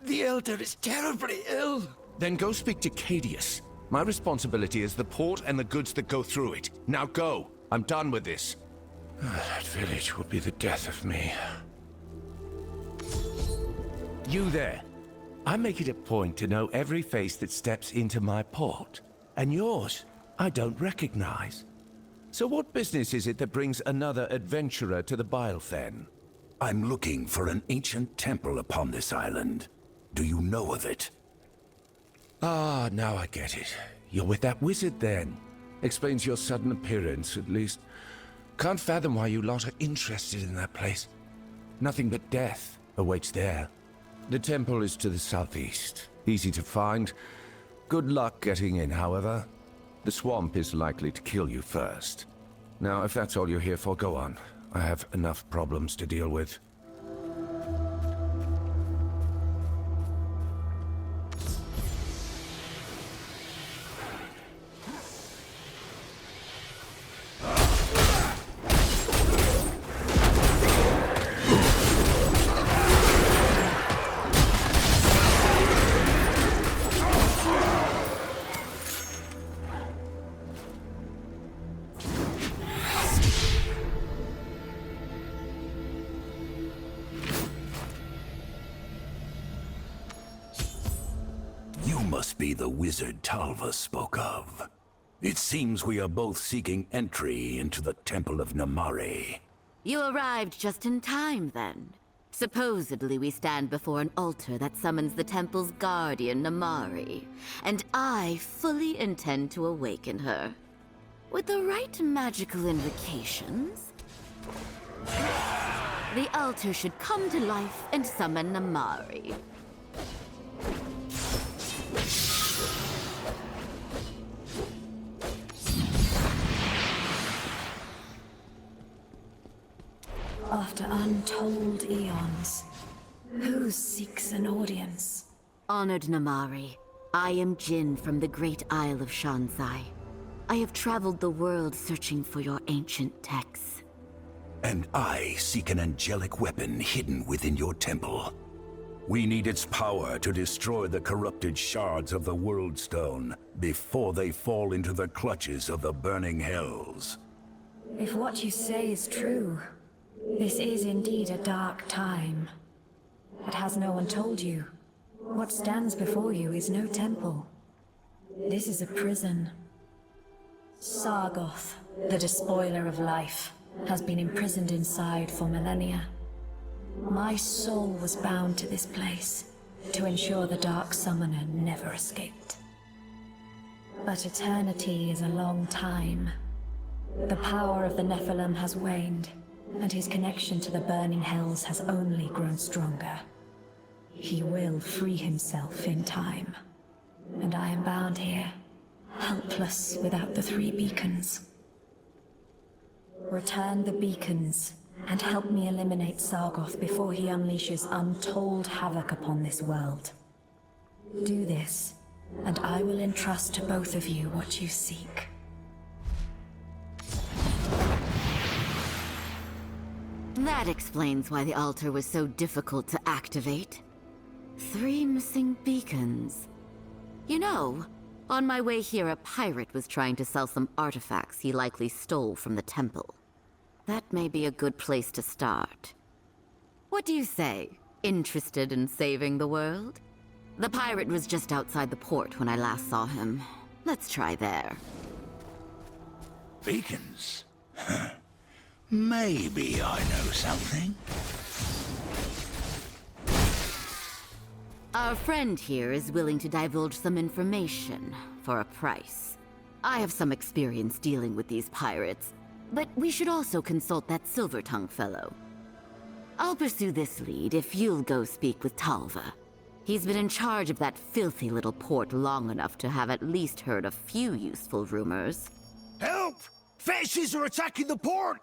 The Elder is terribly ill. Then go speak to Cadius. My responsibility is the port and the goods that go through it. Now go. I'm done with this. That village will be the death of me. You there. I make it a point to know every face that steps into my port. And yours, I don't recognize. So what business is it that brings another adventurer to the Baelfen? I'm looking for an ancient temple upon this island. Do you know of it? Ah, now I get it. You're with that wizard then. Explains your sudden appearance, at least. Can't fathom why you lot are interested in that place. Nothing but death awaits there. The temple is to the southeast. Easy to find. Good luck getting in, however. The swamp is likely to kill you first. Now, if that's all you're here for, go on. I have enough problems to deal with. Be the wizard Talva spoke of. It seems we are both seeking entry into the Temple of Namari. You arrived just in time, then. Supposedly we stand before an altar that summons the temple's guardian, Namari, and I fully intend to awaken her. With the right magical invocations, the altar should come to life and summon Namari. After untold eons, who seeks an audience? Honored Namari, I am Jin from the great Isle of Shansai. I have traveled the world searching for your ancient texts. And I seek an angelic weapon hidden within your temple. We need its power to destroy the corrupted shards of the World Stone before they fall into the clutches of the burning hells. If what you say is true, this is indeed a dark time. But has no one told you? What stands before you is no temple. This is a prison. Sargoth, the despoiler of life, has been imprisoned inside for millennia. My soul was bound to this place to ensure the Dark Summoner never escaped. But eternity is a long time. The power of the Nephilim has waned, and his connection to the burning hells has only grown stronger. He will free himself in time. And I am bound here, helpless without the 3 beacons. Return the beacons, and help me eliminate Sargoth before he unleashes untold havoc upon this world. Do this, and I will entrust to both of you what you seek. That explains why the altar was so difficult to activate. 3 missing beacons. You know, on my way here, a pirate was trying to sell some artifacts he likely stole from the temple. That may be a good place to start. What do you say? Interested in saving the world? The pirate was just outside the port when I last saw him. Let's try there. Beacons? Maybe I know something. Our friend here is willing to divulge some information for a price. I have some experience dealing with these pirates, but we should also consult that Silver-Tongue fellow. I'll pursue this lead if you'll go speak with Talva. He's been in charge of that filthy little port long enough to have at least heard a few useful rumors. Help! Fascists are attacking the port!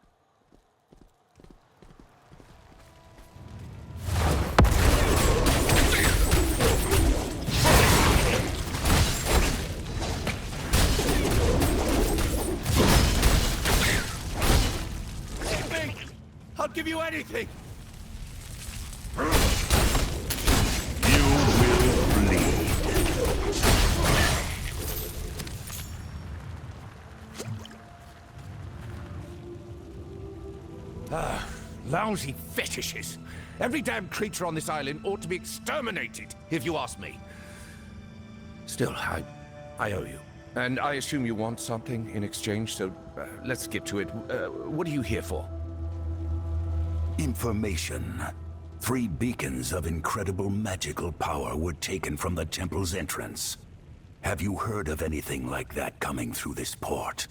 I'll give you anything! You will bleed. Ah, lousy fetishes. Every damn creature on this island ought to be exterminated, if you ask me. Still, I owe you. And I assume you want something in exchange, so let's get to it. What are you here for? Information. 3 beacons of incredible magical power were taken from the temple's entrance. Have you heard of anything like that coming through this port?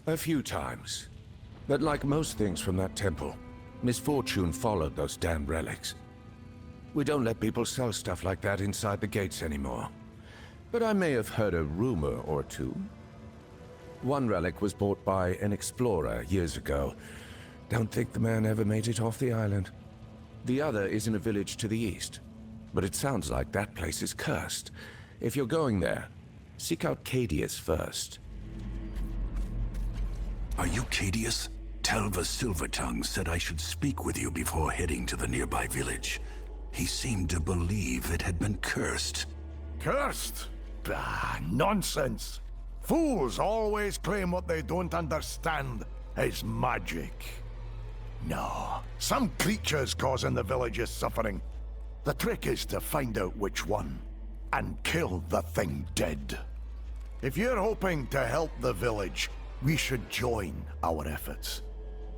A few times. But like most things from that temple, misfortune followed those damn relics. We don't let people sell stuff like that inside the gates anymore. But I may have heard a rumor or two. One relic was bought by an explorer years ago. Don't think the man ever made it off the island. The other is in a village to the east. But it sounds like that place is cursed. If you're going there, seek out Cadius first. Are you Cadius? Talva Silvertongue said I should speak with you before heading to the nearby village. He seemed to believe it had been cursed. Cursed? Ah, nonsense. Fools always claim what they don't understand is magic. No, some creature's causing the village's suffering. The trick is to find out which one, and kill the thing dead. If you're hoping to help the village, we should join our efforts.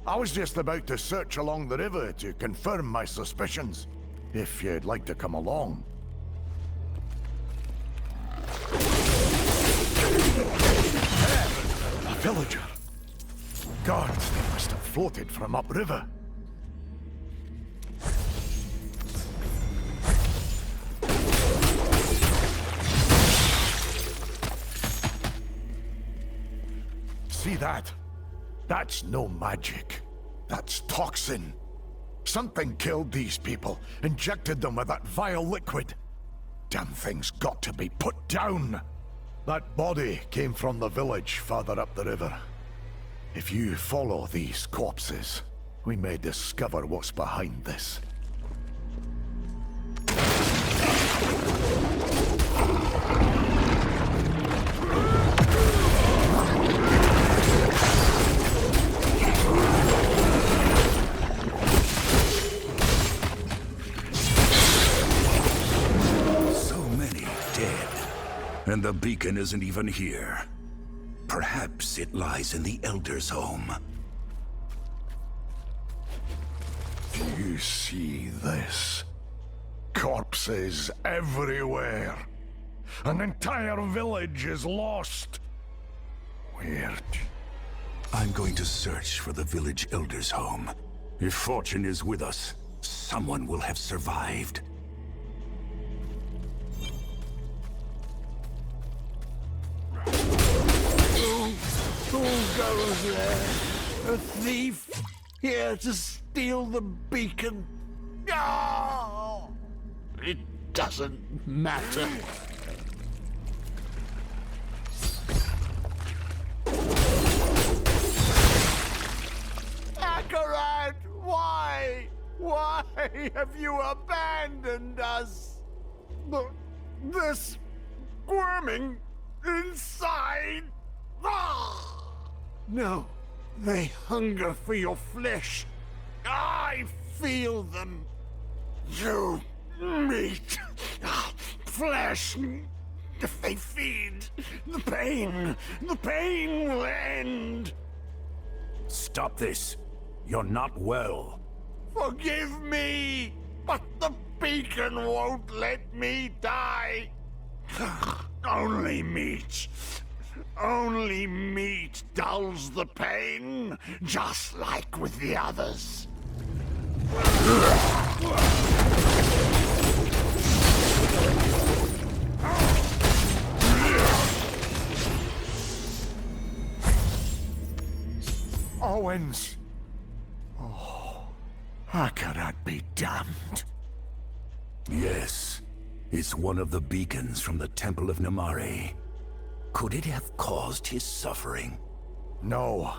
I was just about to search along the river to confirm my suspicions. If you'd like to come along. There! A villager! Guards, they must have floated from upriver. See that? That's no magic. That's toxin. Something killed these people, injected them with that vile liquid. Damn thing's got to be put down. That body came from the village farther up the river. If you follow these corpses, we may discover what's behind this. And the beacon isn't even here. Perhaps it lies in the Elder's home. Do you see this? Corpses everywhere. An entire village is lost. Weird. I'm going to search for the village Elder's home. If fortune is with us, someone will have survived. Who goes there? A thief? Here to steal the beacon? Oh, it doesn't matter. Akarat, why? Why have you abandoned us? This squirming inside. No, they hunger for your flesh. I feel them. You meat, flesh. If they feed, the pain will end. Stop this. You're not well. Forgive me, but the beacon won't let me die. Only meat. Only meat dulls the pain, just like with the others. Owens! Oh, Akarat be damned. Yes, it's one of the beacons from the Temple of Namari. Could it have caused his suffering? No.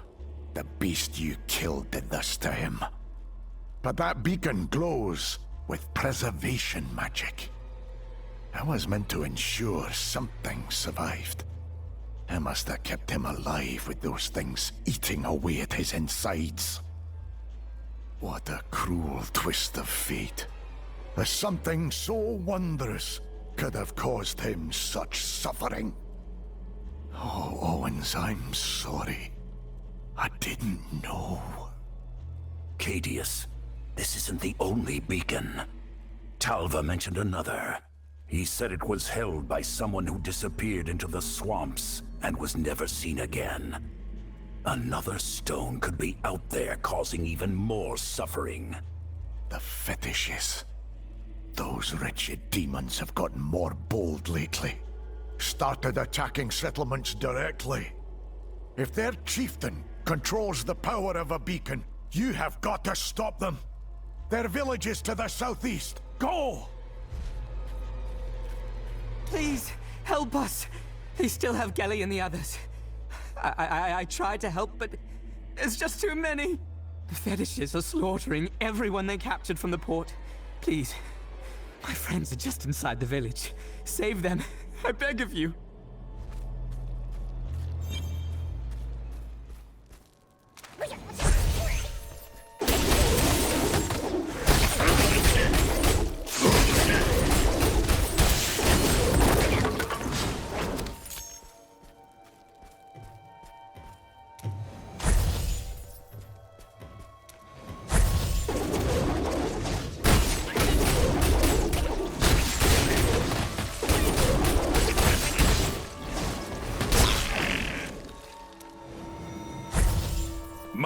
The beast you killed did this to him. But that beacon glows with preservation magic. I was meant to ensure something survived. I must have kept him alive with those things eating away at his insides. What a cruel twist of fate. That something so wondrous could have caused him such suffering. Oh, Owens, I'm sorry. I didn't know. Cadius, this isn't the only beacon. Talva mentioned another. He said it was held by someone who disappeared into the swamps and was never seen again. Another stone could be out there causing even more suffering. The fetishes. Those wretched demons have gotten more bold lately. Started attacking settlements directly. If their chieftain controls the power of a beacon, you have got to stop them. Their village is to the southeast. Go! Please, help us. They still have Gelly and the others. I tried to help, but there's just too many. The fetishes are slaughtering everyone they captured from the port. Please, my friends are just inside the village. Save them. I beg of you.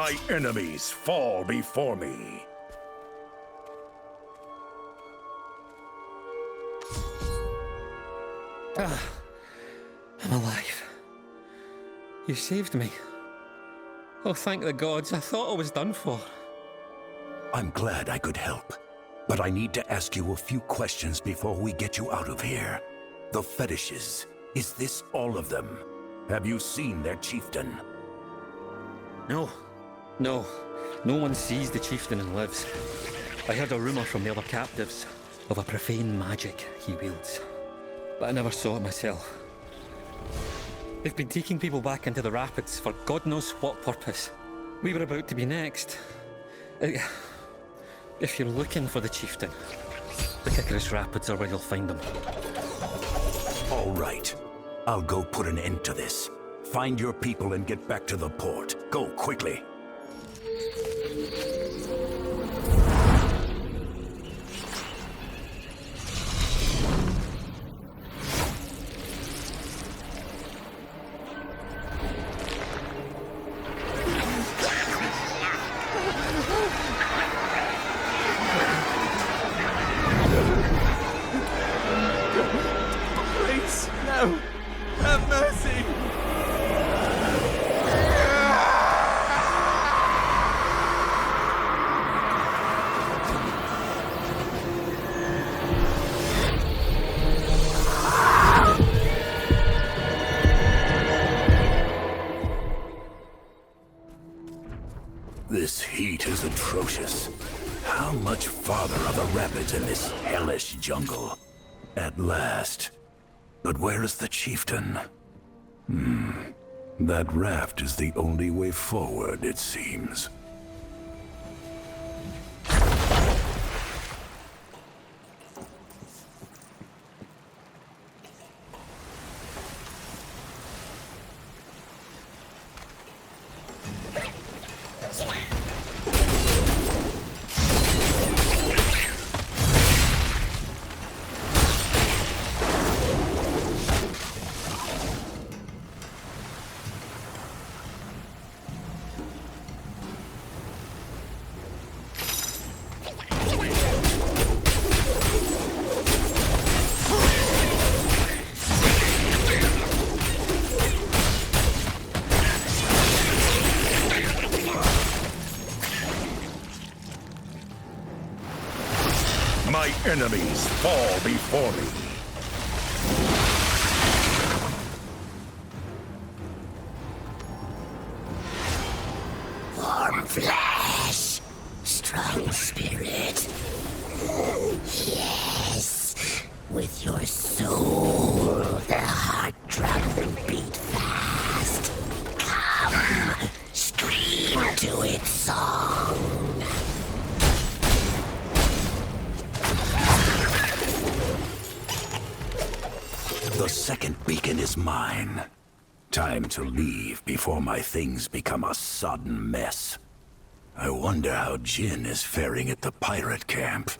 My enemies fall before me. I'm alive. You saved me. Oh, thank the gods. I thought I was done for. I'm glad I could help, but I need to ask you a few questions before we get you out of here. The fetishes, is this all of them? Have you seen their chieftain? No. No one sees the chieftain and lives. I heard a rumor from the other captives of a profane magic he wields, but I never saw it myself. They've been taking people back into the rapids for God knows what purpose. We were about to be next. If you're looking for the chieftain, the Kikaris Rapids are where you'll find him. All right. I'll go put an end to this. Find your people and get back to the port. Go quickly. Please, no! Have mercy! This heat is atrocious. How much farther are the rapids in this hellish jungle? At last. But where is the chieftain? That raft is the only way forward, it seems. My enemies fall before me. Warm flesh, strong spirit. Yes, with your soul, the heart drum will beat fast. Come, scream to its song. The second beacon is mine. Time to leave before my things become a sodden mess. I wonder how Jin is faring at the pirate camp.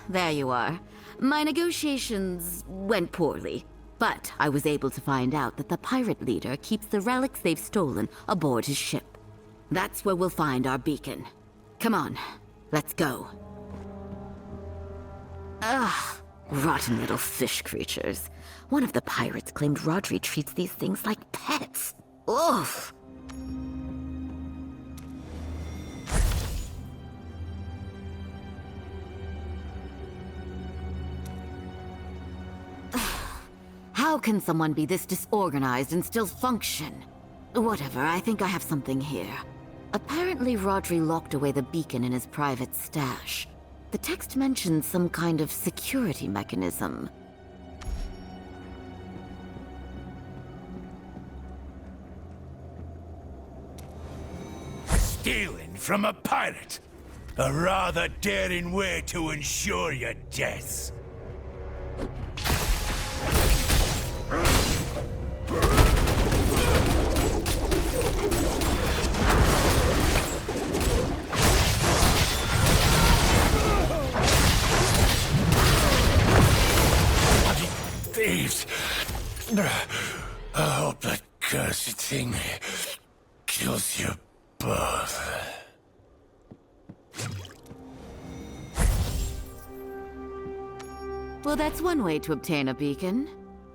There you are. My negotiations went poorly, but I was able to find out that the pirate leader keeps the relics they've stolen aboard his ship. That's where we'll find our beacon. Come on, let's go. Ugh, rotten little fish creatures. One of the pirates claimed Rodri treats these things like pets. Oof! How can someone be this disorganized and still function? Whatever, I think I have something here. Apparently Rodri locked away the beacon in his private stash. The text mentions some kind of security mechanism. Stealing from a pirate? A rather daring way to ensure your death. I hope that cursed thing kills you both. Well, that's one way to obtain a beacon.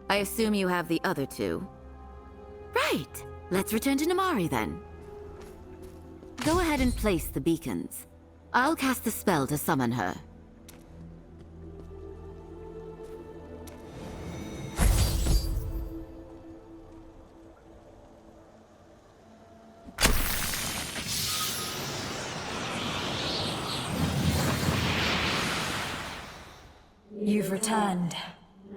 I assume you have the other two. Right! Let's return to Namari then. Go ahead and place the beacons. I'll cast the spell to summon her. You've returned,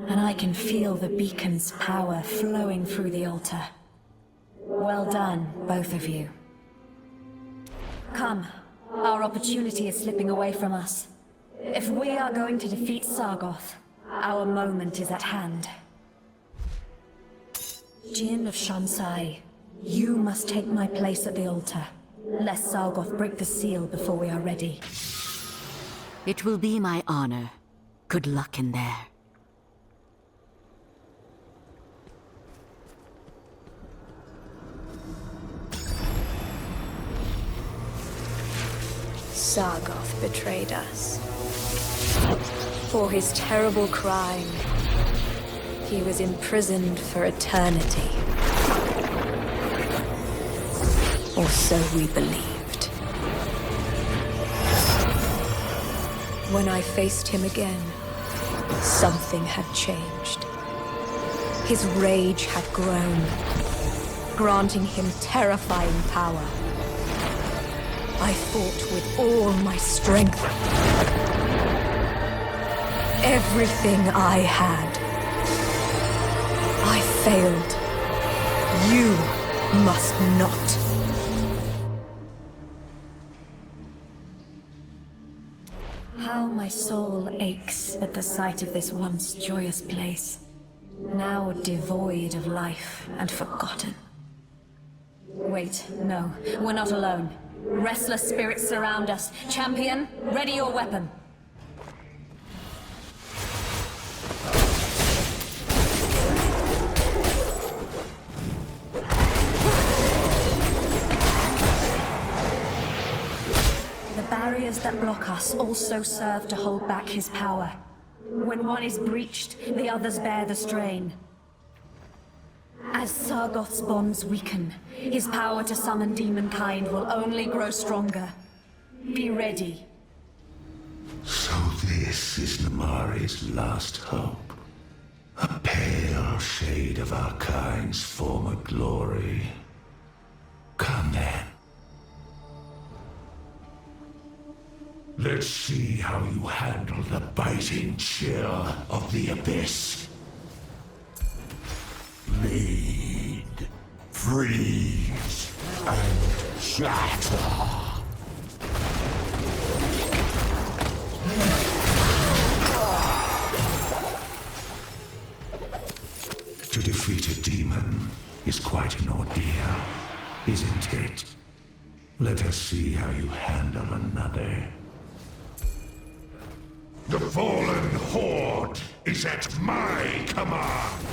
and I can feel the beacon's power flowing through the altar. Well done, both of you. Come, our opportunity is slipping away from us. If we are going to defeat Sargoth, our moment is at hand. Jin of Shansai, you must take my place at the altar, lest Sargoth break the seal before we are ready. It will be my honor. Good luck in there. Sargoth betrayed us. For his terrible crime, he was imprisoned for eternity. Or so we believed. When I faced him again, something had changed. His rage had grown, granting him terrifying power. I fought with all my strength. Everything I had. I failed. You must not. How my soul aches at the sight of this once joyous place, now devoid of life and forgotten. Wait, no, we're not alone. Restless spirits surround us. Champion, ready your weapon. The barriers that block us also serve to hold back his power. When one is breached, the others bear the strain. As Sargoth's bonds weaken, his power to summon demonkind will only grow stronger. Be ready. So this is Namari's last hope. A pale shade of our kind's former glory. Come then. Let's see how you handle the biting chill of the abyss. Bleed, freeze, and shatter. To defeat a demon is quite an ordeal, isn't it? Let us see how you handle another. The fallen horde is at my command!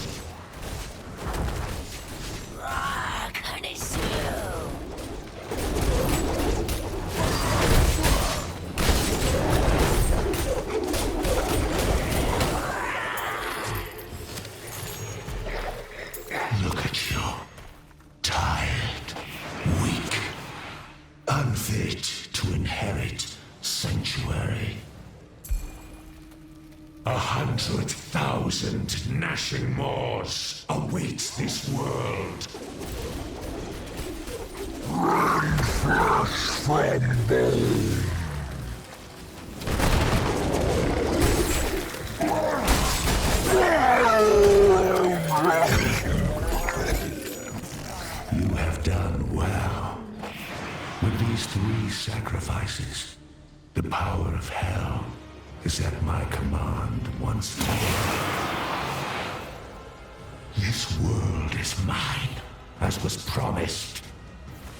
Look at you. Tired, weak, unfit to inherit sanctuary. 100,000 gnashing maws await this world. Run fast from me. You have done well. With these 3 sacrifices, the power of hell is at my command once more. This world is mine, as was promised.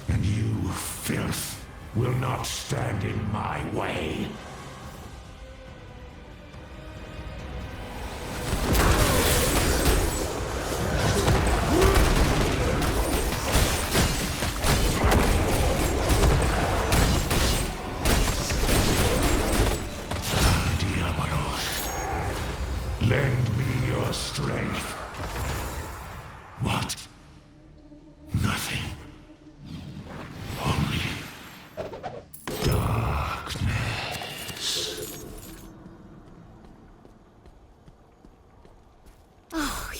And you, filth, will not stand in my way.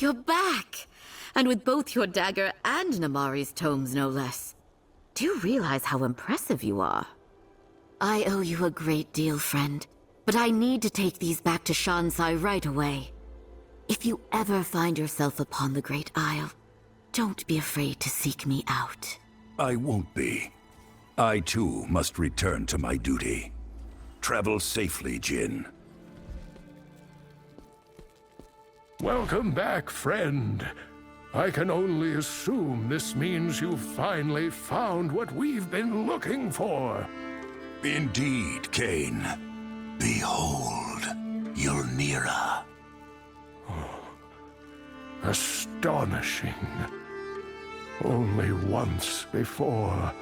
You're back! And with both your dagger and Namari's tomes, no less. Do you realize how impressive you are? I owe you a great deal, friend. But I need to take these back to Shansai right away. If you ever find yourself upon the Great Isle, don't be afraid to seek me out. I won't be. I too must return to my duty. Travel safely, Jin. Welcome back, friend. I can only assume this means you've finally found what we've been looking for. Indeed, Cain. Behold, Ylnira. Astonishing. Only once before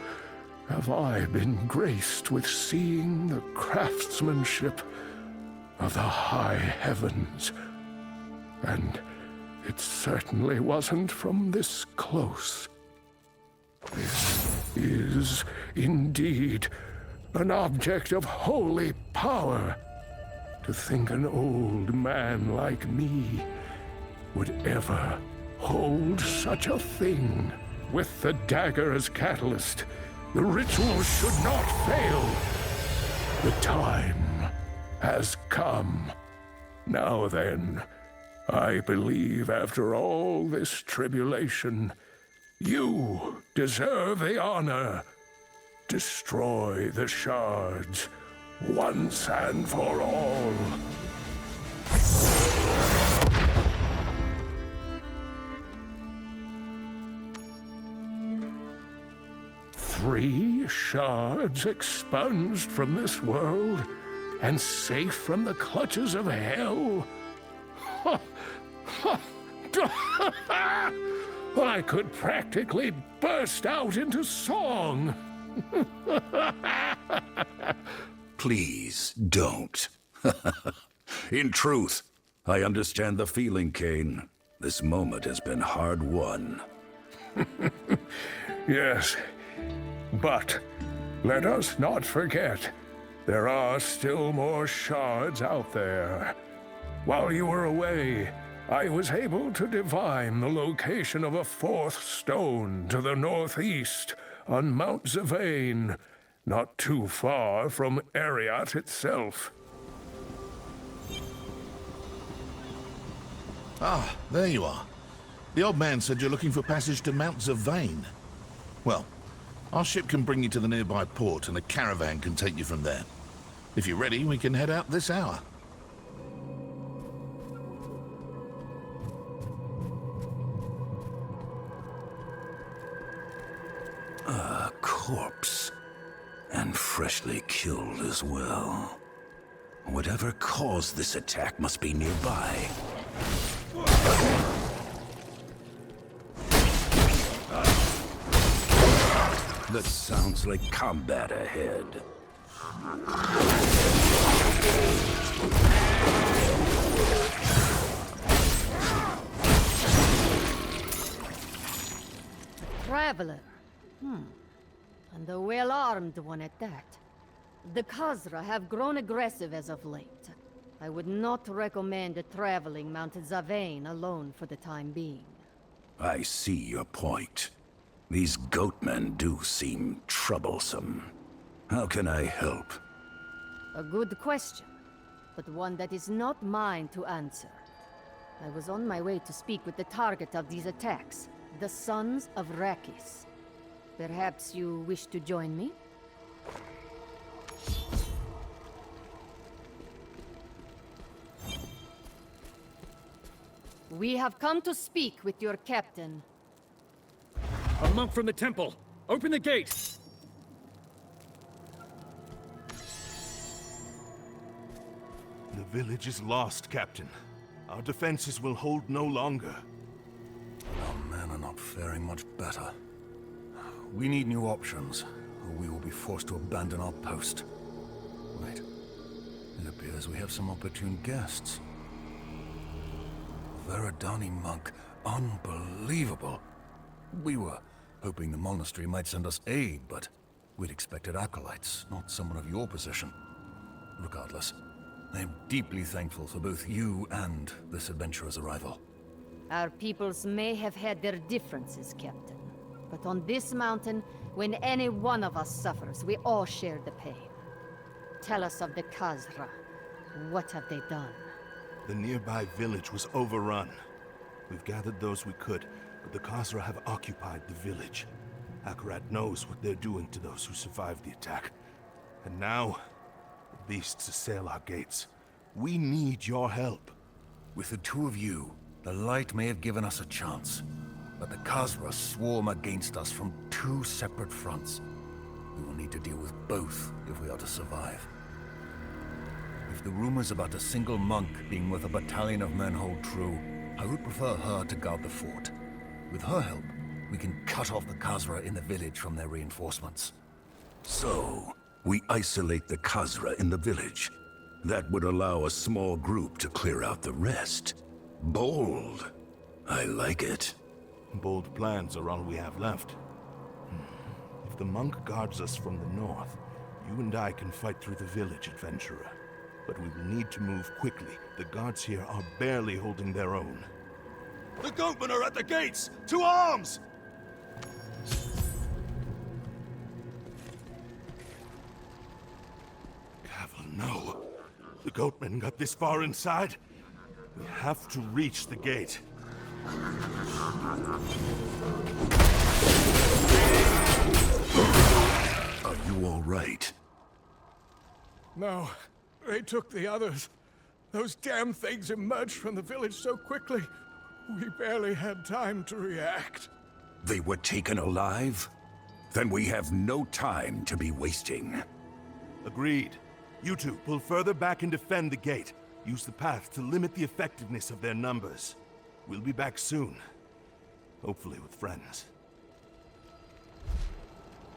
have I been graced with seeing the craftsmanship of the high heavens. And it certainly wasn't from this close. This is indeed an object of holy power. To think an old man like me would ever hold such a thing. With the dagger as catalyst, the ritual should not fail. The time has come. Now then, I believe after all this tribulation, you deserve the honor. Destroy the shards once and for all. Three shards expunged from this world and safe from the clutches of hell? I could practically burst out into song. Please don't. In truth, I understand the feeling, Cain. This moment has been hard won. Yes, but let us not forget, there are still more shards out there. While you were away, I was able to divine the location of a fourth stone to the northeast on Mount Zavane, not too far from Ariat itself. Ah, there you are. The old man said you're looking for passage to Mount Zavane. Well, our ship can bring you to the nearby port and a caravan can take you from there. If you're ready, we can head out this hour. A corpse. And freshly killed as well. Whatever caused this attack must be nearby. That sounds like combat ahead. Traveler. And a well-armed one at that. The Khazra have grown aggressive as of late. I would not recommend traveling Mount Zavane alone for the time being. I see your point. These goatmen do seem troublesome. How can I help? A good question, but one that is not mine to answer. I was on my way to speak with the target of these attacks, the Sons of Rakis. Perhaps you wish to join me? We have come to speak with your captain. A monk from the temple! Open the gate! The village is lost, Captain. Our defenses will hold no longer. Our men are not faring much better. We need new options, or we will be forced to abandon our post. Wait. It appears we have some opportune guests. Veridani monk. Unbelievable. We were hoping the monastery might send us aid, but we'd expected acolytes, not someone of your position. Regardless, I am deeply thankful for both you and this adventurer's arrival. Our peoples may have had their differences, Captain. But on this mountain, when any one of us suffers, we all share the pain. Tell us of the Khazra. What have they done? The nearby village was overrun. We've gathered those we could, but the Khazra have occupied the village. Akarat knows what they're doing to those who survived the attack. And now, the beasts assail our gates. We need your help. With the two of you, the light may have given us a chance. But the Khazra swarm against us from two separate fronts. We will need to deal with both if we are to survive. If the rumors about a single monk being with a battalion of men hold true, I would prefer her to guard the fort. With her help, we can cut off the Khazra in the village from their reinforcements. So, we isolate the Khazra in the village. That would allow a small group to clear out the rest. Bold. I like it. Bold plans are all we have left. If the monk guards us from the north, you and I can fight through the village, adventurer. But we will need to move quickly. The guards here are barely holding their own. The goatmen are at the gates! To arms! Cavill, no. The goatmen got this far inside. We have to reach the gate. Are you all right? No, they took the others. Those damn things emerged from the village so quickly. We barely had time to react. They were taken alive? Then we have no time to be wasting. Agreed. You two pull further back and defend the gate. Use the path to limit the effectiveness of their numbers. We'll be back soon. Hopefully with friends.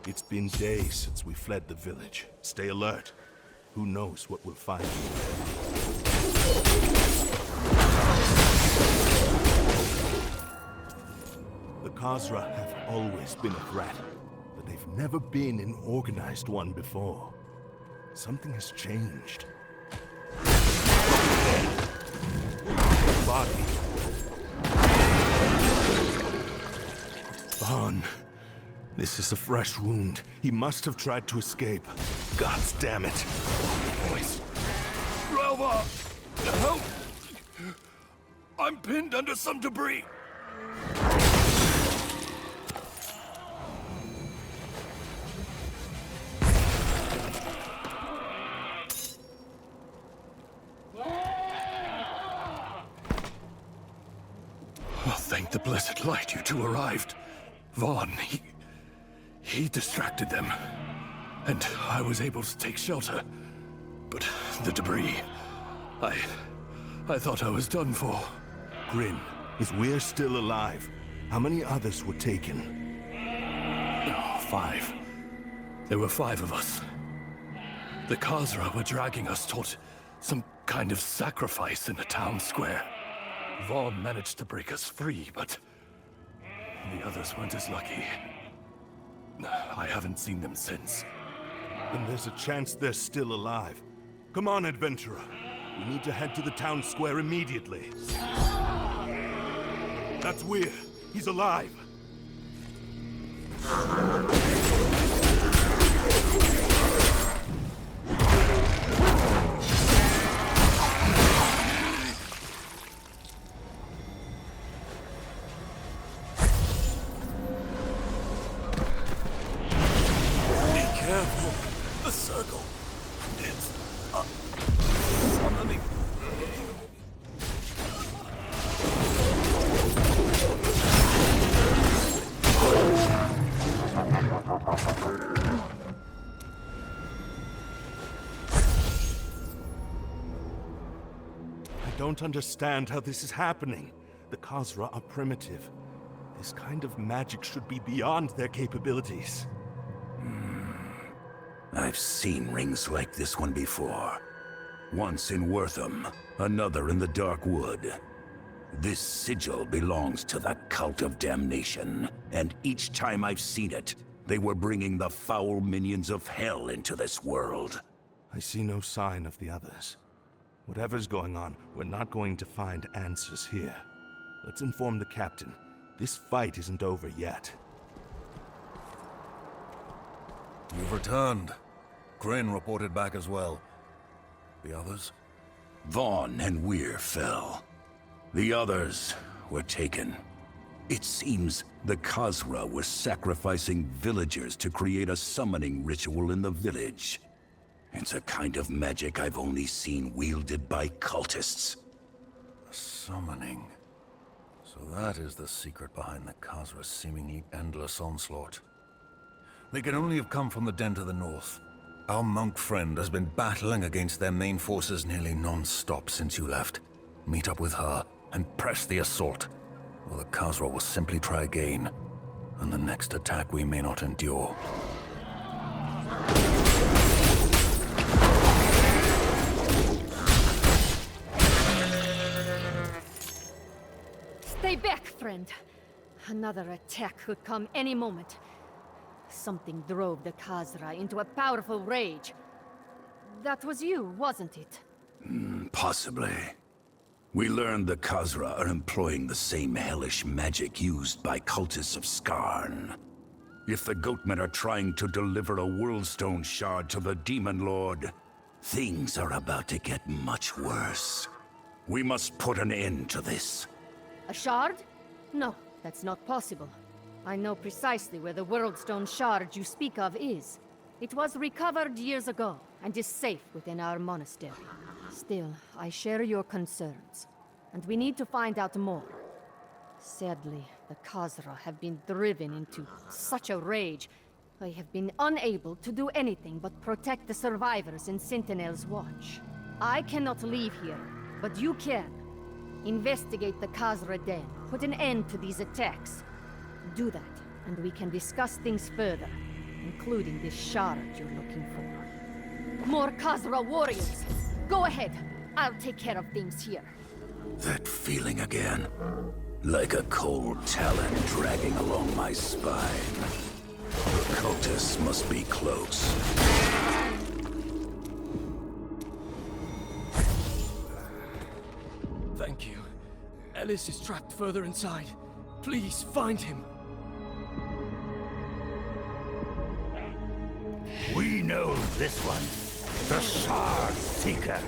It's been days since we fled the village. Stay alert. Who knows what we'll find. The Khazra have always been a threat, but they've never been an organized one before. Something has changed. Body. Vaughn. This is a fresh wound. He must have tried to escape. God damn it. Boys. Relva! Help! I'm pinned under some debris. Oh, thank the blessed light you two arrived. Vaughn, he distracted them. And I was able to take shelter. But the debris... I thought I was done for. Grin, if we're still alive, how many others were taken? 5. There were 5 of us. The Khazra were dragging us toward some kind of sacrifice in the town square. Vaughn managed to break us free, but the others weren't as lucky. I haven't seen them since. Then there's a chance they're still alive. Come on, adventurer. We need to head to the town square immediately. That's Weir. He's alive. Careful! The circle! It's summoning. I don't understand how this is happening. The Khazra are primitive. This kind of magic should be beyond their capabilities. I've seen rings like this one before. Once in Wortham, another in the Dark Wood. This sigil belongs to the Cult of Damnation, and each time I've seen it, they were bringing the foul minions of hell into this world. I see no sign of the others. Whatever's going on, we're not going to find answers here. Let's inform the captain. This fight isn't over yet. You've returned. Crane reported back as well. The others? Vaughn and Weir fell. The others were taken. It seems the Khazra were sacrificing villagers to create a summoning ritual in the village. It's a kind of magic I've only seen wielded by cultists. Summoning. So that is the secret behind the Khazra's seemingly endless onslaught. They can only have come from the den to the north. Our monk friend has been battling against their main forces nearly non-stop since you left. Meet up with her and press the assault, or the Khazra will simply try again, and the next attack we may not endure. Stay back, friend. Another attack could come any moment. Something drove the Khazra into a powerful rage. That was you, wasn't it? Possibly. We learned the Khazra are employing the same hellish magic used by cultists of Skarn. If the Goatmen are trying to deliver a Worldstone shard to the Demon Lord, things are about to get much worse. We must put an end to this. A shard? No, that's not possible. I know precisely where the Worldstone shard you speak of is. It was recovered years ago, and is safe within our monastery. Still, I share your concerns, and we need to find out more. Sadly, the Khazra have been driven into such a rage, I have been unable to do anything but protect the survivors in Sentinel's watch. I cannot leave here, but you can. Investigate the Khazra den, put an end to these attacks. Do that, and we can discuss things further, including this shard you're looking for. More Khazra warriors! Go ahead, I'll take care of things here. That feeling again. Like a cold talon dragging along my spine. The cultists must be close. Thank you. Ellis is trapped further inside. Please find him. We know this one. The Shard Seeker.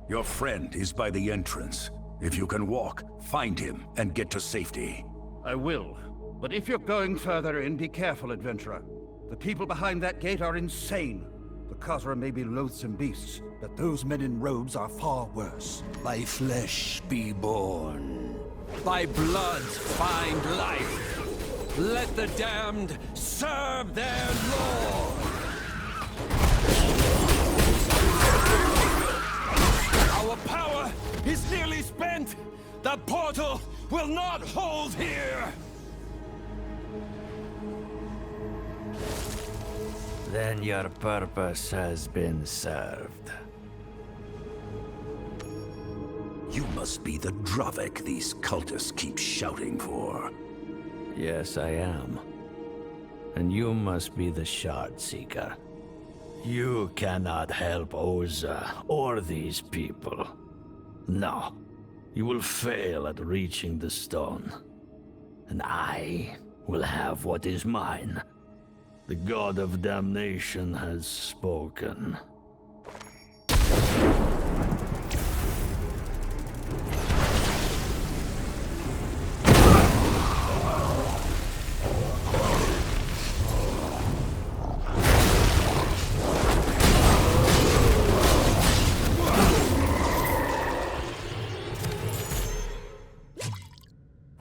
Your friend is by the entrance. If you can walk, find him and get to safety. I will. But if you're going further in, be careful, adventurer. The people behind that gate are insane. The Khazra may be loathsome beasts, but those men in robes are far worse. By flesh be born. By blood find life. Let the damned serve their lord. Our power is nearly spent. The portal will not hold here. Then your purpose has been served. You must be the Dravik these cultists keep shouting for. Yes, I am. And you must be the Shard Seeker. You cannot help Oza or these people. No. You will fail at reaching the stone. And I will have what is mine. The God of Damnation has spoken.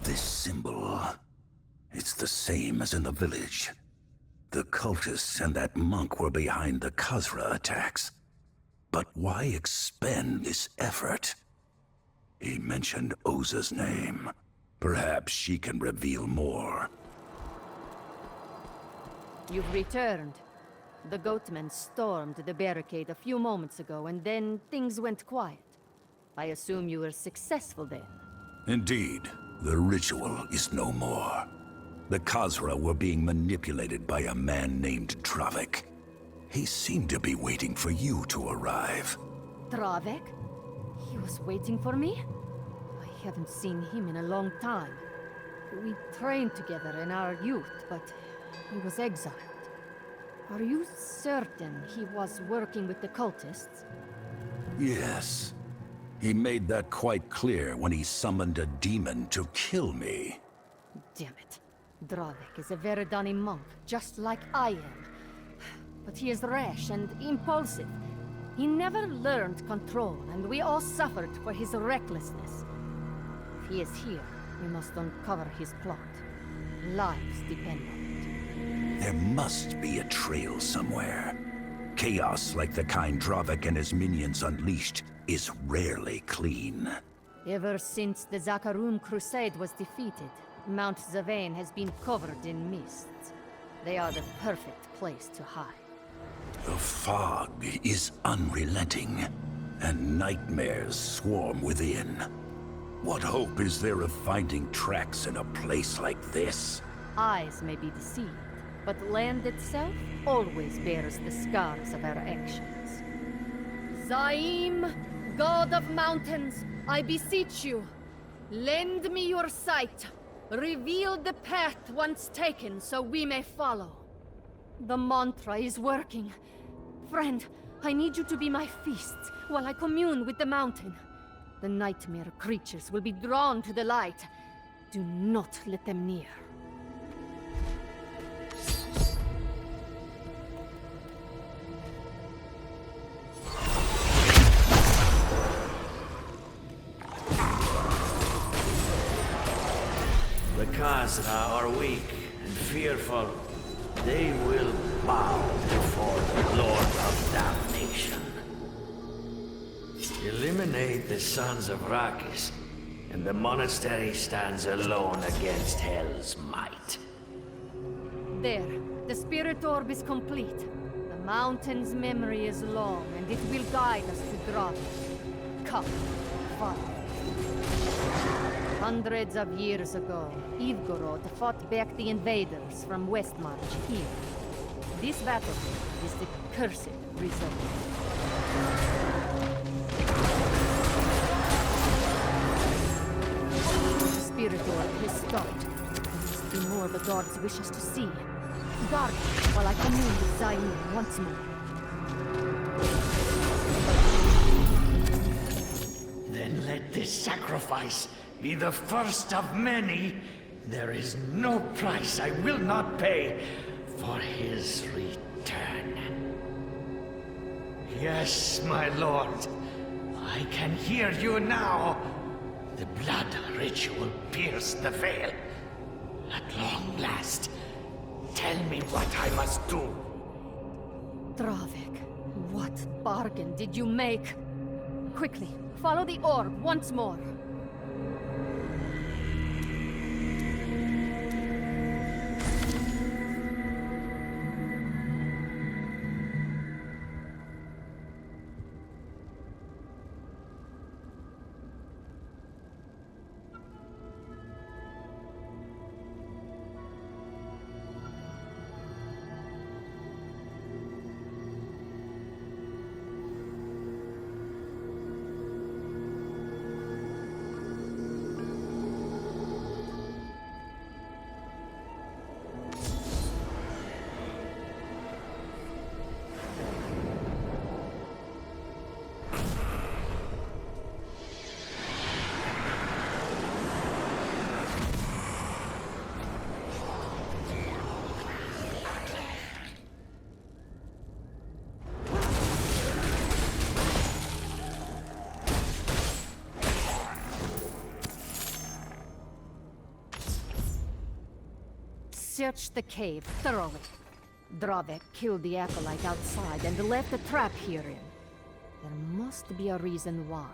This symbol, it's the same as in the village. The cultists and that monk were behind the Khazra attacks. But why expend this effort? He mentioned Oza's name. Perhaps she can reveal more. You've returned. The Goatmen stormed the barricade a few moments ago, and then things went quiet. I assume you were successful then. Indeed, the ritual is no more. The Khazra were being manipulated by a man named Dravik. He seemed to be waiting for you to arrive. Dravik? He was waiting for me? I haven't seen him in a long time. We trained together in our youth, but he was exiled. Are you certain he was working with the cultists? Yes. He made that quite clear when he summoned a demon to kill me. Damn it. Dravik is a Veridani monk, just like I am. But he is rash and impulsive. He never learned control, and we all suffered for his recklessness. If he is here, we must uncover his plot. Lives depend on it. There must be a trail somewhere. Chaos like the kind Dravik and his minions unleashed is rarely clean. Ever since the Zakarum Crusade was defeated, Mount Zavane has been covered in mists. They are the perfect place to hide. The fog is unrelenting, and nightmares swarm within. What hope is there of finding tracks in a place like this? Eyes may be deceived, but land itself always bears the scars of our actions. Zaim, God of mountains, I beseech you, lend me your sight. Reveal the path once taken so we may follow. The mantra is working. Friend, I need you to be my feast while I commune with the mountain. The nightmare creatures will be drawn to the light. Do not let them near. The Khazra are weak and fearful. They will bow before the Lord of Damnation. Eliminate the Sons of Rakis, and the monastery stands alone against Hell's might. There, the spirit orb is complete. The mountain's memory is long, and it will guide us to Dravik. Come, follow. Hundreds of years ago, Ivgorod fought back the invaders from Westmarch here. This battlefield is the cursed result. The spirit orb has stopped. There must be more the gods wish us to see. Guard while I commune with Zaim once more. Then let this sacrifice be the first of many. There is no price I will not pay for his return. Yes, my lord. I can hear you now. The blood ritual pierced the veil. At long last, tell me what I must do. Dravik, what bargain did you make? Quickly, follow the orb once more. Search the cave thoroughly. Dravik killed the acolyte outside and left a trap herein. There must be a reason why.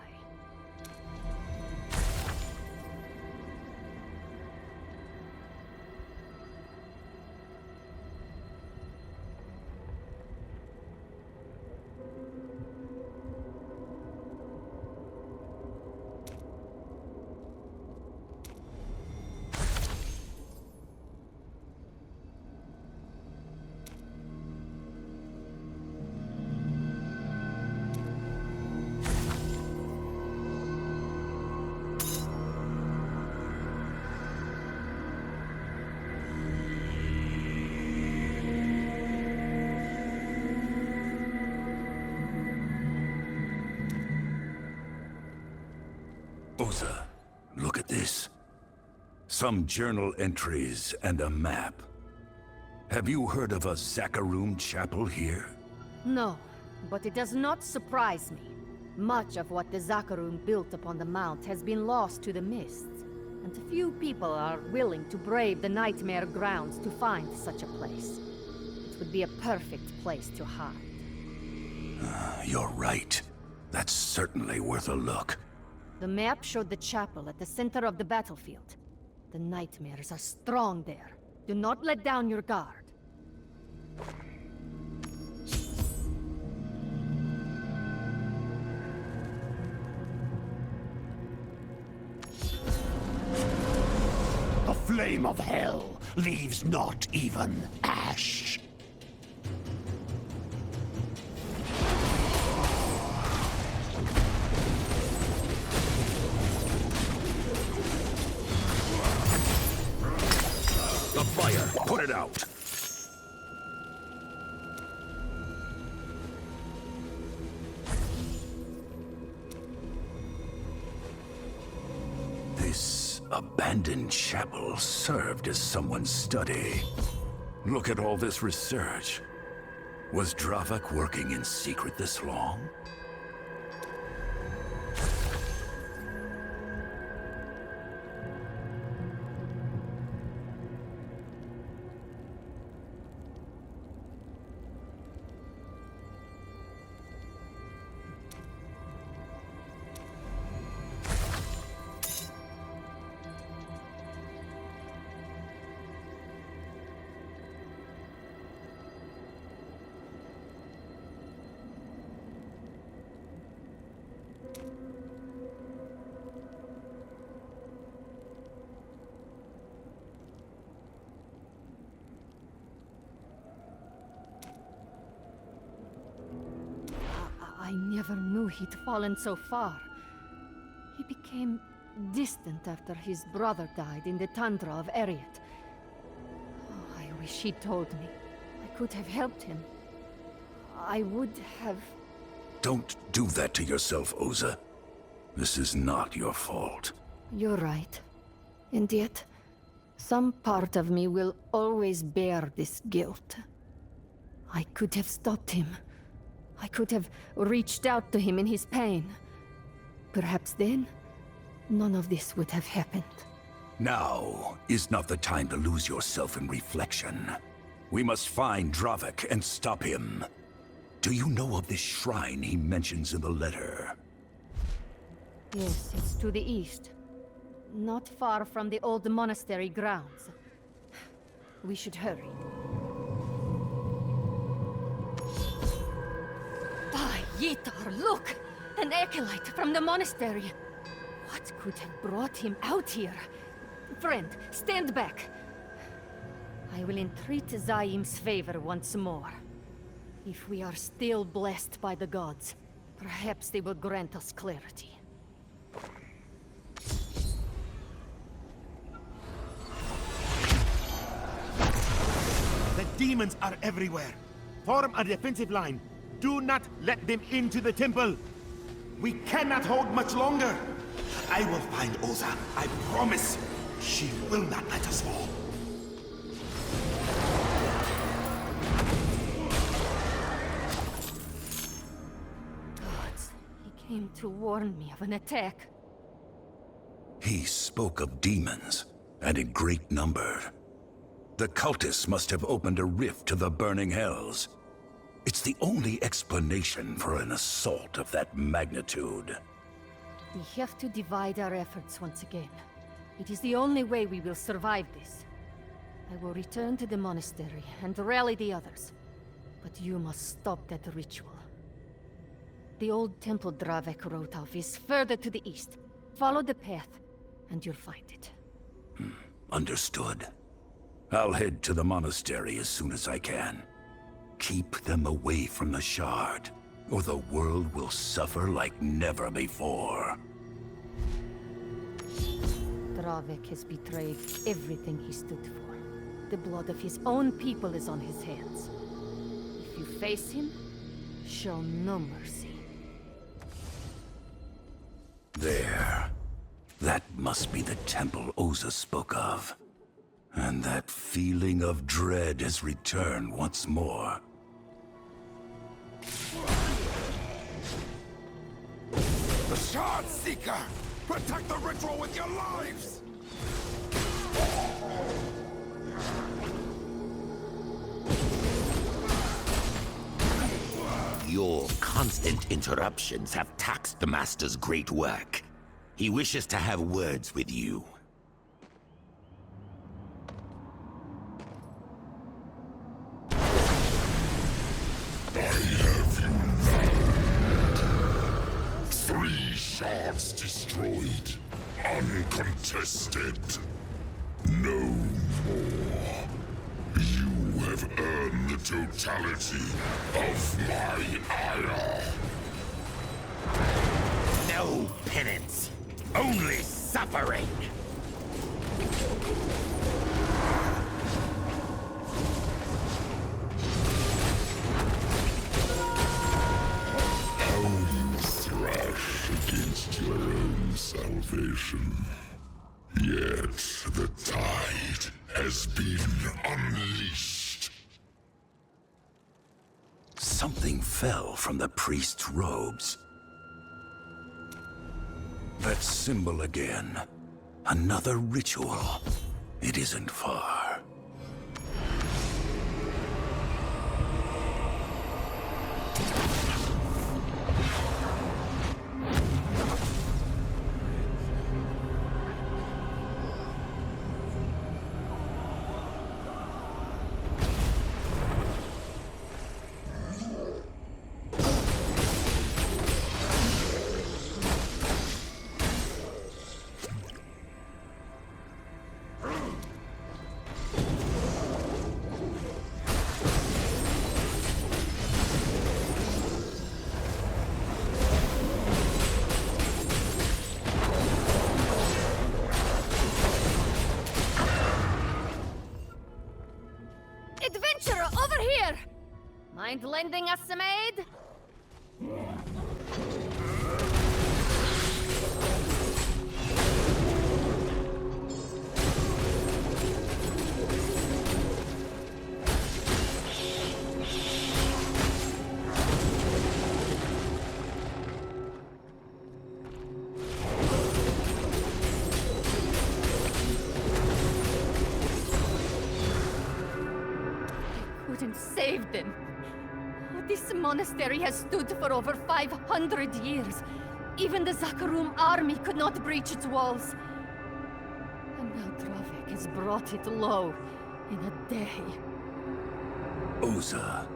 Oza, look at this. Some journal entries and a map. Have you heard of a Zakarum chapel here? No, but it does not surprise me. Much of what the Zakarum built upon the mount has been lost to the mists, and few people are willing to brave the nightmare grounds to find such a place. It would be a perfect place to hide. You're right. That's certainly worth a look. The map showed the chapel at the center of the battlefield. The nightmares are strong there. Do not let down your guard. The flame of hell leaves not even ash. The fire! Put it out! This abandoned chapel served as someone's study. Look at all this research. Was Dravak working in secret this long? I never knew he'd fallen so far. He became distant after his brother died in the tundra of Eriet. Oh, I wish he'd told me. I could have helped him. I would have... Don't do that to yourself, Oza. This is not your fault. You're right. And yet, some part of me will always bear this guilt. I could have stopped him. I could have reached out to him in his pain. Perhaps then, none of this would have happened. Now is not the time to lose yourself in reflection. We must find Dravak and stop him. Do you know of this shrine he mentions in the letter? Yes, it's to the east. Not far from the old monastery grounds. We should hurry. By Yitar, look! An acolyte from the monastery! What could have brought him out here? Friend, stand back! I will entreat Zaim's favor once more. If we are still blessed by the gods, perhaps they will grant us clarity. The demons are everywhere. Form a defensive line. Do not let them into the temple. We cannot hold much longer. I will find Oza. I promise. She will not let us fall. Gods, he came to warn me of an attack. He spoke of demons, and in great number. The cultists must have opened a rift to the burning hells. It's the only explanation for an assault of that magnitude. We have to divide our efforts once again. It is the only way we will survive this. I will return to the monastery and rally the others. But you must stop that ritual. The old temple Dravak wrote of is further to the east. Follow the path, and you'll find it. Understood. I'll head to the monastery as soon as I can. Keep them away from the Shard, or the world will suffer like never before. Dravak has betrayed everything he stood for. The blood of his own people is on his hands. If you face him, show no mercy. There. That must be the temple Oza spoke of. And that feeling of dread has returned once more. The Shard Seeker! Protect the ritual with your lives! Your constant interruptions have taxed the Master's great work. He wishes to have words with you. I have united. 3 shards destroyed. Uncontested. No more. You have earned the totality of my ire. No penance. Only suffering. How you thrash against your own salvation. Yet the tide has been unleashed. Something fell from the priest's robes. That symbol again. Another ritual. It isn't far. Adventurer, over here! Mind lending us some aid? Saved them. This monastery has stood for over 500 years. Even the Zakarum army could not breach its walls. And now Dravik has brought it low in a day. Oza,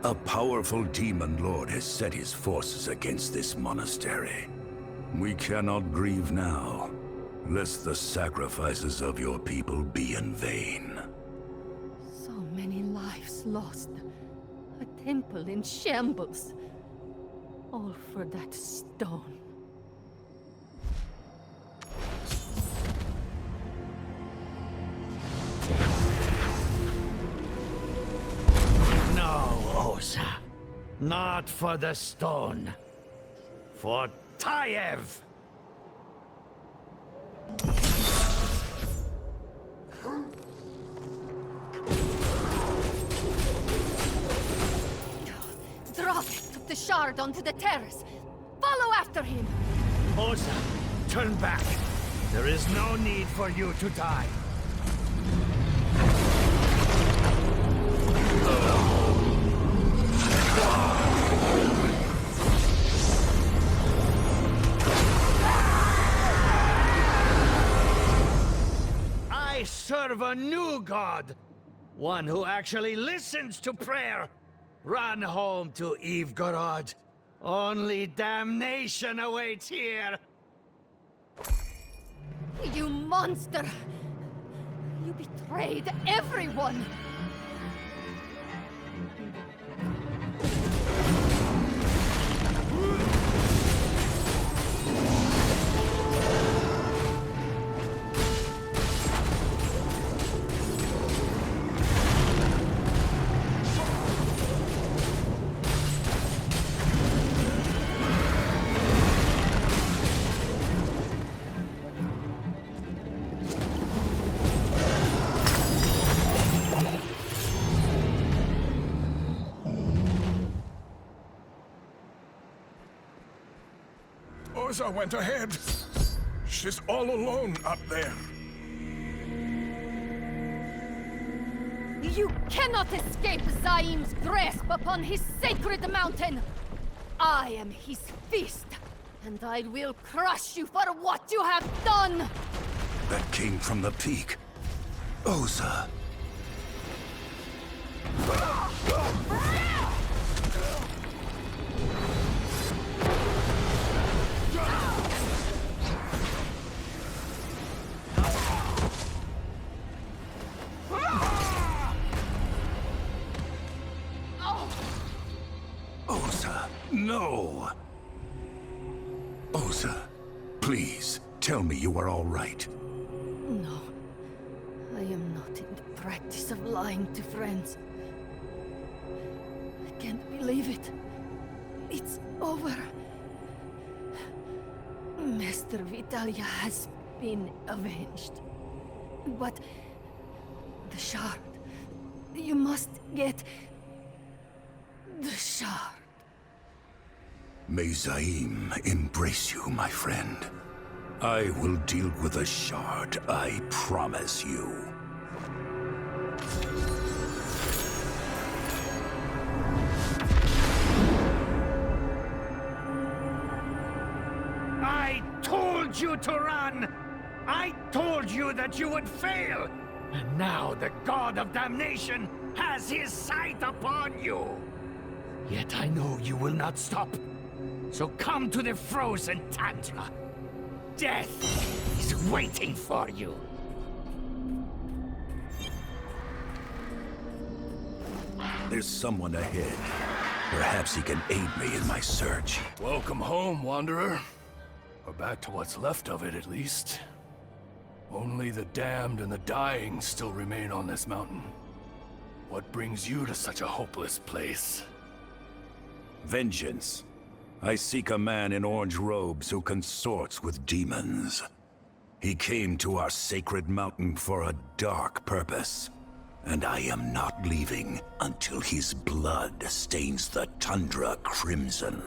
a powerful demon lord has set his forces against this monastery. We cannot grieve now, lest the sacrifices of your people be in vain. So many lives lost. A temple in shambles. All for that stone. No, Oza. Not for the stone. For Tayev! Dravik took the shard onto the terrace. Follow after him! Oza, turn back. There is no need for you to die. I serve a new god. One who actually listens to prayer. Run home to Ivgorod. Only damnation awaits here. You monster! You betrayed everyone! Oza went ahead. She's all alone up there. You cannot escape Zaim's grasp upon his sacred mountain! I am his fist, and I will crush you for what you have done! That came from the peak. Oza. Oza, no! Oza, please, tell me you are all right. No. I am not in the practice of lying to friends. I can't believe it. It's over. Master Vitalia has been avenged. But the shard. You must get the shard. May Zaim embrace you, my friend. I will deal with the shard, I promise you. I told you to run! I told you that you would fail! And now the God of Damnation has his sight upon you! Yet I know you will not stop. So come to the frozen tundra. Death is waiting for you. There's someone ahead. Perhaps he can aid me in my search. Welcome home, Wanderer. Or back to what's left of it, at least. Only the damned and the dying still remain on this mountain. What brings you to such a hopeless place? Vengeance. I seek a man in orange robes who consorts with demons. He came to our sacred mountain for a dark purpose, and I am not leaving until his blood stains the tundra crimson.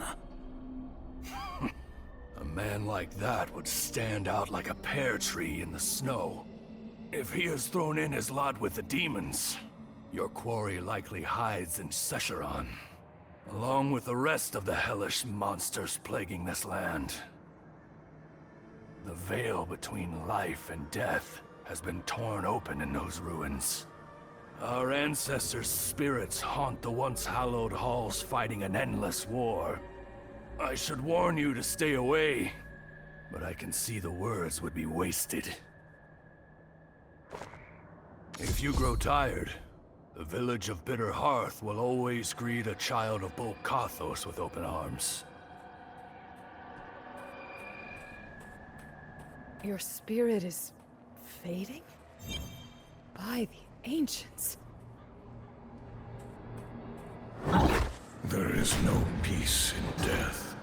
A man like that would stand out like a pear tree in the snow. If he has thrown in his lot with the demons, your quarry likely hides in Secheron, along with the rest of the hellish monsters plaguing this land. The veil between life and death has been torn open in those ruins. Our ancestors' spirits haunt the once hallowed halls fighting an endless war. I should warn you to stay away, but I can see the words would be wasted. If you grow tired, the village of Bitter Hearth will always greet a child of Bolkathos with open arms. Your spirit is fading? By the ancients. There is no peace in death.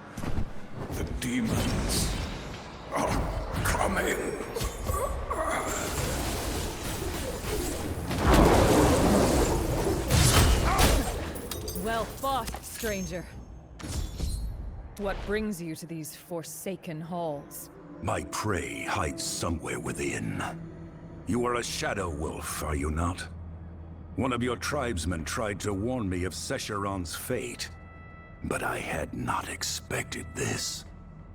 The demons are coming. Well fought, stranger. What brings you to these forsaken halls? My prey hides somewhere within. You are a shadow wolf, are you not? One of your tribesmen tried to warn me of Secheron's fate, but I had not expected this.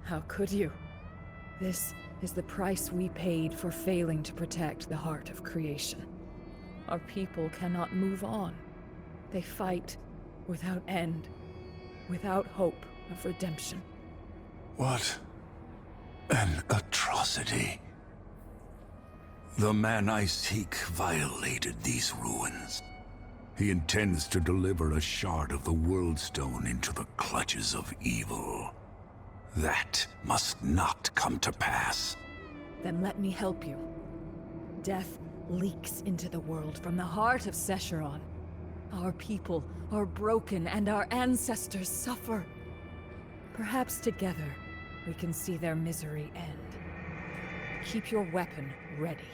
How could you? This is the price we paid for failing to protect the heart of creation. Our people cannot move on. They fight without end, without hope of redemption. What an atrocity. The man I seek violated these ruins. He intends to deliver a shard of the World Stone into the clutches of evil. That must not come to pass. Then let me help you. Death leaks into the world from the heart of Secheron. Our people are broken and our ancestors suffer. Perhaps together we can see their misery end. Keep your weapon ready.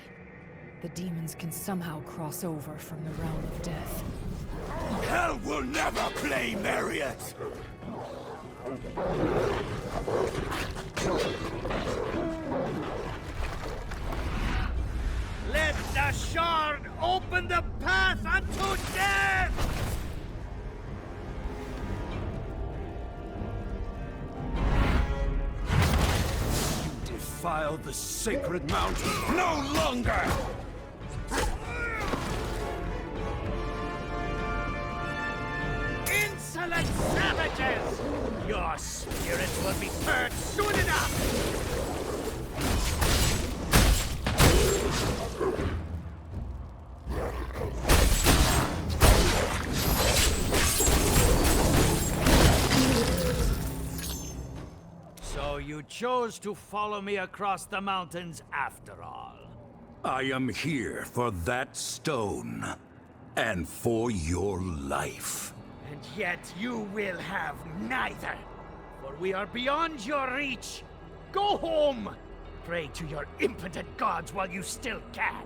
The demons can somehow cross over from the realm of death. Hell will never play Marriott! Let the shard open the path unto death! You defile the sacred mountain no longer! Insolent savages! Your spirits will be purged soon enough! So you chose to follow me across the mountains after all. I am here for that stone, and for your life. And yet you will have neither, for we are beyond your reach. Go home! Pray to your impotent gods while you still can.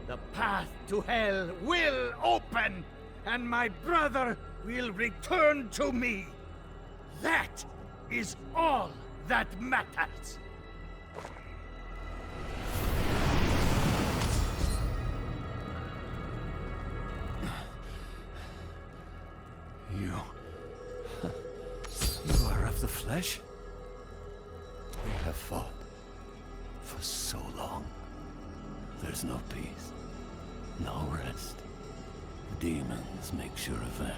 The path to hell will open, and my brother will return to me. That is all that matters. You are of the flesh? We have fought for so long. There's no peace, no rest. The demons make sure of that.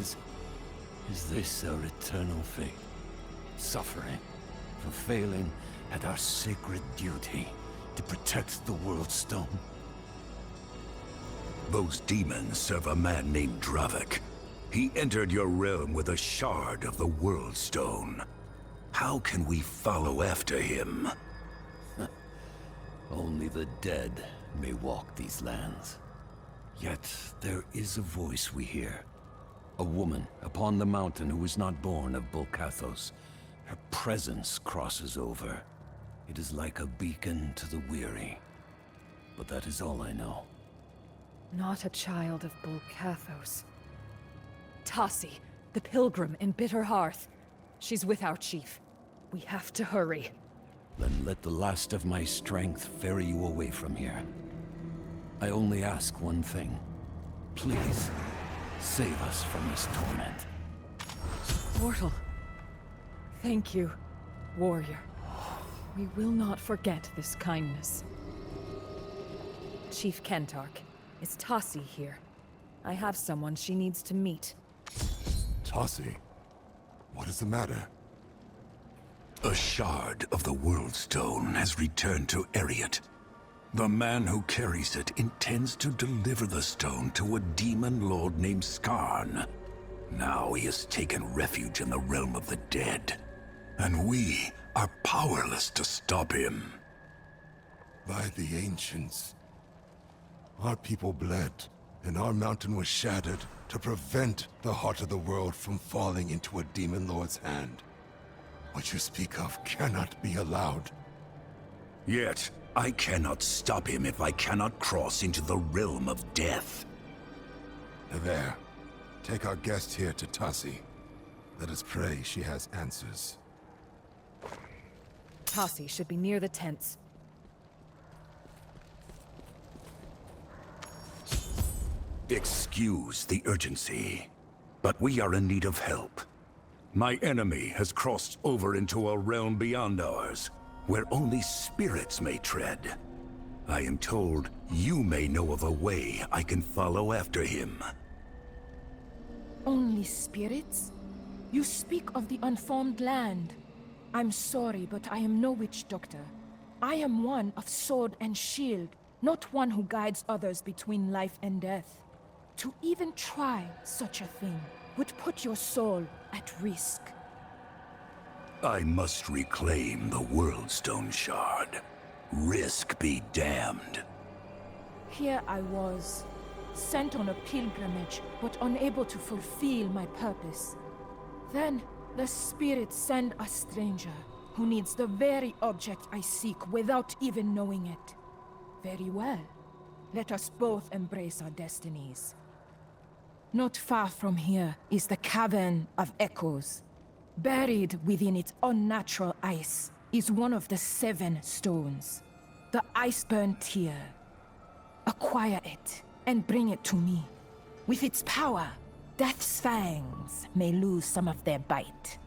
Is this our eternal fate? Suffering for failing at our sacred duty to protect the World Stone? Those demons serve a man named Dravik. He entered your realm with a shard of the World Stone. How can we follow after him? Only the dead may walk these lands. Yet there is a voice we hear. A woman upon the mountain who is not born of Bulkathos. Her presence crosses over. It is like a beacon to the weary. But that is all I know. Not a child of Bulkathos. Tassi, the pilgrim in Bitter Hearth. She's with our chief. We have to hurry. Then let the last of my strength ferry you away from here. I only ask one thing. Please, save us from this torment. Mortal. Thank you, warrior. We will not forget this kindness. Chief Kentark, is Tassi here? I have someone she needs to meet. Tassi? What is the matter? A shard of the World Stone has returned to Ariat. The man who carries it intends to deliver the stone to a demon lord named Skarn. Now he has taken refuge in the realm of the dead, and we are powerless to stop him. By the ancients, our people bled, and our mountain was shattered to prevent the heart of the world from falling into a demon lord's hand. What you speak of cannot be allowed. Yet, I cannot stop him if I cannot cross into the realm of death. There. Take our guest here to Tassi. Let us pray she has answers. Tassi should be near the tents. Excuse the urgency, but we are in need of help. My enemy has crossed over into a realm beyond ours, where only spirits may tread. I am told you may know of a way I can follow after him. Only spirits? You speak of the unformed land. I'm sorry, but I am no witch doctor. I am one of sword and shield, not one who guides others between life and death. To even try such a thing would put your soul at risk. I must reclaim the World Stone Shard. Risk be damned. Here I was, sent on a pilgrimage, but unable to fulfill my purpose. Then, the spirits send a stranger, who needs the very object I seek without even knowing it. Very well. Let us both embrace our destinies. Not far from here is the Cavern of Echoes. Buried within its unnatural ice is one of the 7 stones, the Iceburn Tear. Acquire it and bring it to me. With its power, Death's fangs may lose some of their bite.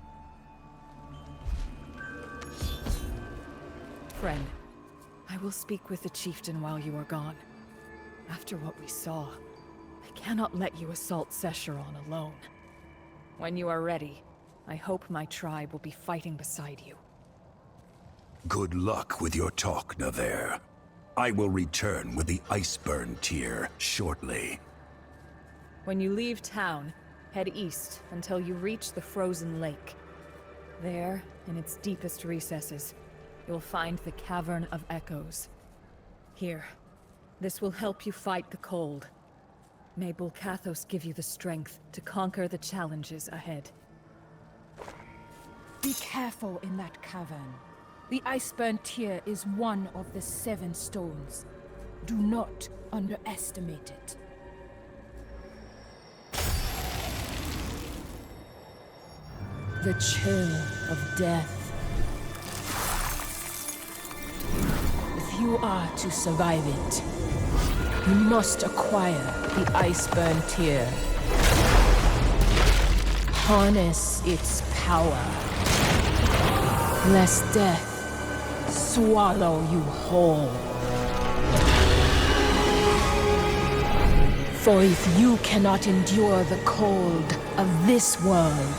Friend, I will speak with the chieftain while you are gone. After what we saw, I cannot let you assault Sescheron alone. When you are ready, I hope my tribe will be fighting beside you. Good luck with your talk, Navarre. I will return with the Iceburn Tear shortly. When you leave town, head east until you reach the frozen lake. There, in its deepest recesses, you'll find the Cavern of Echoes. Here, this will help you fight the cold. May Bulkathos give you the strength to conquer the challenges ahead. Be careful in that cavern. The Iceburn Tear is one of the 7 stones. Do not underestimate it. The chill of death. If you are to survive it, you must acquire the Iceburn Tear. Harness its power, lest death swallow you whole. For if you cannot endure the cold of this world,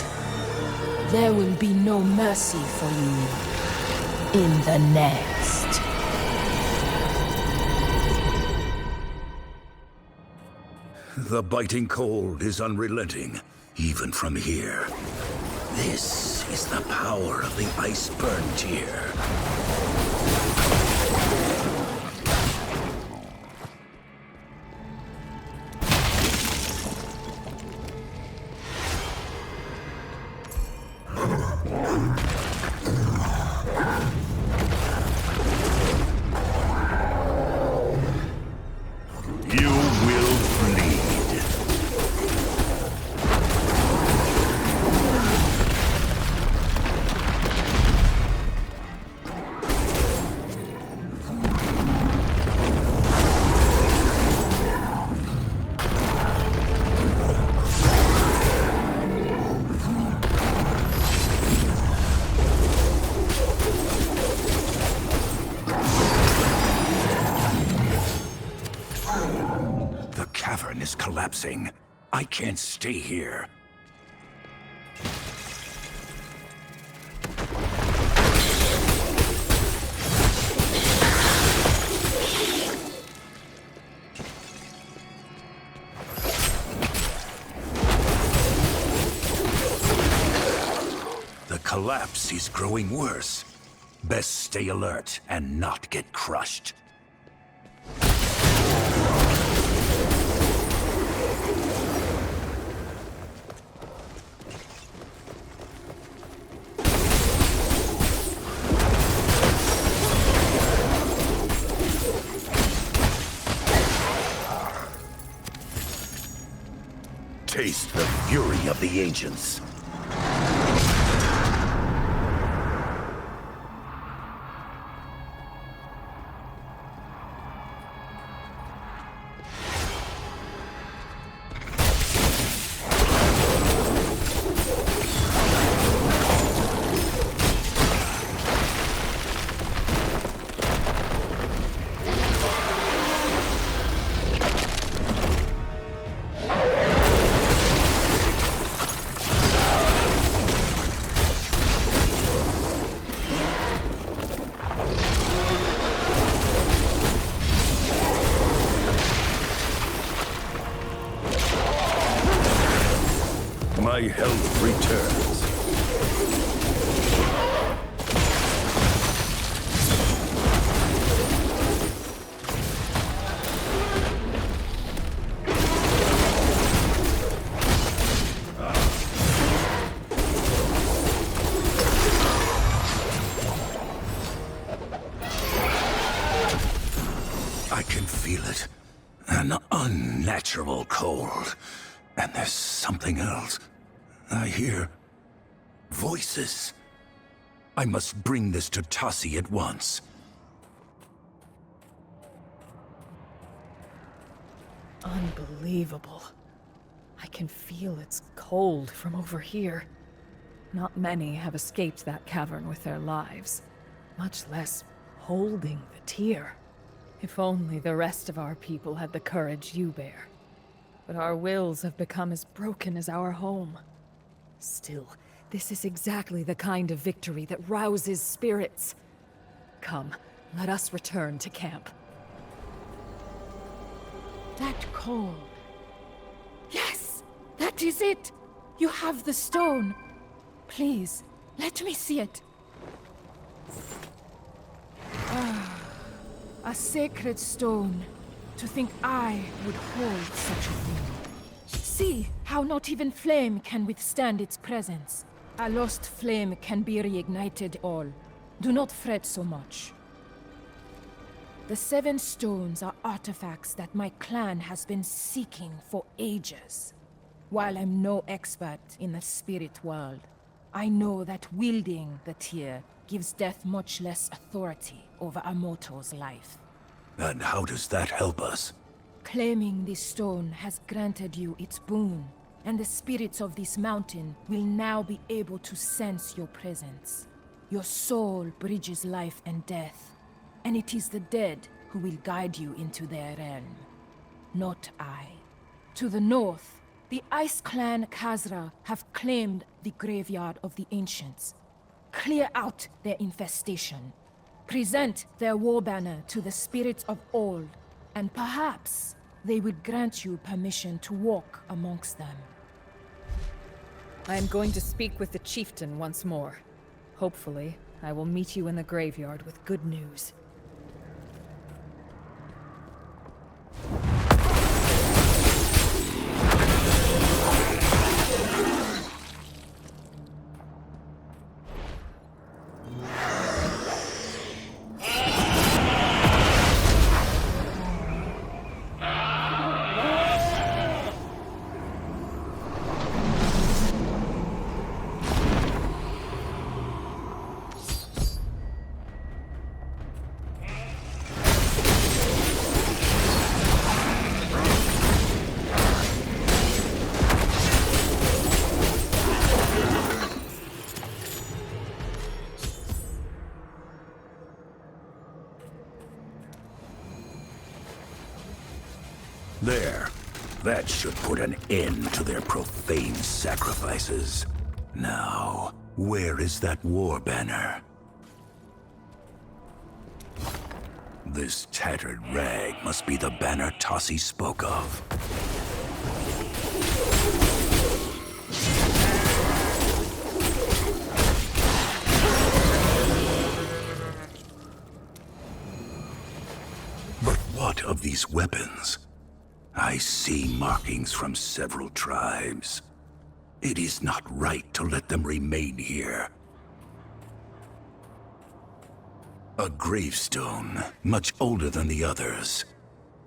there will be no mercy for you in the next. The biting cold is unrelenting, even from here. This is the power of the Iceburn Tear. Collapsing. I can't stay here. The collapse is growing worse. Best stay alert and not get crushed. Taste the fury of the ancients. My health returns. I can feel it. An unnatural cold. And there's something else. I hear Voices. I must bring this to Tassi at once. Unbelievable. I can feel it's cold from over here. Not many have escaped that cavern with their lives, much less holding the tear. If only the rest of our people had the courage you bear. But our wills have become as broken as our home. Still, this is exactly the kind of victory that rouses spirits. Come, let us return to camp. That call. Yes, that is it. You have the stone. Please, let me see it. Ah, a sacred stone. To think I would hold such a thing. See how not even flame can withstand its presence. A lost flame can be reignited all. Do not fret so much. The 7 stones are artifacts that my clan has been seeking for ages. While I'm no expert in the spirit world, I know that wielding the tear gives death much less authority over a mortal's life. And how does that help us? Claiming this stone has granted you its boon, and the spirits of this mountain will now be able to sense your presence. Your soul bridges life and death, and it is the dead who will guide you into their realm, not I. To the north, the Ice Clan Khazra have claimed the graveyard of the ancients. Clear out their infestation. Present their war banner to the spirits of old, and perhaps they will grant you permission to walk amongst them. I am going to speak with the chieftain once more. Hopefully, I will meet you in the graveyard with good news. There. That should put an end to their profane sacrifices. Now, where is that war banner? This tattered rag must be the banner Tassi spoke of. But what of these weapons? I see markings from several tribes. It is not right to let them remain here. A gravestone, much older than the others.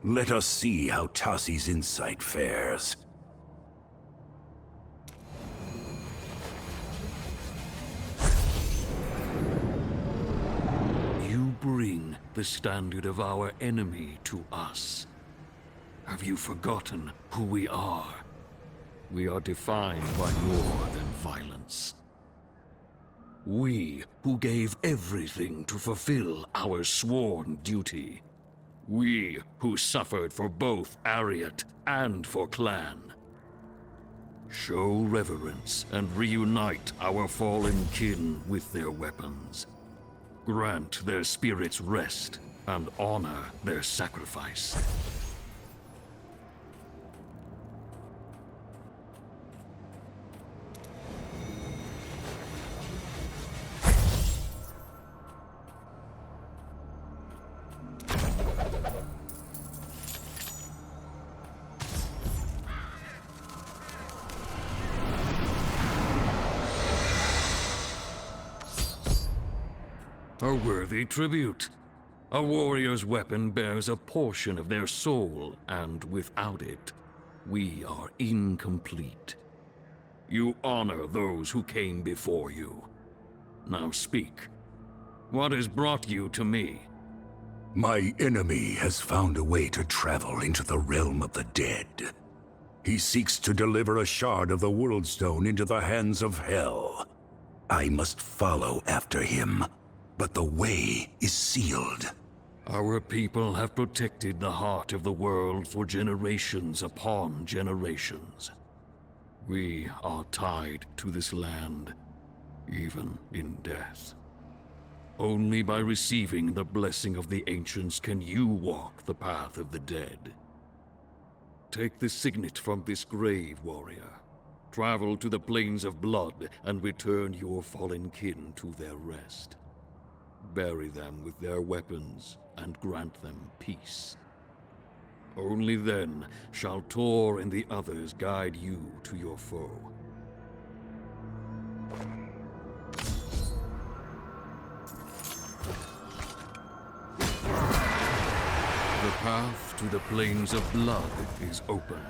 Let us see how Tassi's insight fares. You bring the standard of our enemy to us. Have you forgotten who we are? We are defined by more than violence. We who gave everything to fulfill our sworn duty. We who suffered for both Ariat and for Clan. Show reverence and reunite our fallen kin with their weapons. Grant their spirits rest and honor their sacrifice. A worthy tribute. A warrior's weapon bears a portion of their soul, and without it, we are incomplete. You honor those who came before you. Now speak. What has brought you to me? My enemy has found a way to travel into the realm of the dead. He seeks to deliver a shard of the World Stone into the hands of Hell. I must follow after him, but the way is sealed. Our people have protected the heart of the world for generations upon generations. We are tied to this land, even in death. Only by receiving the blessing of the ancients can you walk the path of the dead. Take the signet from this grave, warrior. Travel to the plains of blood and return your fallen kin to their rest. Bury them with their weapons and grant them peace. Only then shall Tor and the others guide you to your foe. The path to the plains of blood is open.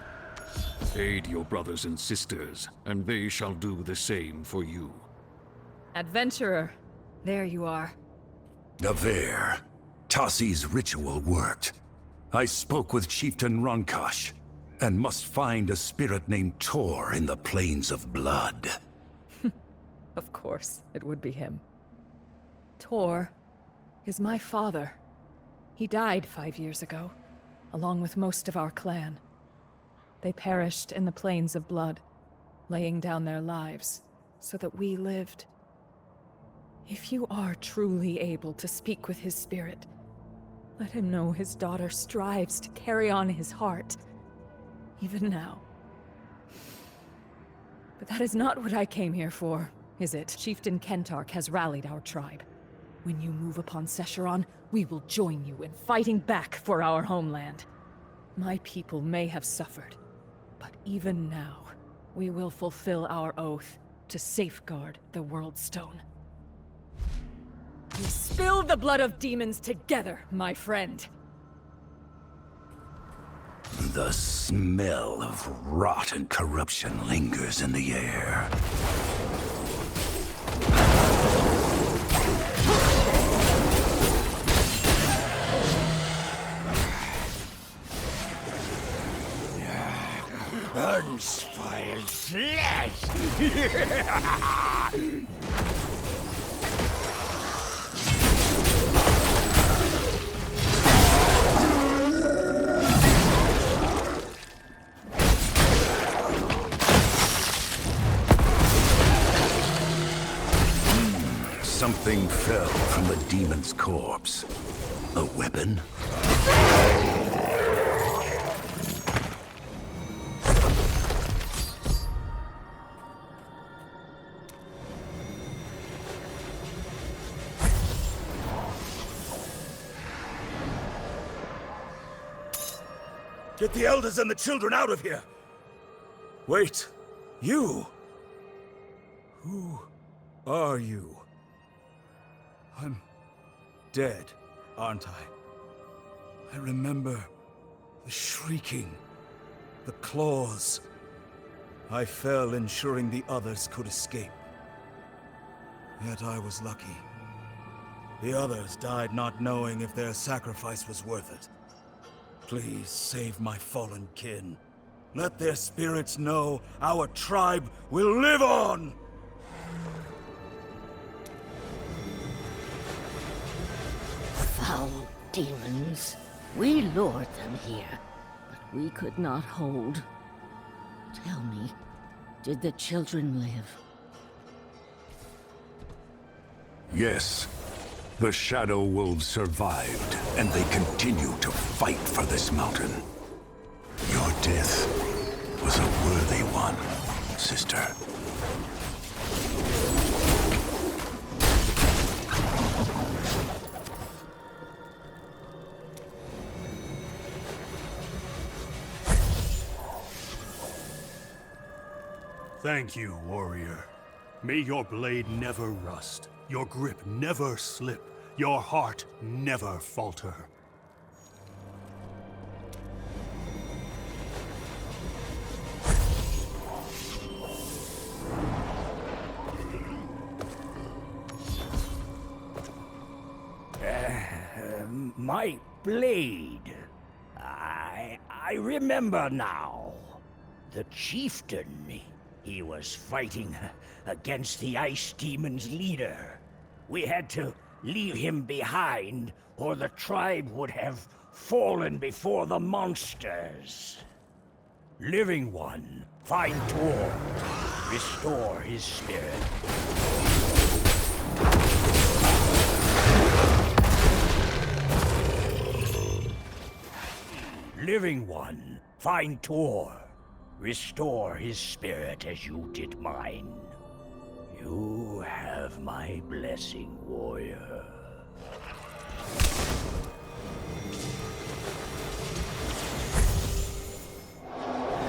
Aid your brothers and sisters, and they shall do the same for you. Adventurer, there you are. Navarre, Tassi's ritual worked. I spoke with Chieftain Ronkosh, and must find a spirit named Tor in the Plains of Blood. Of course, it would be him. Tor is my father. He died 5 years ago, along with most of our clan. They perished in the Plains of Blood, laying down their lives so that we lived. If you are truly able to speak with his spirit, let him know his daughter strives to carry on his heart, even now. But that is not what I came here for, is it? Chieftain Kentark has rallied our tribe. When you move upon Sescheron, we will join you in fighting back for our homeland. My people may have suffered, but even now, we will fulfill our oath to safeguard the World Stone. We spill the blood of demons together, my friend. The smell of rot and corruption lingers in the air. Unspoiled flesh! Something fell from the demon's corpse. A weapon? Get the elders and the children out of here! Wait, you? Who are you? I'm dead, aren't I? I remember the shrieking, the claws. I fell ensuring the others could escape. Yet I was lucky. The others died not knowing if their sacrifice was worth it. Please save my fallen kin. Let their spirits know our tribe will live on! Foul demons. We lured them here, but we could not hold. Tell me, did the children live? Yes. The Shadow Wolves survived, and they continue to fight for this mountain. Your death was a worthy one, sister. Thank you, warrior. May your blade never rust, your grip never slip, your heart never falter. My blade. I remember now. The chieftain, he was fighting against the Ice Demon's leader. We had to leave him behind, or the tribe would have fallen before the monsters. Living One, find Tor. Restore his spirit. Living One, find Tor. Restore his spirit as you did mine. You have my blessing, warrior.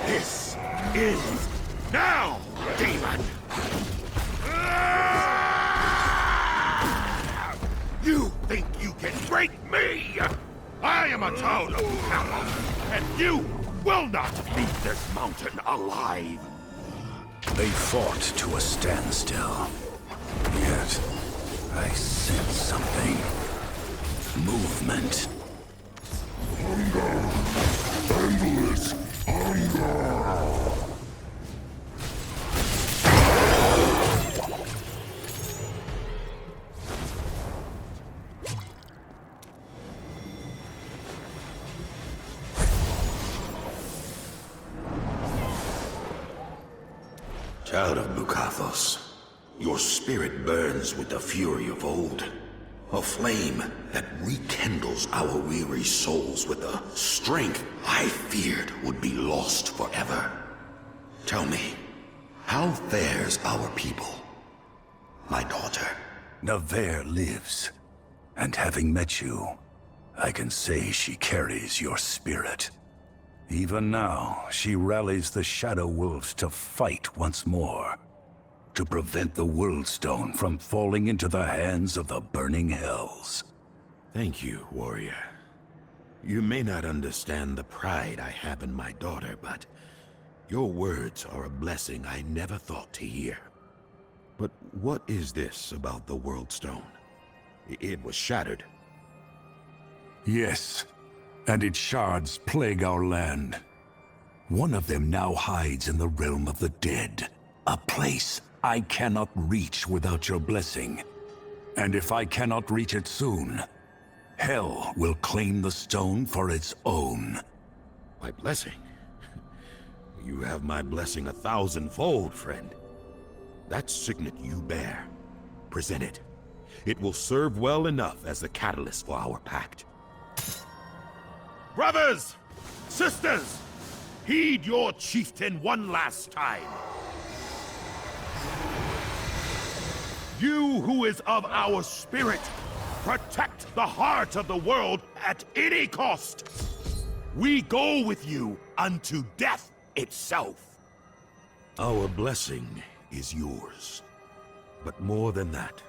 This is now, demon! You think you can break me? I am a child of Bukathos, and you will not leave this mountain alive! They fought to a standstill. Yet, I sense something. Movement. Hunger! Endless hunger! Child of Bukathos, your spirit burns with the fury of old. A flame that rekindles our weary souls with a strength I feared would be lost forever. Tell me, how fares our people? My daughter. Navarre lives. And having met you, I can say she carries your spirit. Even now, she rallies the Shadow Wolves to fight once more. To prevent the World Stone from falling into the hands of the Burning Hells. Thank you, warrior. You may not understand the pride I have in my daughter, but your words are a blessing I never thought to hear. But what is this about the World Stone? It was shattered. Yes, and its shards plague our land. One of them now hides in the realm of the dead, a place I cannot reach without your blessing. And if I cannot reach it soon, Hell will claim the stone for its own. My blessing? You have my blessing 1,000-fold, friend. That signet you bear, present it. It will serve well enough as the catalyst for our pact. Brothers! Sisters! Heed your chieftain one last time. You who is of our spirit, protect the heart of the world at any cost. We go with you unto death itself. Our blessing is yours. But more than that,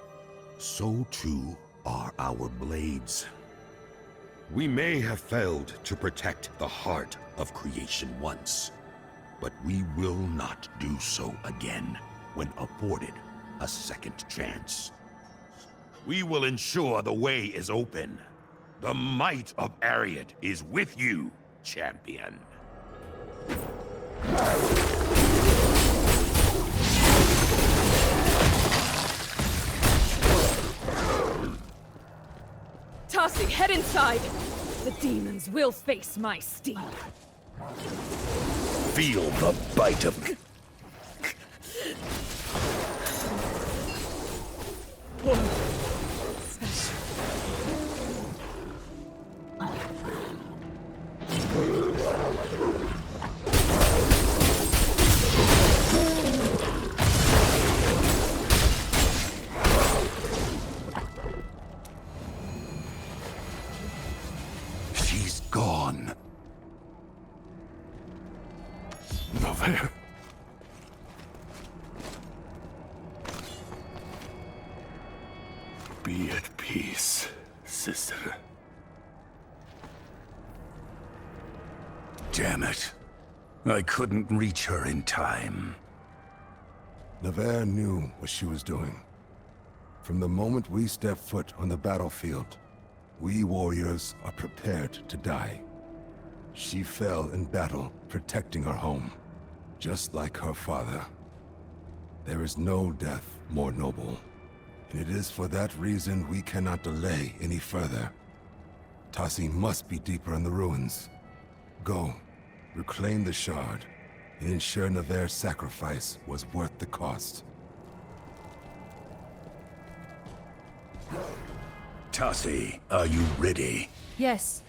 so too are our blades. We may have failed to protect the heart of creation once, but we will not do so again when afforded a second chance. We will ensure the way is open. The might of Ariad is with you, champion. Tassi, head inside! The demons will face my steel. Feel the bite of... She's gone. Navarre. Be at peace, sister. Damn it. I couldn't reach her in time. Navarre knew what she was doing. From the moment we stepped foot on the battlefield, We warriors are prepared to die. She fell in battle, protecting her home, just like her father. There is no death more noble, and it is for that reason we cannot delay any further. Tassi must be deeper in the ruins. Go, reclaim the shard, and ensure Navere's sacrifice was worth the cost. Tassi, are you ready? Yes.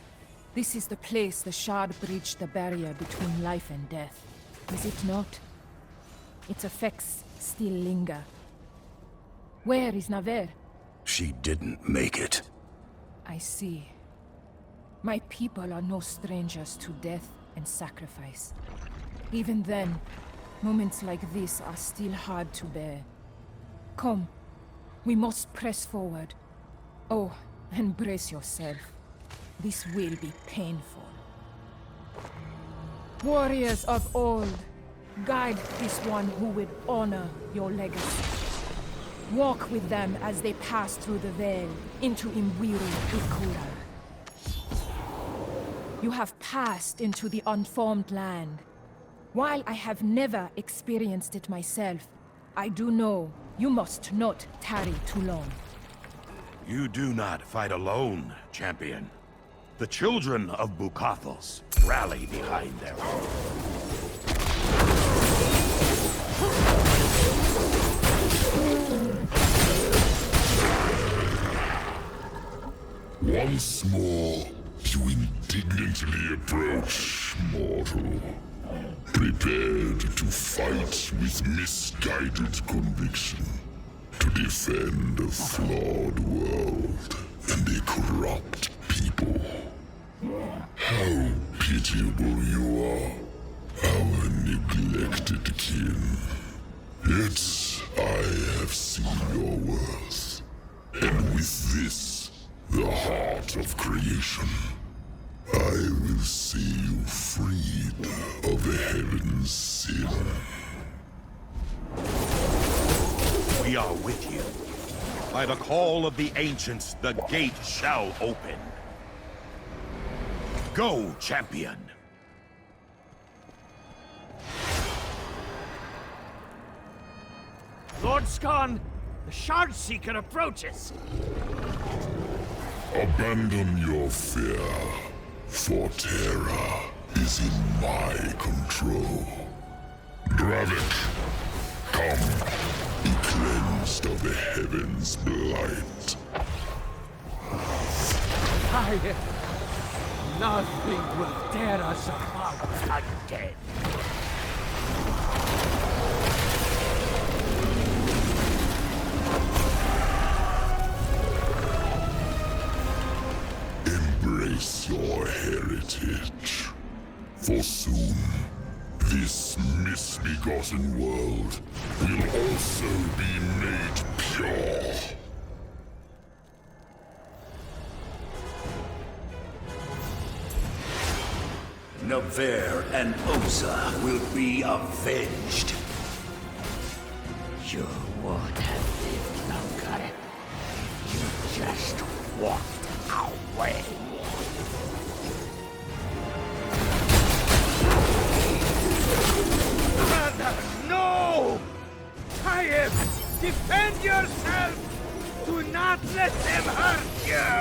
This is the place the shard breached the barrier between life and death. Is it not? Its effects still linger. Where is Navere? She didn't make it. I see. My people are no strangers to death and sacrifice. Even then, moments like this are still hard to bear. Come, we must press forward. Oh, and brace yourself. This will be painful. Warriors of old, guide this one who would honor your legacy. Walk with them as they pass through the veil into Imwiru Ikura. You have passed into the unformed land. While I have never experienced it myself, I do know you must not tarry too long. You do not fight alone, champion. The children of Bukathos rally behind their own. Once more, you indignantly approach, mortal. Prepared to fight with misguided conviction. To defend a flawed world and a corrupt people. How pitiable you are, our neglected kin. Yet I have seen your worth, and with this, the heart of creation, I will see you freed of the heaven's sin. We are with you. By the call of the ancients, the gate shall open. Go, champion! Lord Skarn, the Shard Seeker approaches. Abandon your fear, for terror is in my control. Dravik, come, be cleansed of the heavens' blight. Nothing will tear us apart again. Embrace your heritage, for soon this misbegotten world will also be made pure. Navere and Oza will be avenged. You would have lived longer. You just walked away. Brother, no! Taib, defend yourself! Do not let them hurt you!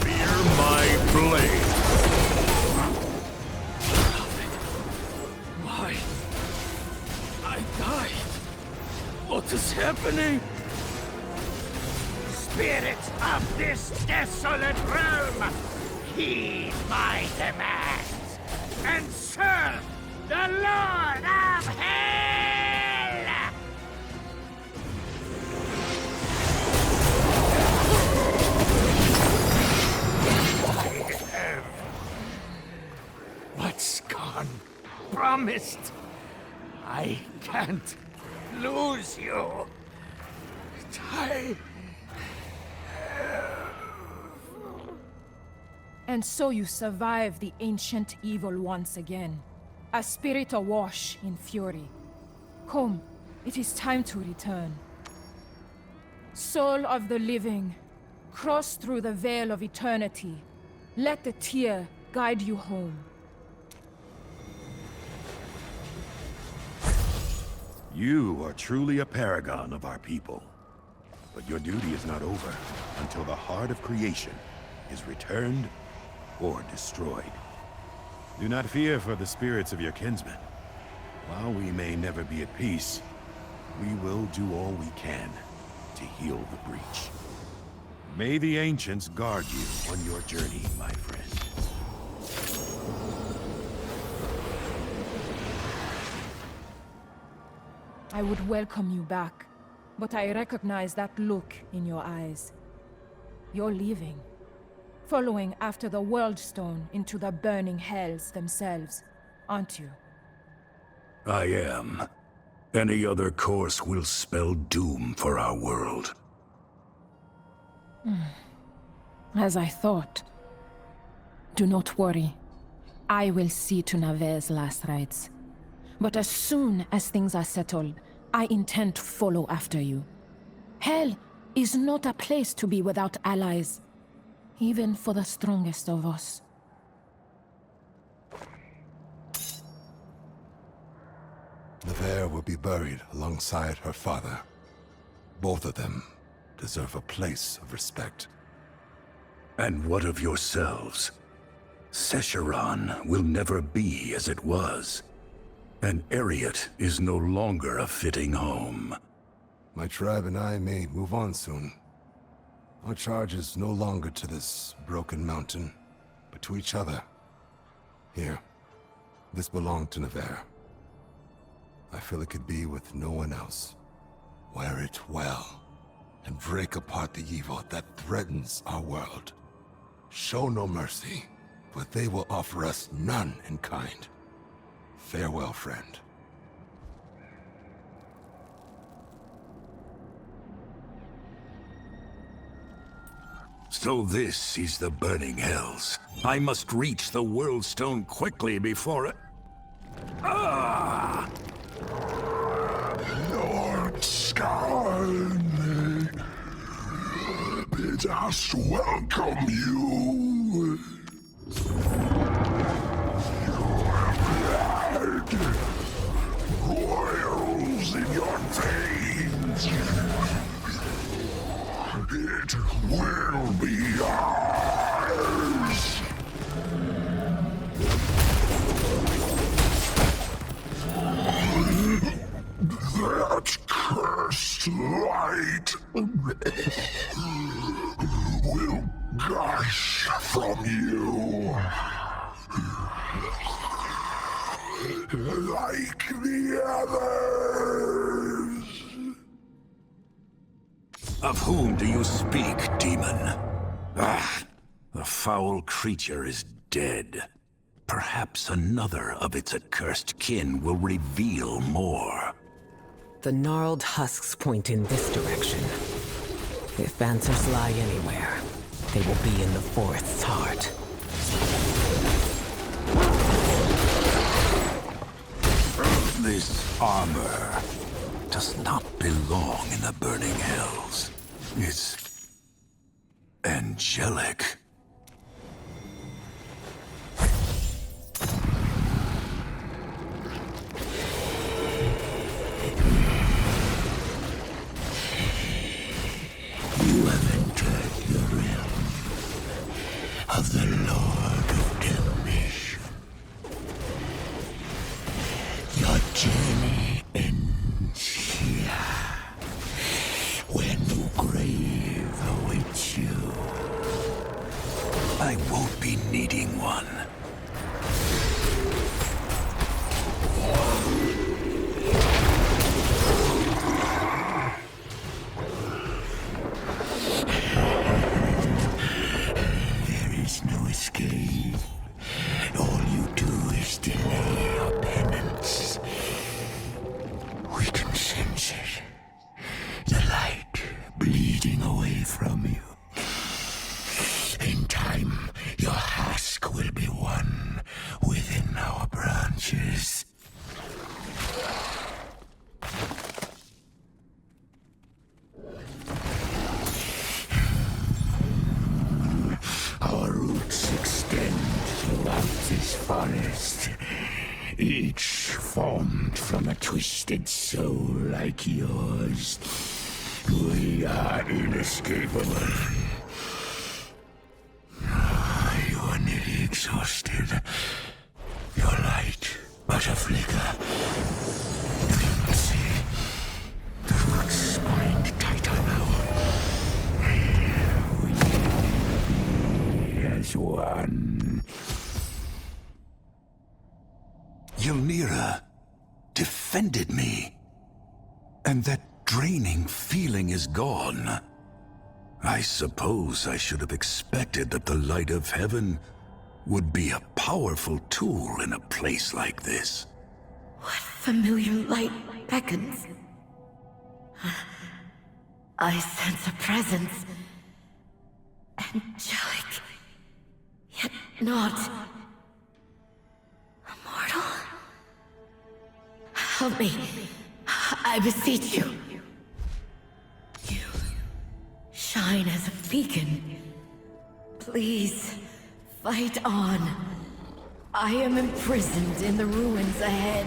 Fear my blade! Why? I died. What is happening? Spirit of this desolate realm, heed my demands and serve the Lord of Hell! I have what Skarn promised. I can't lose you. And so you survive the ancient evil once again. A spirit awash in fury. Come, it is time to return. Soul of the living, Cross through the veil of eternity. Let the tear guide you home. You are truly a paragon of our people. But your duty is not over until the heart of creation is returned or destroyed. Do not fear for the spirits of your kinsmen. While we may never be at peace, we will do all we can to heal the breach. May the ancients guard you on your journey, my friend. I would welcome you back, but I recognize that look in your eyes. You're leaving, following after the World Stone into the burning hells themselves, aren't you? I am. Any other course will spell doom for our world. As I thought. Do not worry. I will see to Nave's last rites. But as soon as things are settled, I intend to follow after you. Hell is not a place to be without allies, even for the strongest of us. Neve will be buried alongside her father. Both of them deserve a place of respect. And what of yourselves? Sescheron will never be as it was. And Ariat is no longer a fitting home. My tribe and I may move on soon. Our charge is no longer to this broken mountain, but to each other. Here, this belonged to Neve. I feel it could be with no one else. Wear it well, and break apart the evil that threatens our world. Show no mercy, but they will offer us none in kind. Farewell, friend. So this is the burning hells. I must reach the World Stone quickly before it... Ah! Lord Sky, bid us welcome you. Your blood boils in your veins. It will be ours. That cursed light will gush from you like the others. Of whom do you speak, demon? Ah, the foul creature is dead. Perhaps another of its accursed kin will reveal more. The gnarled husks point in this direction. If answers lie anywhere, they will be in the forest's heart. This armor does not belong in the burning hells. It's angelic. You have entered the realm of the Lord of Damnation. Your journey ends here, where no grave awaits you. I won't be needing one. There is no escape. All you do is delay your penance. We can sense it. The light bleeding away from you. In time, your husk will be one within our branches. roots extend throughout this forest, each formed from a twisted soul like yours. We are inescapable. You are nearly exhausted. Your light but a flicker. See, the roots bind tighter now. We as one. Ylmira defended me. And that draining feeling is gone. I suppose I should have expected that the light of heaven would be a powerful tool in a place like this. What familiar light beckons? I sense a presence. Angelic, yet not immortal. Help me, I beseech you. You shine as a beacon. Please, fight on. I am imprisoned in the ruins ahead.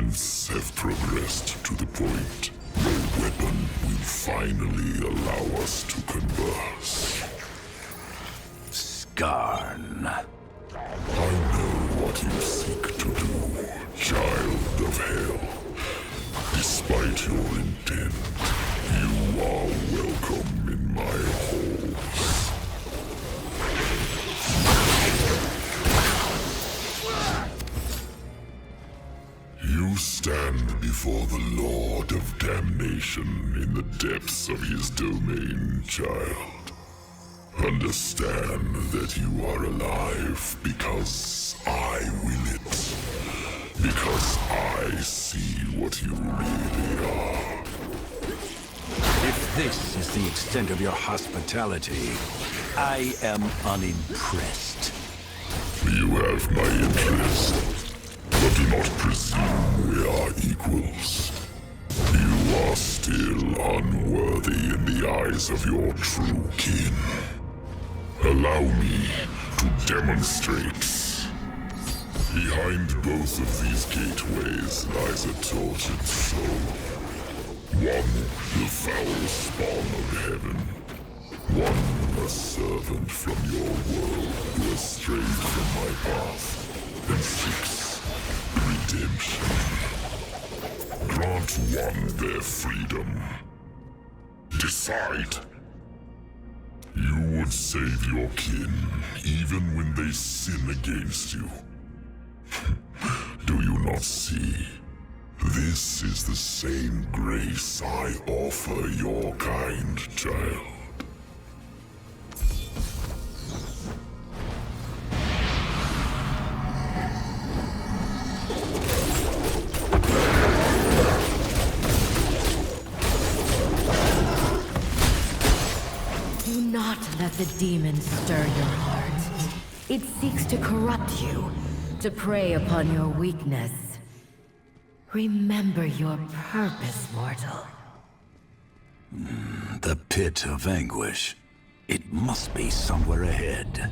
Events have progressed to the point no weapon will finally allow us to converse. Skarn. I know what you seek to do, child of hell. Despite your intent, you are welcome in my halls. You stand before the Lord of Damnation in the depths of his domain, child. Understand that you are alive because I will it. Because I see what you really are. If this is the extent of your hospitality, I am unimpressed. You have my interest, but do not presume we are equals. You are still unworthy in the eyes of your true kin. Allow me to demonstrate. Behind both of these gateways lies a tortured soul. One, the foul spawn of heaven. One, a servant from your world who has strayed from my path and seeks redemption. Grant one their freedom. Decide. You would save your kin, even when they sin against you. Do you not see? This is the same grace I offer your kind, child. Do not let the demon stir your heart. It seeks to corrupt you, to prey upon your weakness. Remember your purpose, mortal. The pit of anguish. It must be somewhere ahead.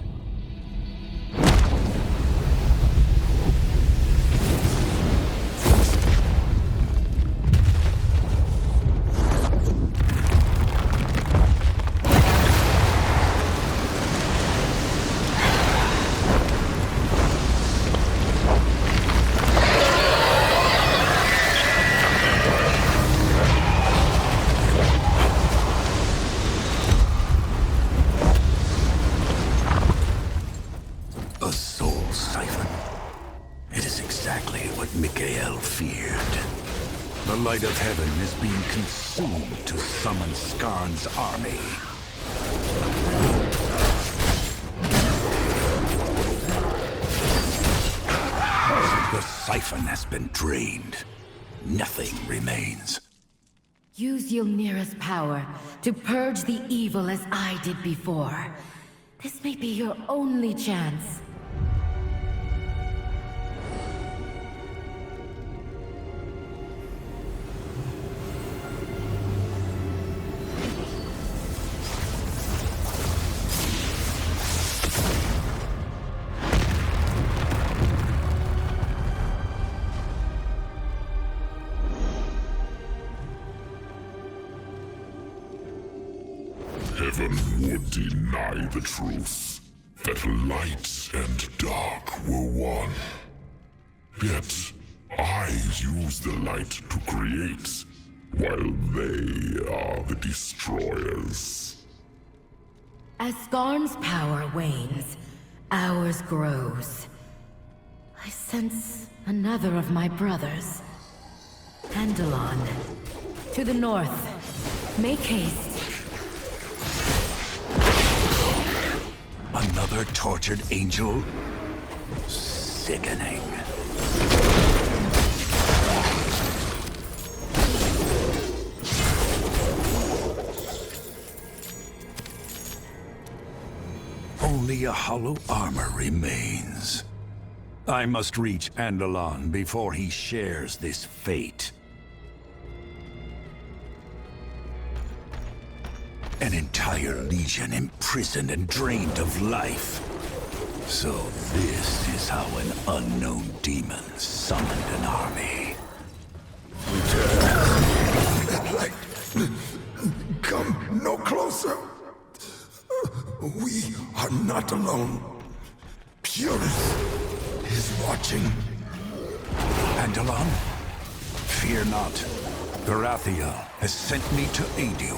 The light of heaven is being consumed to summon Skarn's army. The siphon has been drained. Nothing remains. Use Ylnira's power to purge the evil as I did before. This may be your only chance. Heaven would deny the truth, that light and dark were one. Yet, I use the light to create, while they are the destroyers. As Skarn's power wanes, ours grows. I sense another of my brothers. Andalon. To the north. Make haste. Another tortured angel? Sickening. Only a hollow armor remains. I must reach Andalon before he shares this fate. An entire legion imprisoned and drained of life. So this is how an unknown demon summoned an army. Come no closer. We are not alone. Purus is watching. Andalon, fear not. Baratheon has sent me to aid you.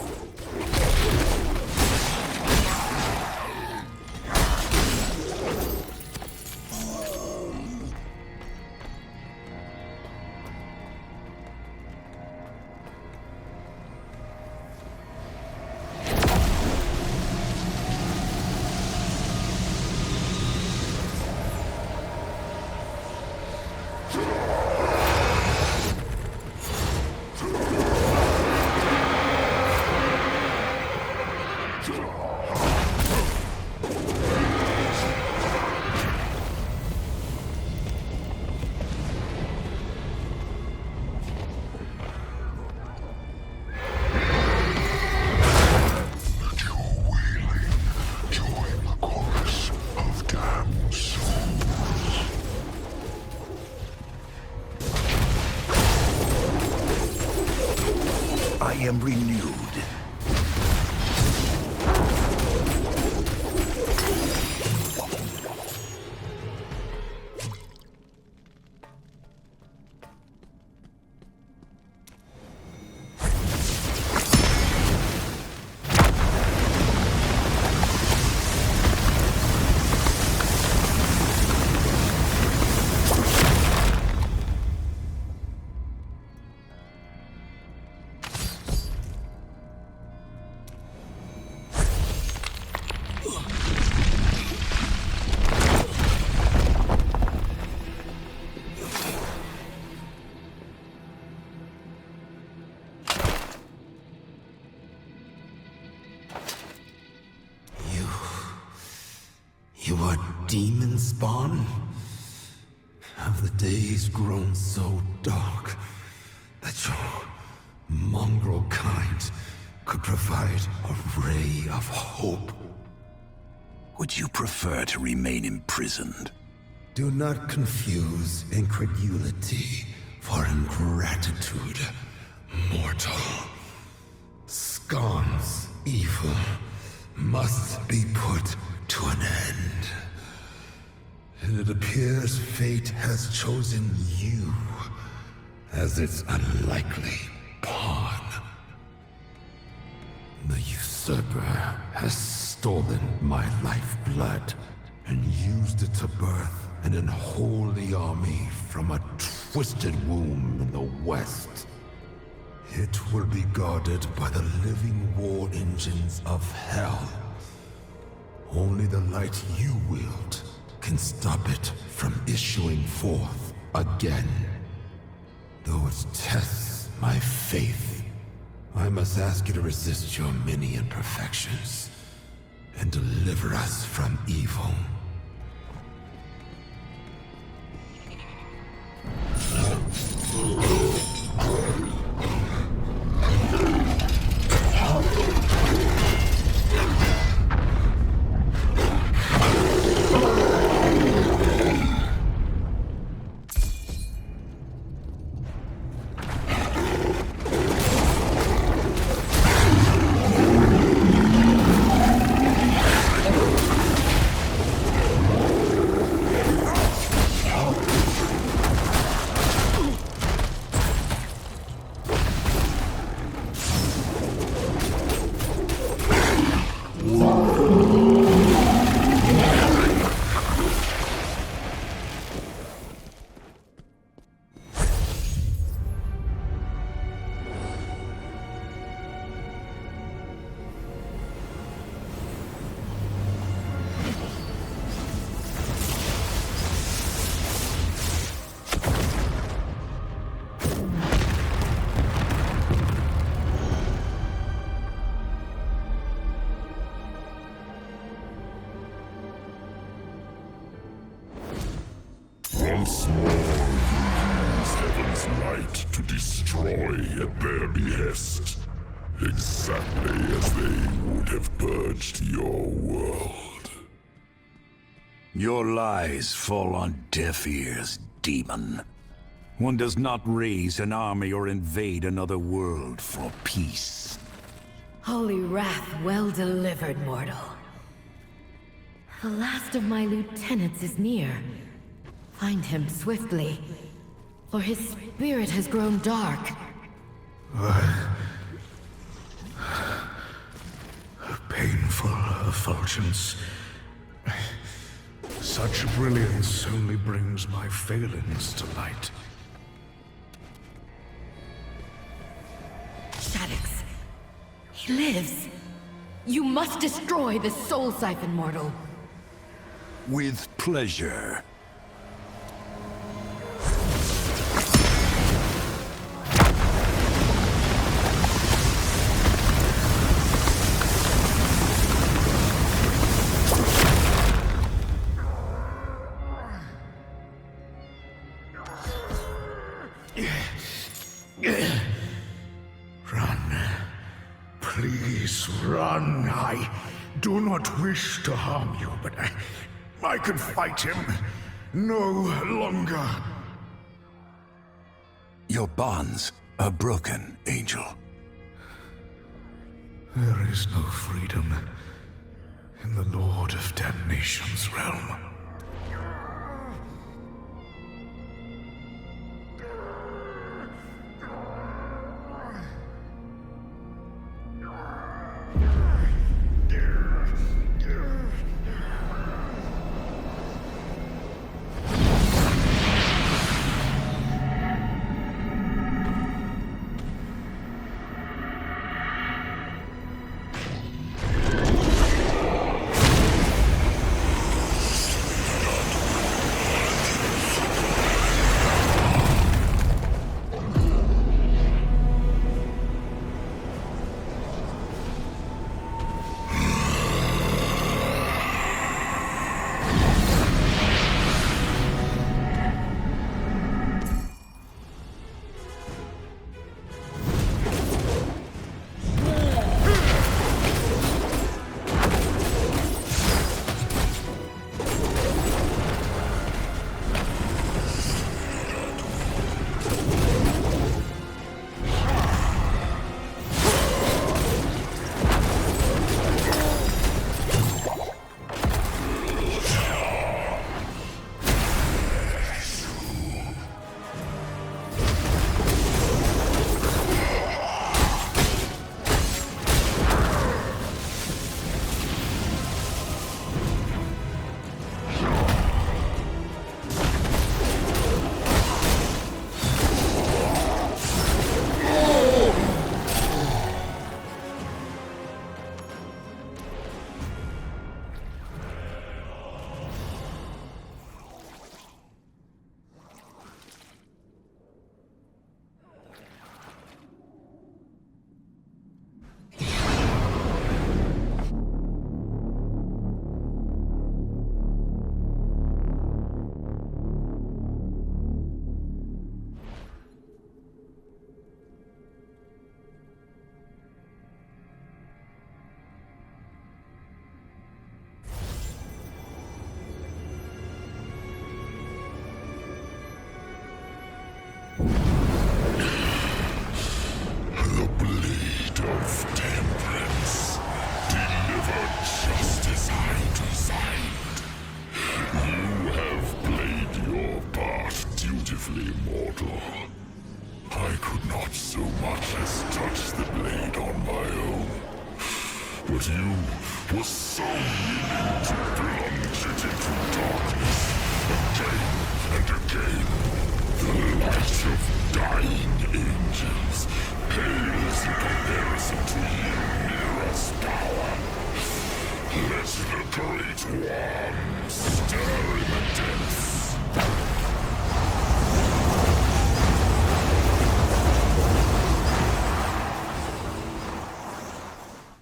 I am renewed. You are demon spawn? Have the days grown so dark that your mongrel kind could provide a ray of hope? Would you prefer to remain imprisoned? Do not confuse incredulity for ingratitude, mortal. Scon's evil must be put to an end. And it appears fate has chosen you as its unlikely pawn. The usurper has stolen my lifeblood and used it to birth an unholy army from a twisted womb in the west. It will be guarded by the living war engines of hell. Only the light you wield can stop it from issuing forth again. Though it tests my faith, I must ask you to resist your many imperfections and deliver us from evil. Once more, you use heaven's light to destroy at their behest, exactly as they would have purged your world. Your lies fall on deaf ears, demon. One does not raise an army or invade another world for peace. Holy wrath well delivered, mortal. The last of my lieutenants is near. Find him swiftly, for his spirit has grown dark. A painful effulgence. Such brilliance only brings my failings to light. Shaddix. He lives. You must destroy this soul siphon, mortal. With pleasure. Please run. I do not wish to harm you, but I can fight him no longer. Your bonds are broken, Angel. There is no freedom in the Lord of Damnation's realm. But you were so willing to plunge it into darkness, again and again. The light of dying angels pales in comparison to you, Mira's power. Let the Great One stir in the depths.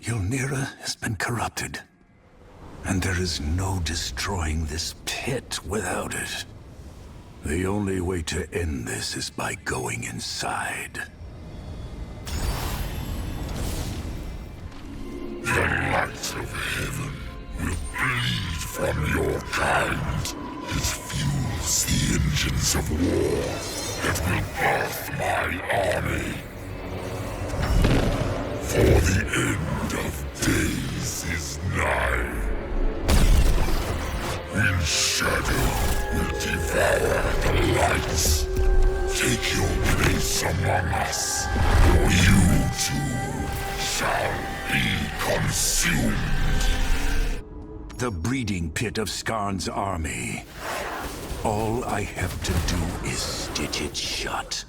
Ylnira has been corrupted, and there is no destroying this pit without it. The only way to end this is by going inside. The light of heaven will bleed from your kind. It fuels the engines of war. that will birth my army. For the end of days is nigh. When shadow will devour the lights, take your place among us, or you too shall be consumed. The breeding pit of Skarn's army. All I have to do is stitch it shut.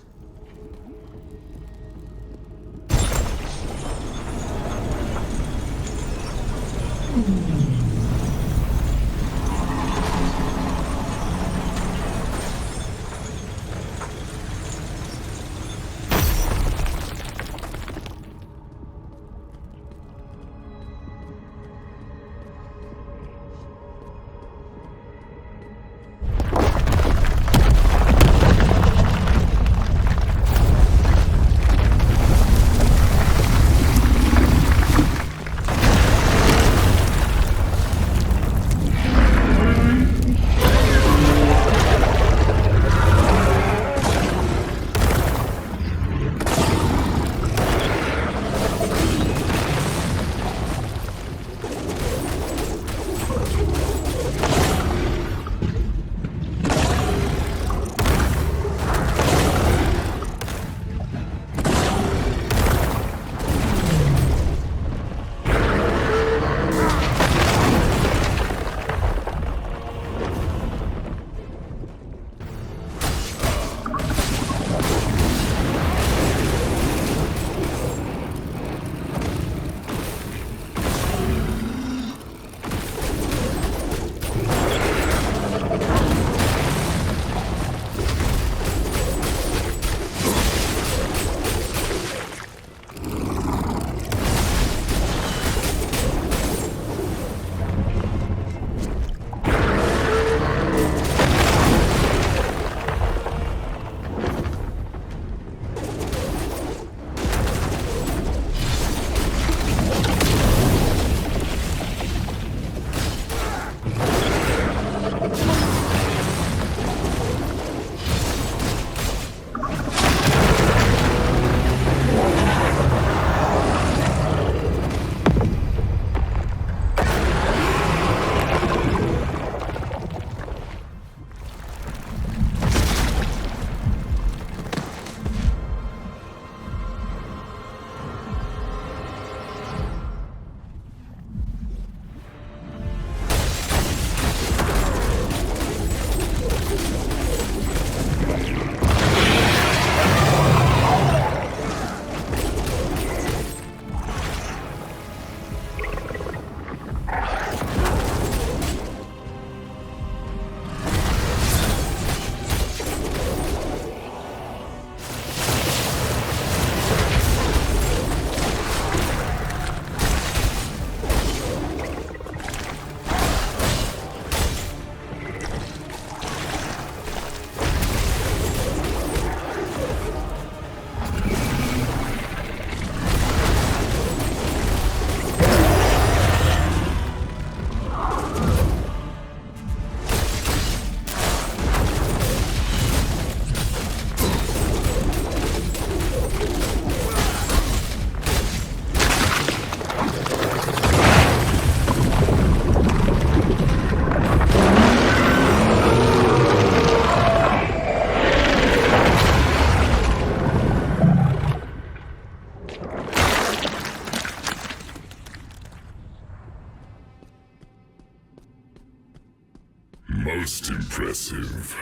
Most impressive.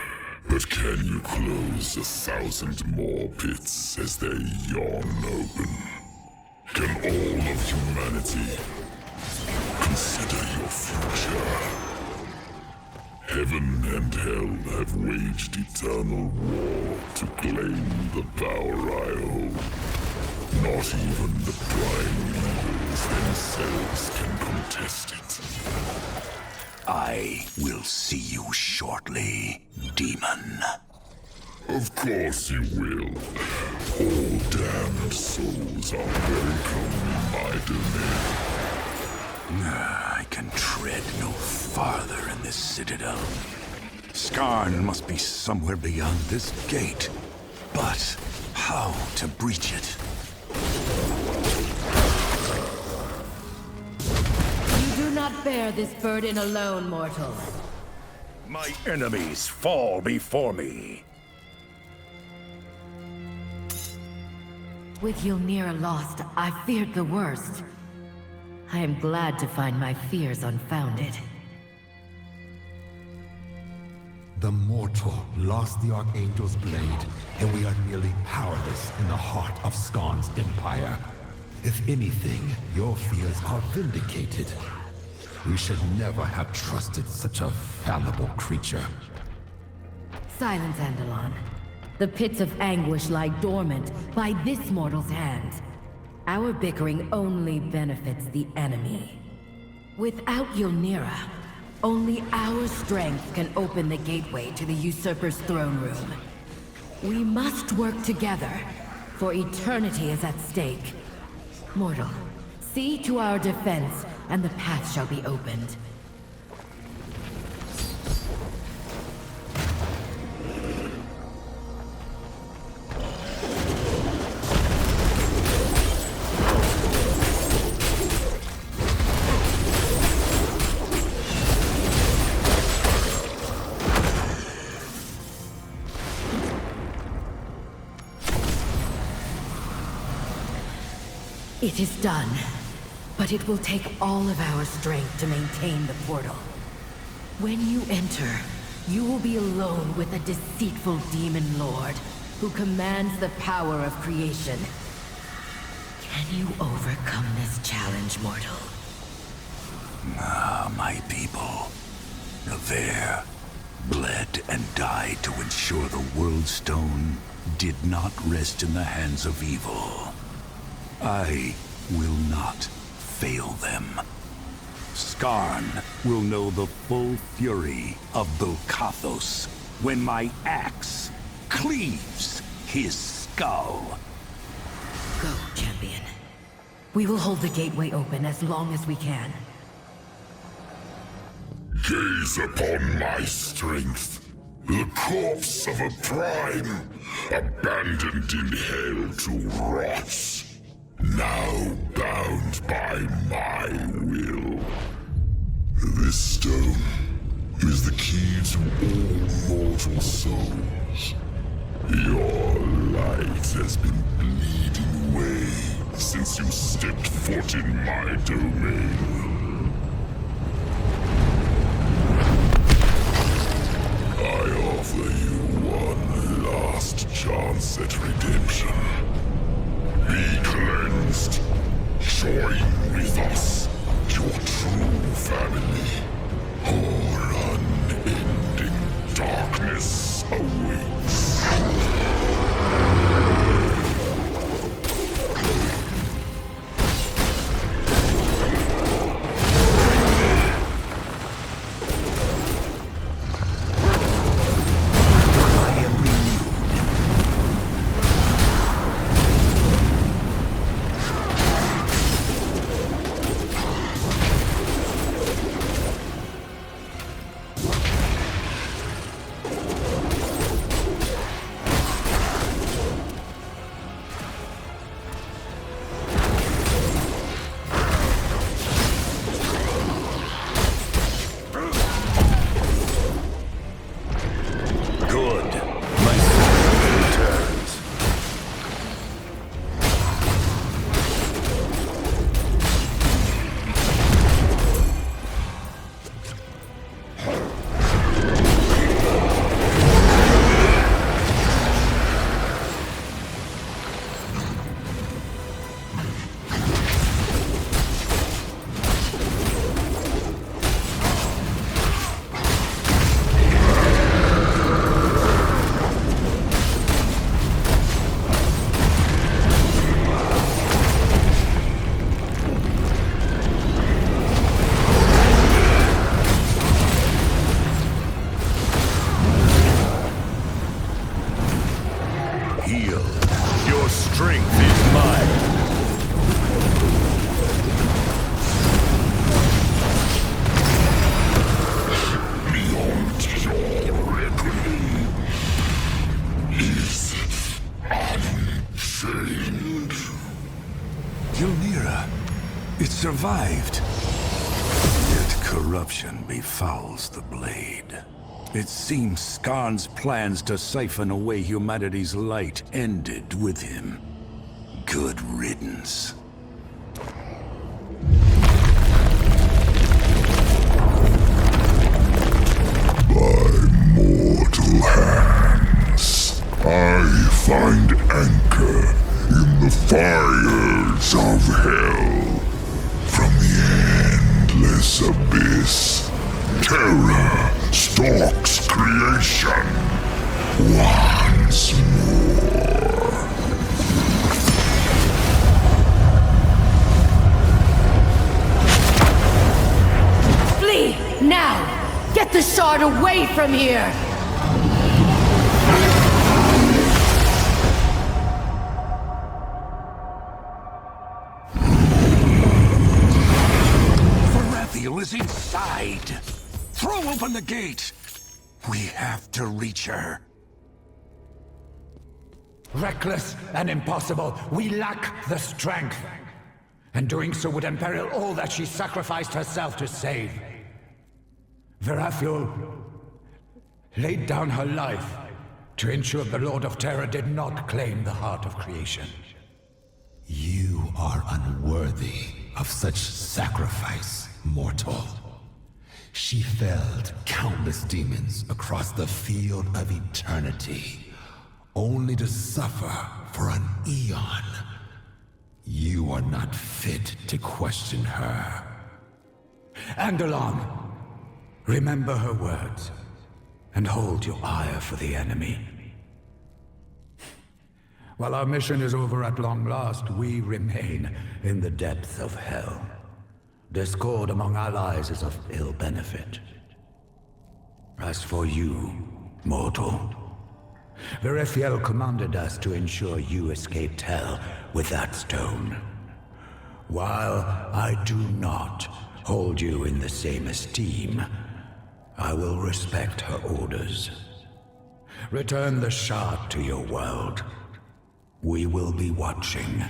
But can you close 1,000 more pits as they yawn open? Can all of humanity consider your future? Heaven and hell have waged eternal war to claim the power I hold. Not even the prime leaders themselves can contest it. I will see you shortly, demon. Of course you will. All damned souls are welcome in my domain. I can tread no farther in this citadel. Skarn must be somewhere beyond this gate. But how to breach it? You do not bear this burden alone, mortal. My enemies fall before me. With Ylnira lost, I feared the worst. I am glad to find my fears unfounded. The mortal lost the Archangel's blade, and we are nearly powerless in the heart of Skarn's empire. If anything, your fears are vindicated. We should never have trusted such a fallible creature. Silence, Andalon. The pits of anguish lie dormant by this mortal's hand. Our bickering only benefits the enemy. Without Ylnira, only our strength can open the gateway to the usurper's throne room. We must work together, for eternity is at stake. Mortal, see to our defense, and the path shall be opened. It is done, but it will take all of our strength to maintain the portal. When you enter, you will be alone with a deceitful demon lord who commands the power of creation. Can you overcome this challenge, mortal? Ah, my people. Navarre bled and died to ensure the World Stone did not rest in the hands of evil. I will not fail them. Skarn will know the full fury of Bulkathos when my axe cleaves his skull. Go, champion. We will hold the gateway open as long as we can. Gaze upon my strength, the corpse of a prime, abandoned in hell to rot. Now bound by my will. This stone is the key to all mortal souls. Your light has been bleeding away since you stepped foot in my domain. I offer you one last chance at redemption. Be cleansed. Join with us, your true family. Or unending darkness awaits. survived. Yet corruption befouls the blade. It seems Skarn's plans to siphon away humanity's light ended with him. Good riddance. By mortal hands, I find anchor in the fires of hell. From the endless abyss, terror stalks creation once more. Flee, now! Get the shard away from here! Varathiel is inside! Throw open the gate! We have to reach her. Reckless and impossible. We lack the strength. And doing so would imperil all that she sacrificed herself to save. Varathiel laid down her life to ensure the Lord of Terror did not claim the heart of creation. You are unworthy of such sacrifice, mortal. She felled countless demons across the field of eternity, only to suffer for an eon. You are not fit to question her. Andalon, remember her words, and hold your ire for the enemy. While our mission is over at long last, we remain in the depths of hell. Discord among allies is of ill benefit. As for you, mortal, Varathiel commanded us to ensure you escaped hell with that stone. While I do not hold you in the same esteem, I will respect her orders. Return the shard to your world. We will be watching.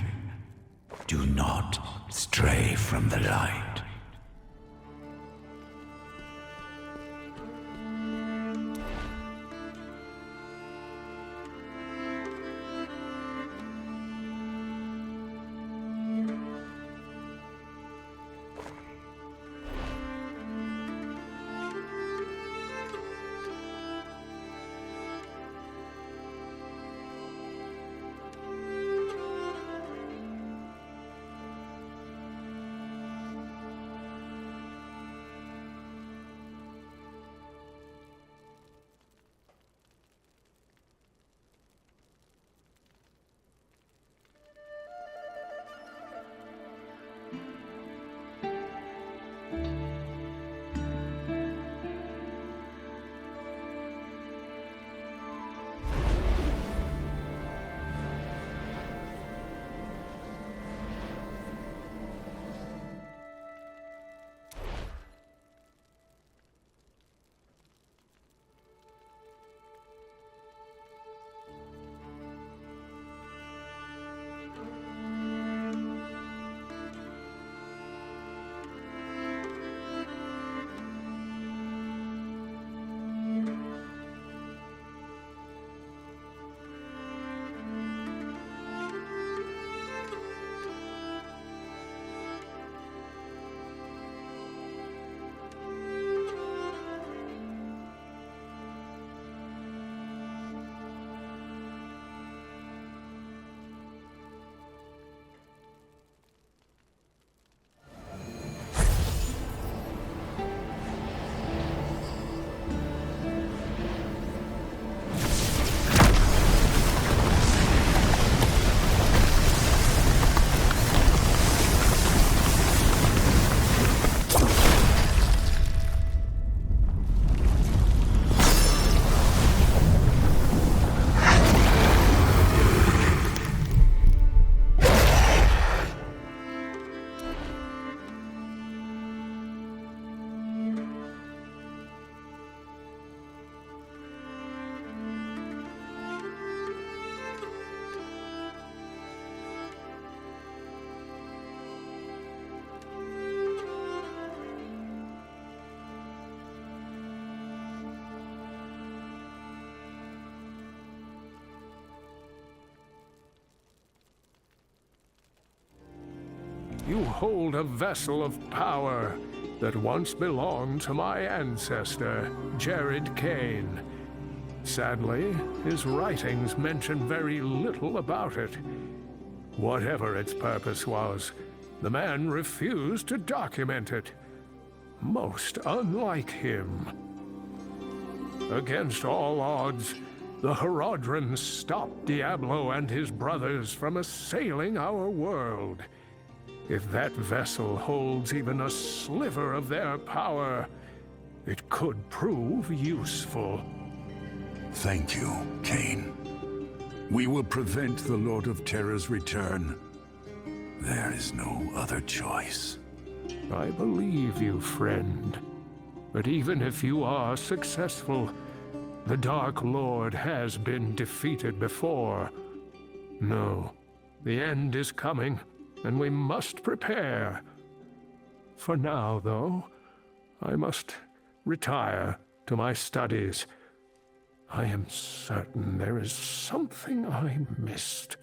Do not stray from the light. You hold a vessel of power that once belonged to my ancestor, Jared Kane. Sadly, his writings mention very little about it. Whatever its purpose was, the man refused to document it. Most unlike him. Against all odds, the Herodrans stopped Diablo and his brothers from assailing our world. If that vessel holds even a sliver of their power, it could prove useful. Thank you, Kane. We will prevent the Lord of Terror's return. There is no other choice. I believe you, friend. But even if you are successful, the Dark Lord has been defeated before. No, the end is coming, and we must prepare. For now, though, I must retire to my studies. I am certain there is something I missed.